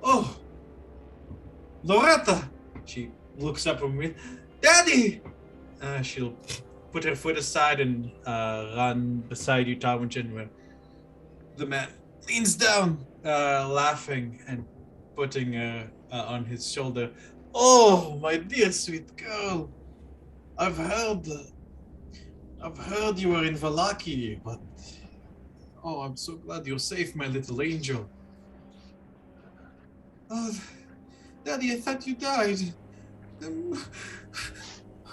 Oh, Lauretta! She looks up from me. Daddy! She'll put her foot aside and run beside you, Tarwinchen, where the man leans down, laughing and putting her on his shoulder. Oh, my dear sweet girl, I've heard you were in Vallaki, but oh, I'm so glad you're safe, my little angel. Oh, Daddy, I thought you died.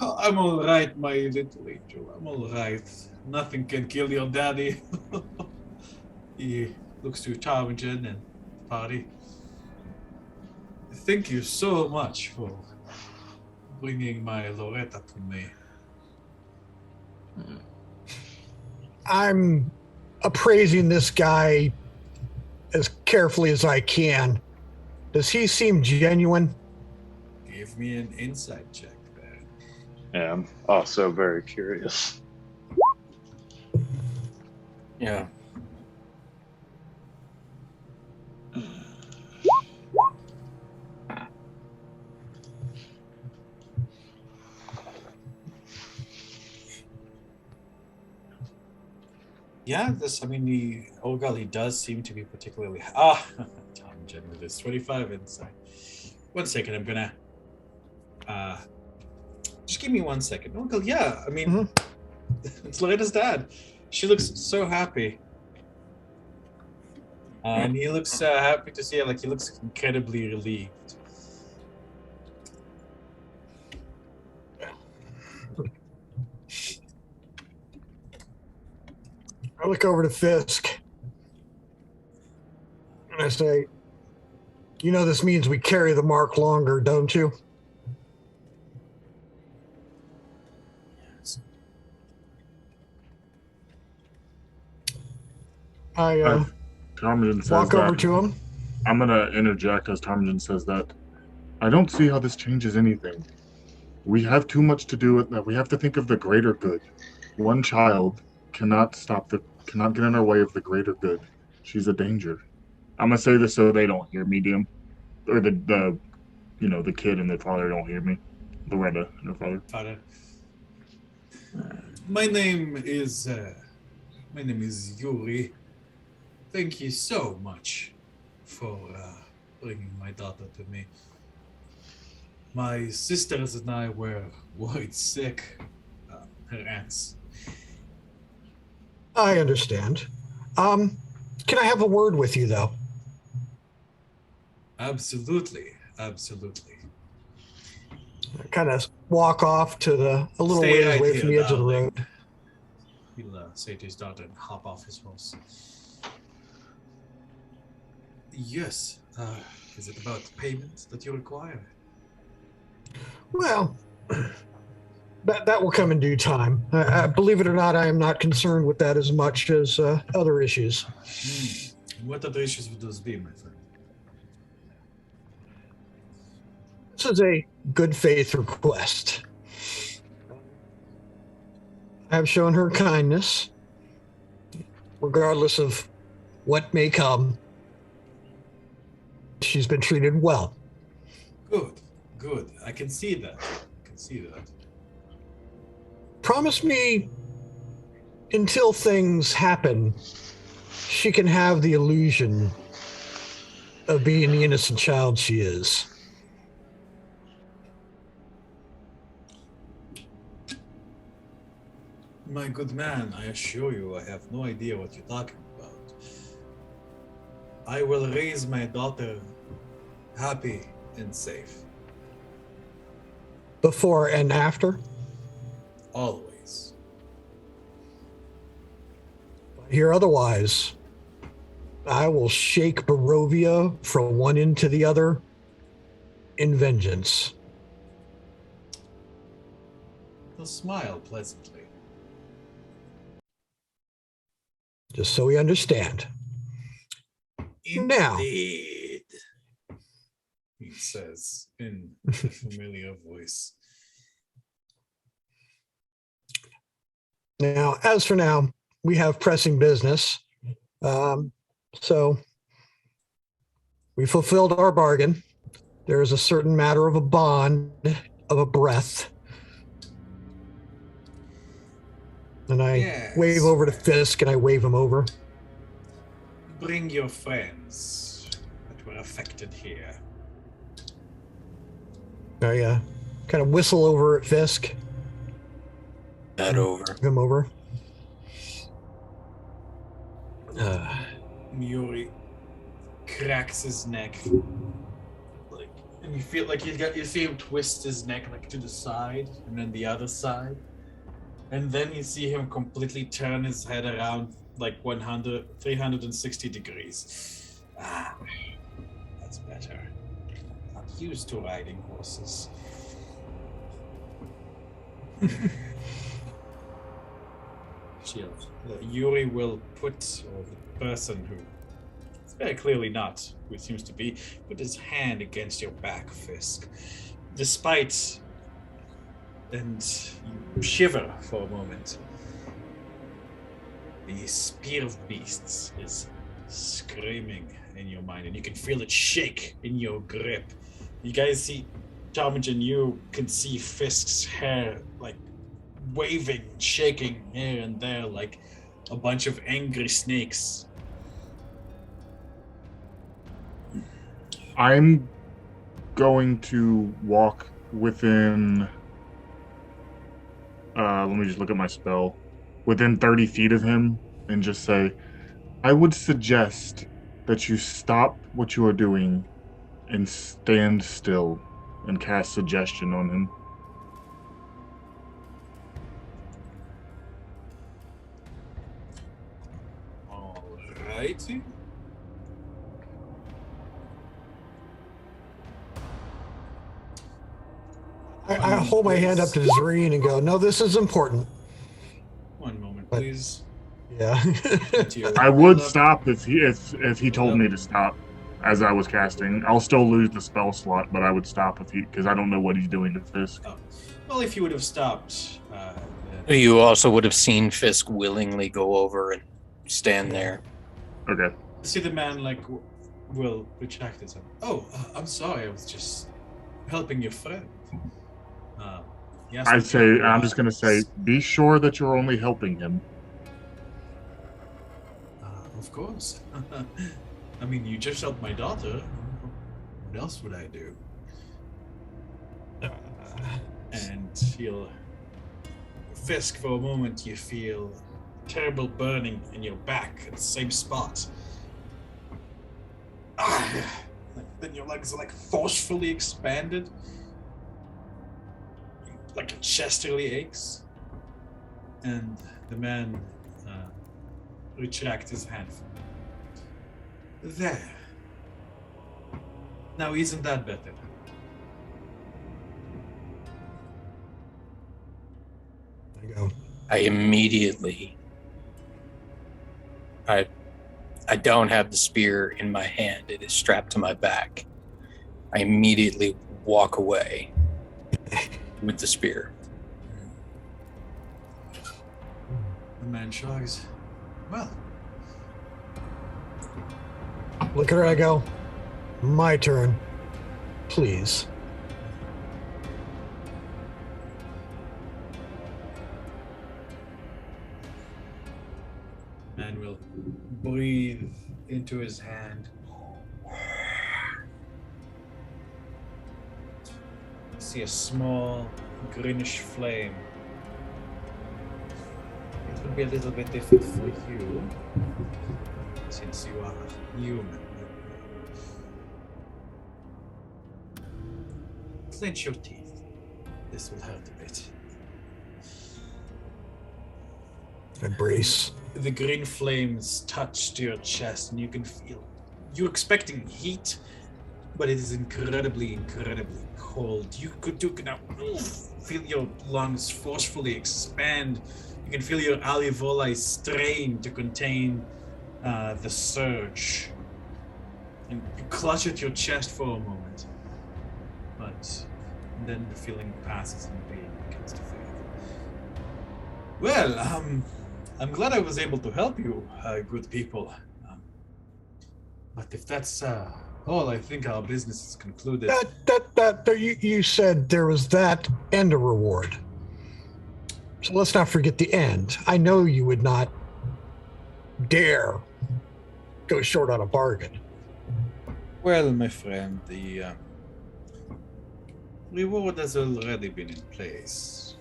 I'm all right, my little angel. I'm all right. Nothing can kill your daddy. He looks to Tarwinchen and the party. Thank you so much for bringing my Lauretta to me. I'm appraising this guy as carefully as I can. Does he seem genuine? Give me an insight check there. Yeah, I'm also very curious. Yeah. Yeah, the Olgal, he does seem to be particularly... Tom Jen with his 25 insight. 1 second, I'm gonna... just give me 1 second. Olgal, yeah, it's Loretta's dad. She looks so happy. And he looks happy to see her, he looks incredibly relieved. I look over to Fisk and I say, you know this means we carry the mark longer, don't you? Yes. I Tarmagen says walk over that. to him. I'm going to interject as Tarmagen says that. I don't see how this changes anything. We have too much to do with that. We have to think of the greater good. One child cannot get in our way of the greater good. She's a danger. I'm gonna say this so they don't hear me, Dim, or the kid and the father don't hear me. Lauretta and her father. Father. My name is Yuri. Thank you so much for bringing my daughter to me. My sisters and I were worried sick. Her aunts. I understand. Can I have a word with you, though? Absolutely. I kind of walk off to a little ways away from the edge of the road. He'll say to his daughter and hop off his horse. Yes. Is it about payment that you require? Well, that will come in due time. Believe it or not, I am not concerned with that as much as other issues. What other issues would those be, my friend? This is a good faith request. I have shown her kindness, regardless of what may come. She's been treated well. Good. I can see that. Promise me, until things happen, she can have the illusion of being the innocent child she is. My good man, I assure you, I have no idea what you're talking about. I will raise my daughter happy and safe. Before and after? Always. Hear otherwise. I will shake Barovia from one end to the other in vengeance. He'll smile pleasantly. Just so we understand. Now, Indeed, he says in a familiar voice. Now, as for now, we have pressing business. So we fulfilled our bargain. There is a certain matter of a bond, of a breath. And I wave over to Fisk and I wave him over. Bring your friends that were affected here. I kind of whistle over at Fisk. Head over. Him over. Yuri cracks his neck, and you feel like you see him twist his neck to the side and then the other side, and then you see him completely turn his head around 360 degrees. That's better. Not used to riding horses. Yuri will put, or the person who is very clearly not who it seems to be, put his hand against your back, Fisk. Despite, and you shiver for a moment. The spear of beasts is screaming in your mind, and you can feel it shake in your grip. You guys see, Talmadge, and you can see Fisk's hair like waving, shaking here and there like a bunch of angry snakes. I'm going to walk within. Let me just look at my spell. Within 30 feet of him and just say, I would suggest that you stop what you are doing and stand still and cast suggestion on him. Alrighty. I hold my hand up to Zareen and go, no, this is important. One moment, please. Yeah. I would stop if he told me to stop as I was casting. I'll still lose the spell slot, but I would stop because I don't know what he's doing to Fisk. Oh. Well, if you would have stopped, You also would have seen Fisk willingly go over and stand there. Okay. see the man will retract his hand. Oh, I'm sorry. I was just helping your friend. Yes. I'm just gonna say, be sure that you're only helping him. Of course. I mean, you just helped my daughter. What else would I do? And Fisk, for a moment, you feel terrible burning in your back at the same spot. Then your legs are forcefully expanded. Like your chest really aches. And the man retracts his hand from you. There. Now, isn't that better? There you go. I immediately... I don't have the spear in my hand. It is strapped to my back. I immediately walk away with the spear. The man shrugs. Well. Look at her, I go. My turn. Please. Man will breathe into his hand. See a small greenish flame. It will be a little bit different for you, since you are human. Clench your teeth. This will hurt a bit. I brace. The green flames touch to your chest, and you can feel. You're expecting heat, but it is incredibly, incredibly cold. You can now feel your lungs forcefully expand. You can feel your alveoli strain to contain the surge. And you clutch at your chest for a moment. But then the feeling passes and the pain begins to fade. Well, I'm glad I was able to help you, good people. But if that's all, I think our business is concluded. You said there was that and a reward. So let's not forget the end. I know you would not dare go short on a bargain. Well, my friend, the reward has already been in place.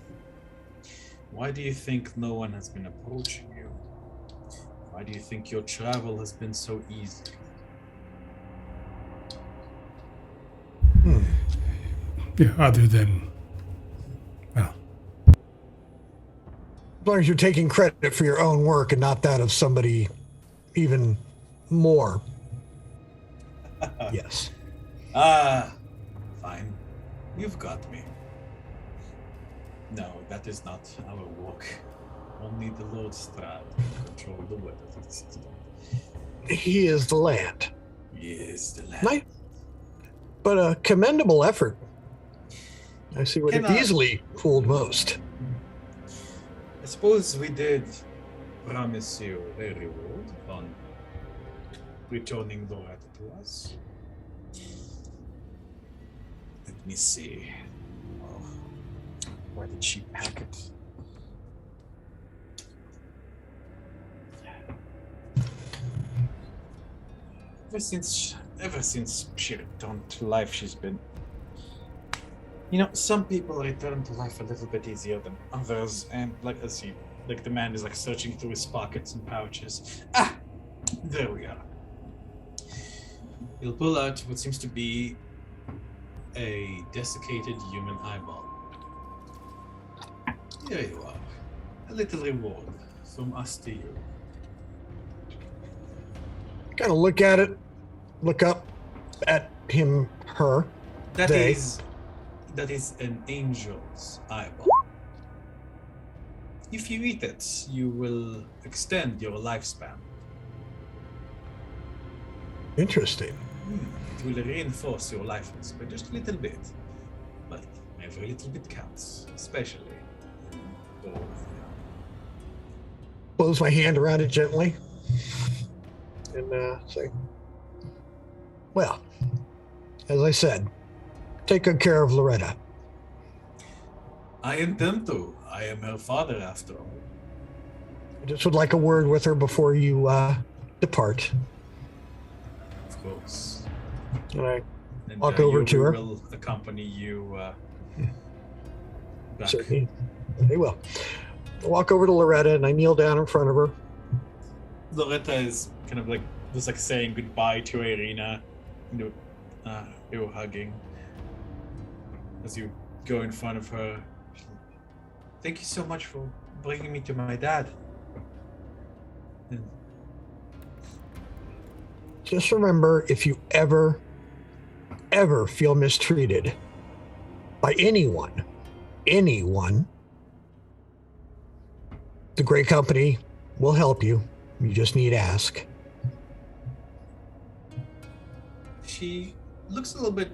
Why do you think no one has been approaching you? Why do you think your travel has been so easy? Yeah, other than, well, as long as you're taking credit for your own work and not that of somebody even more. Yes. Fine. You've got me. No, that is not our work. Only the Lord Strahd can control the weather this season. he is the land. Yes, the land. Nice, but a commendable effort. I see would have easily fooled most. I suppose we did promise you a reward on returning Lauretta to us. Let me see. Oh, why did she pack it? Ever since she returned to life, she's been. You know, some people return to life a little bit easier than others, and the man is searching through his pockets and pouches. Ah, there we are. He'll pull out what seems to be a desiccated human eyeball. Here you are. A little reward from us to you. Kind of look at it, look up at him, her. That is an angel's eyeball. If you eat it, you will extend your lifespan. Interesting. It will reinforce your life by just a little bit. But every little bit counts, especially in Close my hand around it gently and say, well, as I said, take good care of Lauretta. I intend to. I am her father, after all. I just would like a word with her before you depart. Of course. And I walk over to her. Will accompany you back. Certainly. They will. I walk over to Lauretta and I kneel down in front of her. Lauretta is kind of just saying goodbye to Irina. You were hugging. As you go in front of her. Thank you so much for bringing me to my dad. And just remember, if you ever feel mistreated by anyone, the Great Company will help you. You just need to ask. She looks a little bit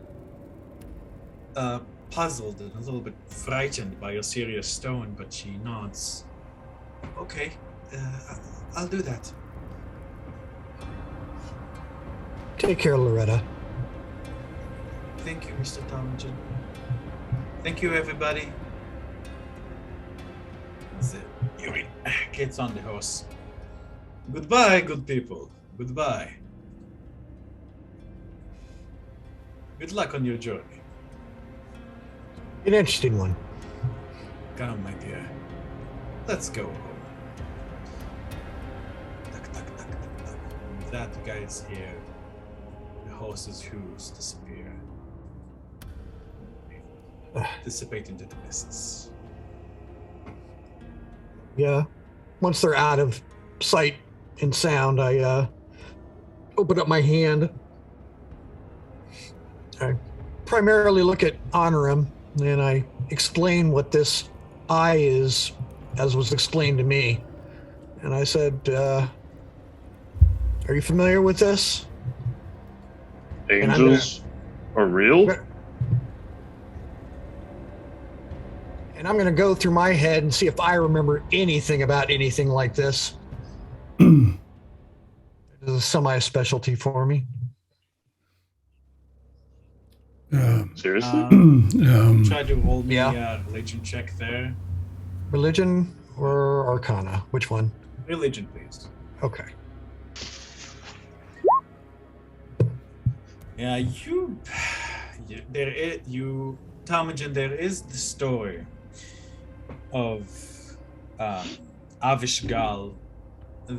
puzzled and a little bit frightened by your serious tone, but she nods. Okay, I'll do that. Take care, Lauretta. Thank you, Mr. Tomlin. Thank you, everybody. Yuri gets on the horse. Goodbye, good people. Goodbye. Good luck on your journey. An interesting one. Come, my dear. Let's go home. Tuck, tuck, tuck, tuck, tuck. With that, you guys hear the horse's hooves disappear. Dissipate into the mists. Yeah. Once they're out of sight and sound, I open up my hand. I primarily look at Onorim, and I explain what this eye is, as was explained to me. And I said, are you familiar with this? Angels are real? And I'm going to go through my head and see if I remember anything about anything like this. This is a semi-specialty for me. Seriously? Try to roll me a religion check there. Religion or Arcana? Which one? Religion, please. Okay. Yeah, Tomajan, there is the story of Avishgal the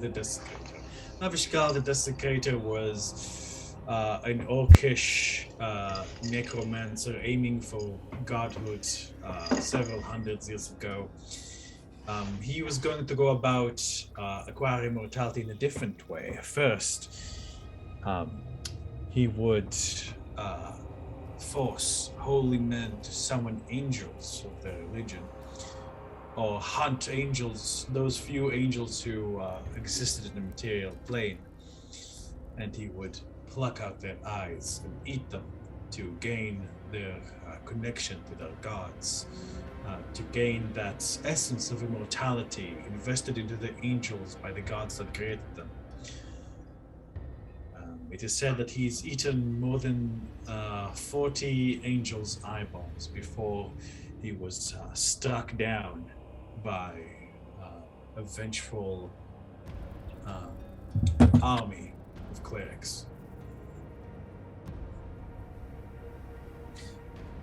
Desecrator. Avishgal the Desecrator was an orcish necromancer aiming for godhood several hundred years ago. He was going to go about acquiring immortality in a different way. First, he would force holy men to summon angels of their religion. or hunt angels, those few angels who existed in the material plane, and he would pluck out their eyes and eat them to gain their connection to their gods, to gain that essence of immortality invested into the angels by the gods that created them. It is said that he's eaten more than 40 angels' eyeballs before he was struck down by a vengeful army of clerics.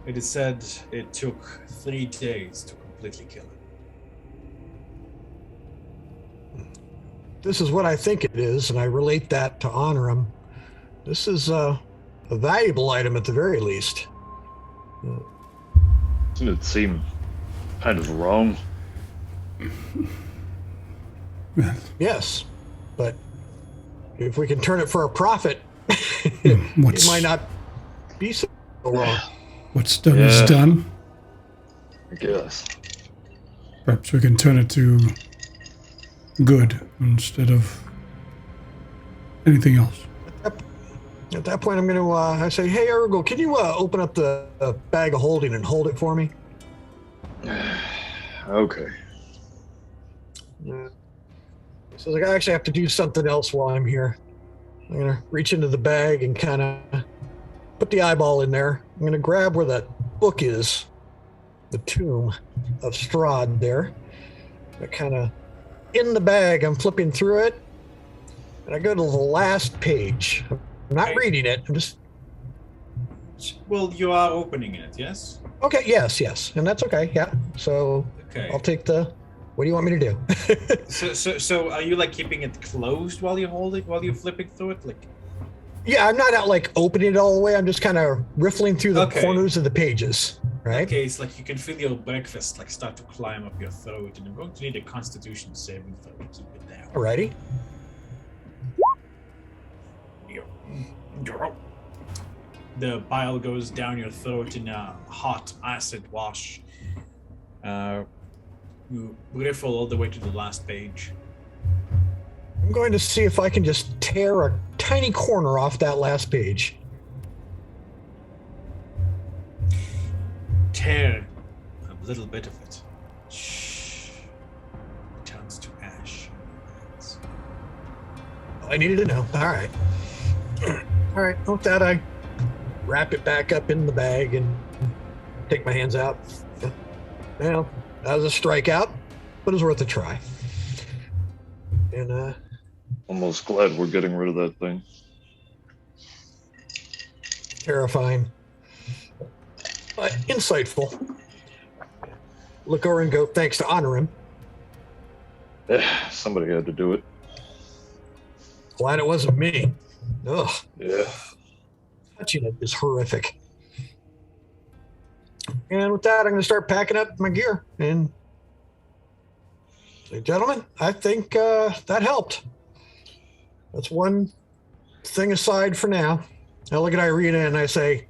It is said it took 3 days to completely kill him. This is what I think it is, and I relate that to Onorim. This is a valuable item at the very least. Doesn't it seem kind of wrong? Yes, but if we can turn it for a profit, it might not be so wrong. What's done is done. I guess. Perhaps we can turn it to good instead of anything else. At that point, I'm going to I say, hey, Ergo, can you open up the bag of holding and hold it for me? Okay. So I actually have to do something else while I'm here. I'm going to reach into the bag and kind of put the eyeball in there. I'm going to grab where that book is, the Tomb of Strahd there. I kind of, in the bag, I'm flipping through it, and I go to the last page. I'm not reading it, I'm just... Well, you are opening it, yes? Okay, yes, and that's okay, yeah. So Okay. I'll take the... What do you want me to do? So are you like keeping it closed while you hold it, while you're flipping through it? Like, Yeah, I'm not out like opening it all the way. I'm just kind of riffling through the Okay. corners of the pages, right? okay, it's like you can feel your breakfast like start to climb up your throat, and I'm going to need a Constitution saving throw to keep it down. Alrighty. The bile goes down your throat in a hot acid wash. You riffle all the way to the last page. I'm going to see if I can just tear a tiny corner off that last page. Tear a little bit of it. Shh. It turns to ash. I needed to know. All right. All right. With that, I wrap it back up in the bag and take my hands out. Well, that was a strikeout, but it was worth a try. And Almost glad we're getting rid of that thing. terrifying, but insightful. Look over and go, thanks to Onorim. Somebody had to do it. Glad it wasn't me. Ugh, Yeah. touching it is horrific. And with that, I'm going to start packing up my gear. And say, gentlemen, I think that helped. That's one thing aside for now. I look at Irina and I say,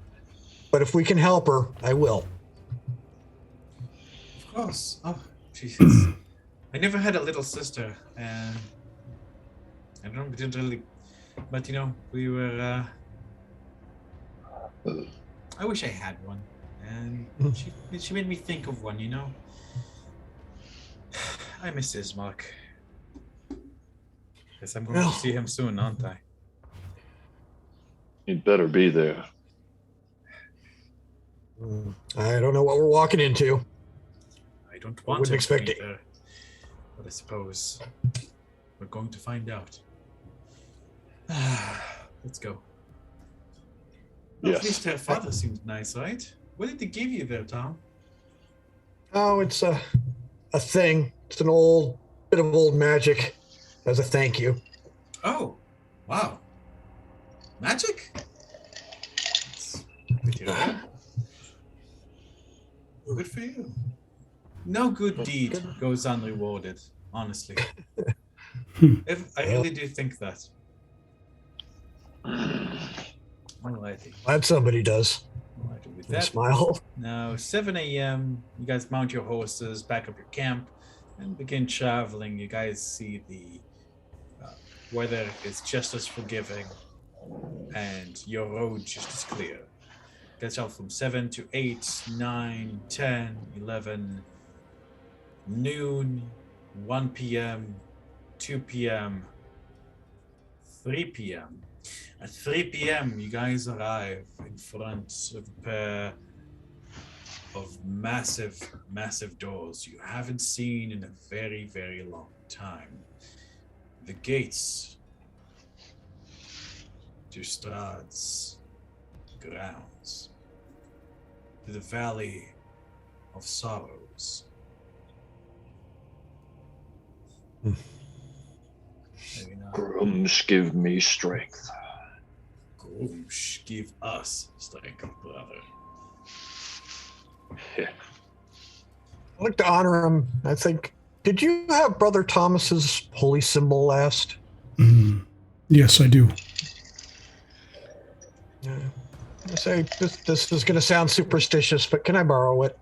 but if we can help her, I will. Of course. Oh, Jesus. I never had a little sister, and I don't, we didn't really, but you know, we were, I wish I had one, and she made me think of one, you know? I miss his Marc. Guess I'm going to see him soon, aren't I? You'd better be there. I don't know what we're walking into. I don't want wouldn't to expect be it. there, but I suppose we're going to find out. Let's go. Well, Yes. At least her father seems nice, right? What did they give you there, Tom? Oh, it's a thing. It's an old bit of old magic as a thank you. Oh, wow. Magic? That's good to hear. Good for you. No good deed goes unrewarded, honestly. I really do think that. Alrighty. Glad somebody does. All right, with I that, smile. now 7 a.m. You guys mount your horses, back up your camp, and begin traveling. You guys see the weather is just as forgiving, and your road just as clear. Gets out from 7 to 8, 9, 10, 11, noon, 1 p.m., 2 p.m., 3 p.m. At 3 p.m., you guys arrive in front of a pair of massive, massive doors you haven't seen in a very, very long time. The gates to Strahd's grounds, to the Valley of Sorrows. Grumsh, give me strength. Grumsh, give us strength, brother. Yeah. I'd like to honor him. I think. Did you have Brother Thomas's holy symbol last? Yes, I do. Yeah. I say this is going to sound superstitious, but can I borrow it?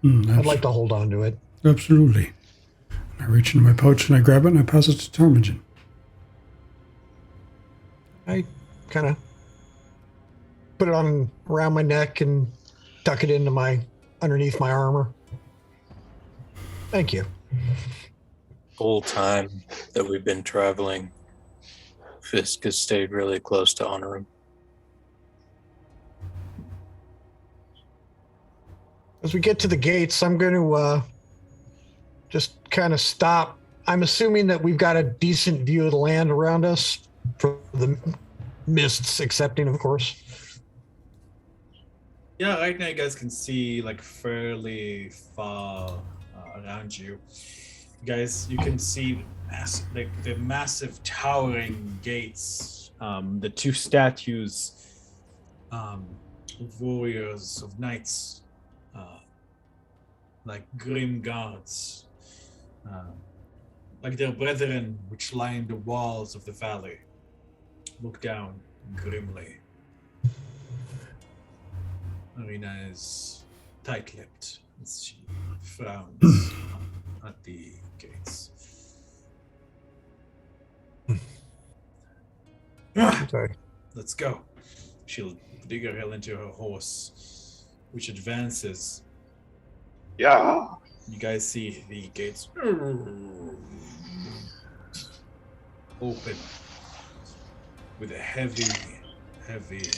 I'd like to hold on to it. Absolutely. I reach into my pouch and I grab it and I pass it to Ptarmigan. I kind of put it on around my neck and tuck it into underneath my armor. Thank you. Whole time that we've been traveling, Fisk has stayed really close to Onorim. As we get to the gates, I'm going to just kind of stop. I'm assuming that we've got a decent view of the land around us, for the mists accepting, of course. Yeah, right now you guys can see like fairly far around you. You can see the massive towering gates, the two statues of warriors, of knights, like grim guards, like their brethren which line the walls of the valley, look down grimly. Arena is tight-lipped as she frowns at the gates. Sorry. Let's go. She'll dig her heel into her horse, which advances. Yeah. You guys see the gates open with a heavy, heavy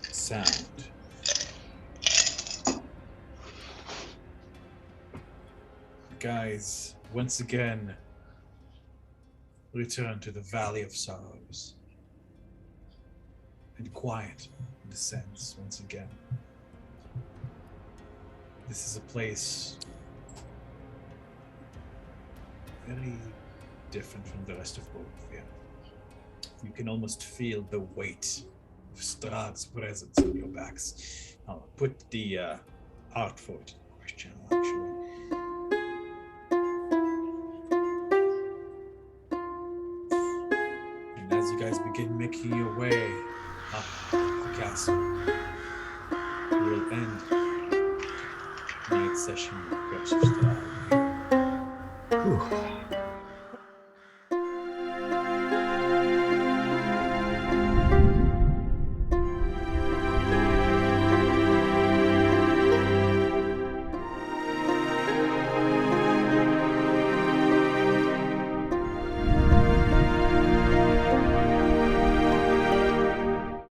sound. Guys, once again, return to the Valley of Sorrows. And quiet descends once again. This is a place very different from the rest of Borovia. You can almost feel the weight of Strahd's presence on your backs. I'll put the art for it in the question, actually. And as you guys begin making your way up the castle, we will end tonight's session of Curse of Strahd.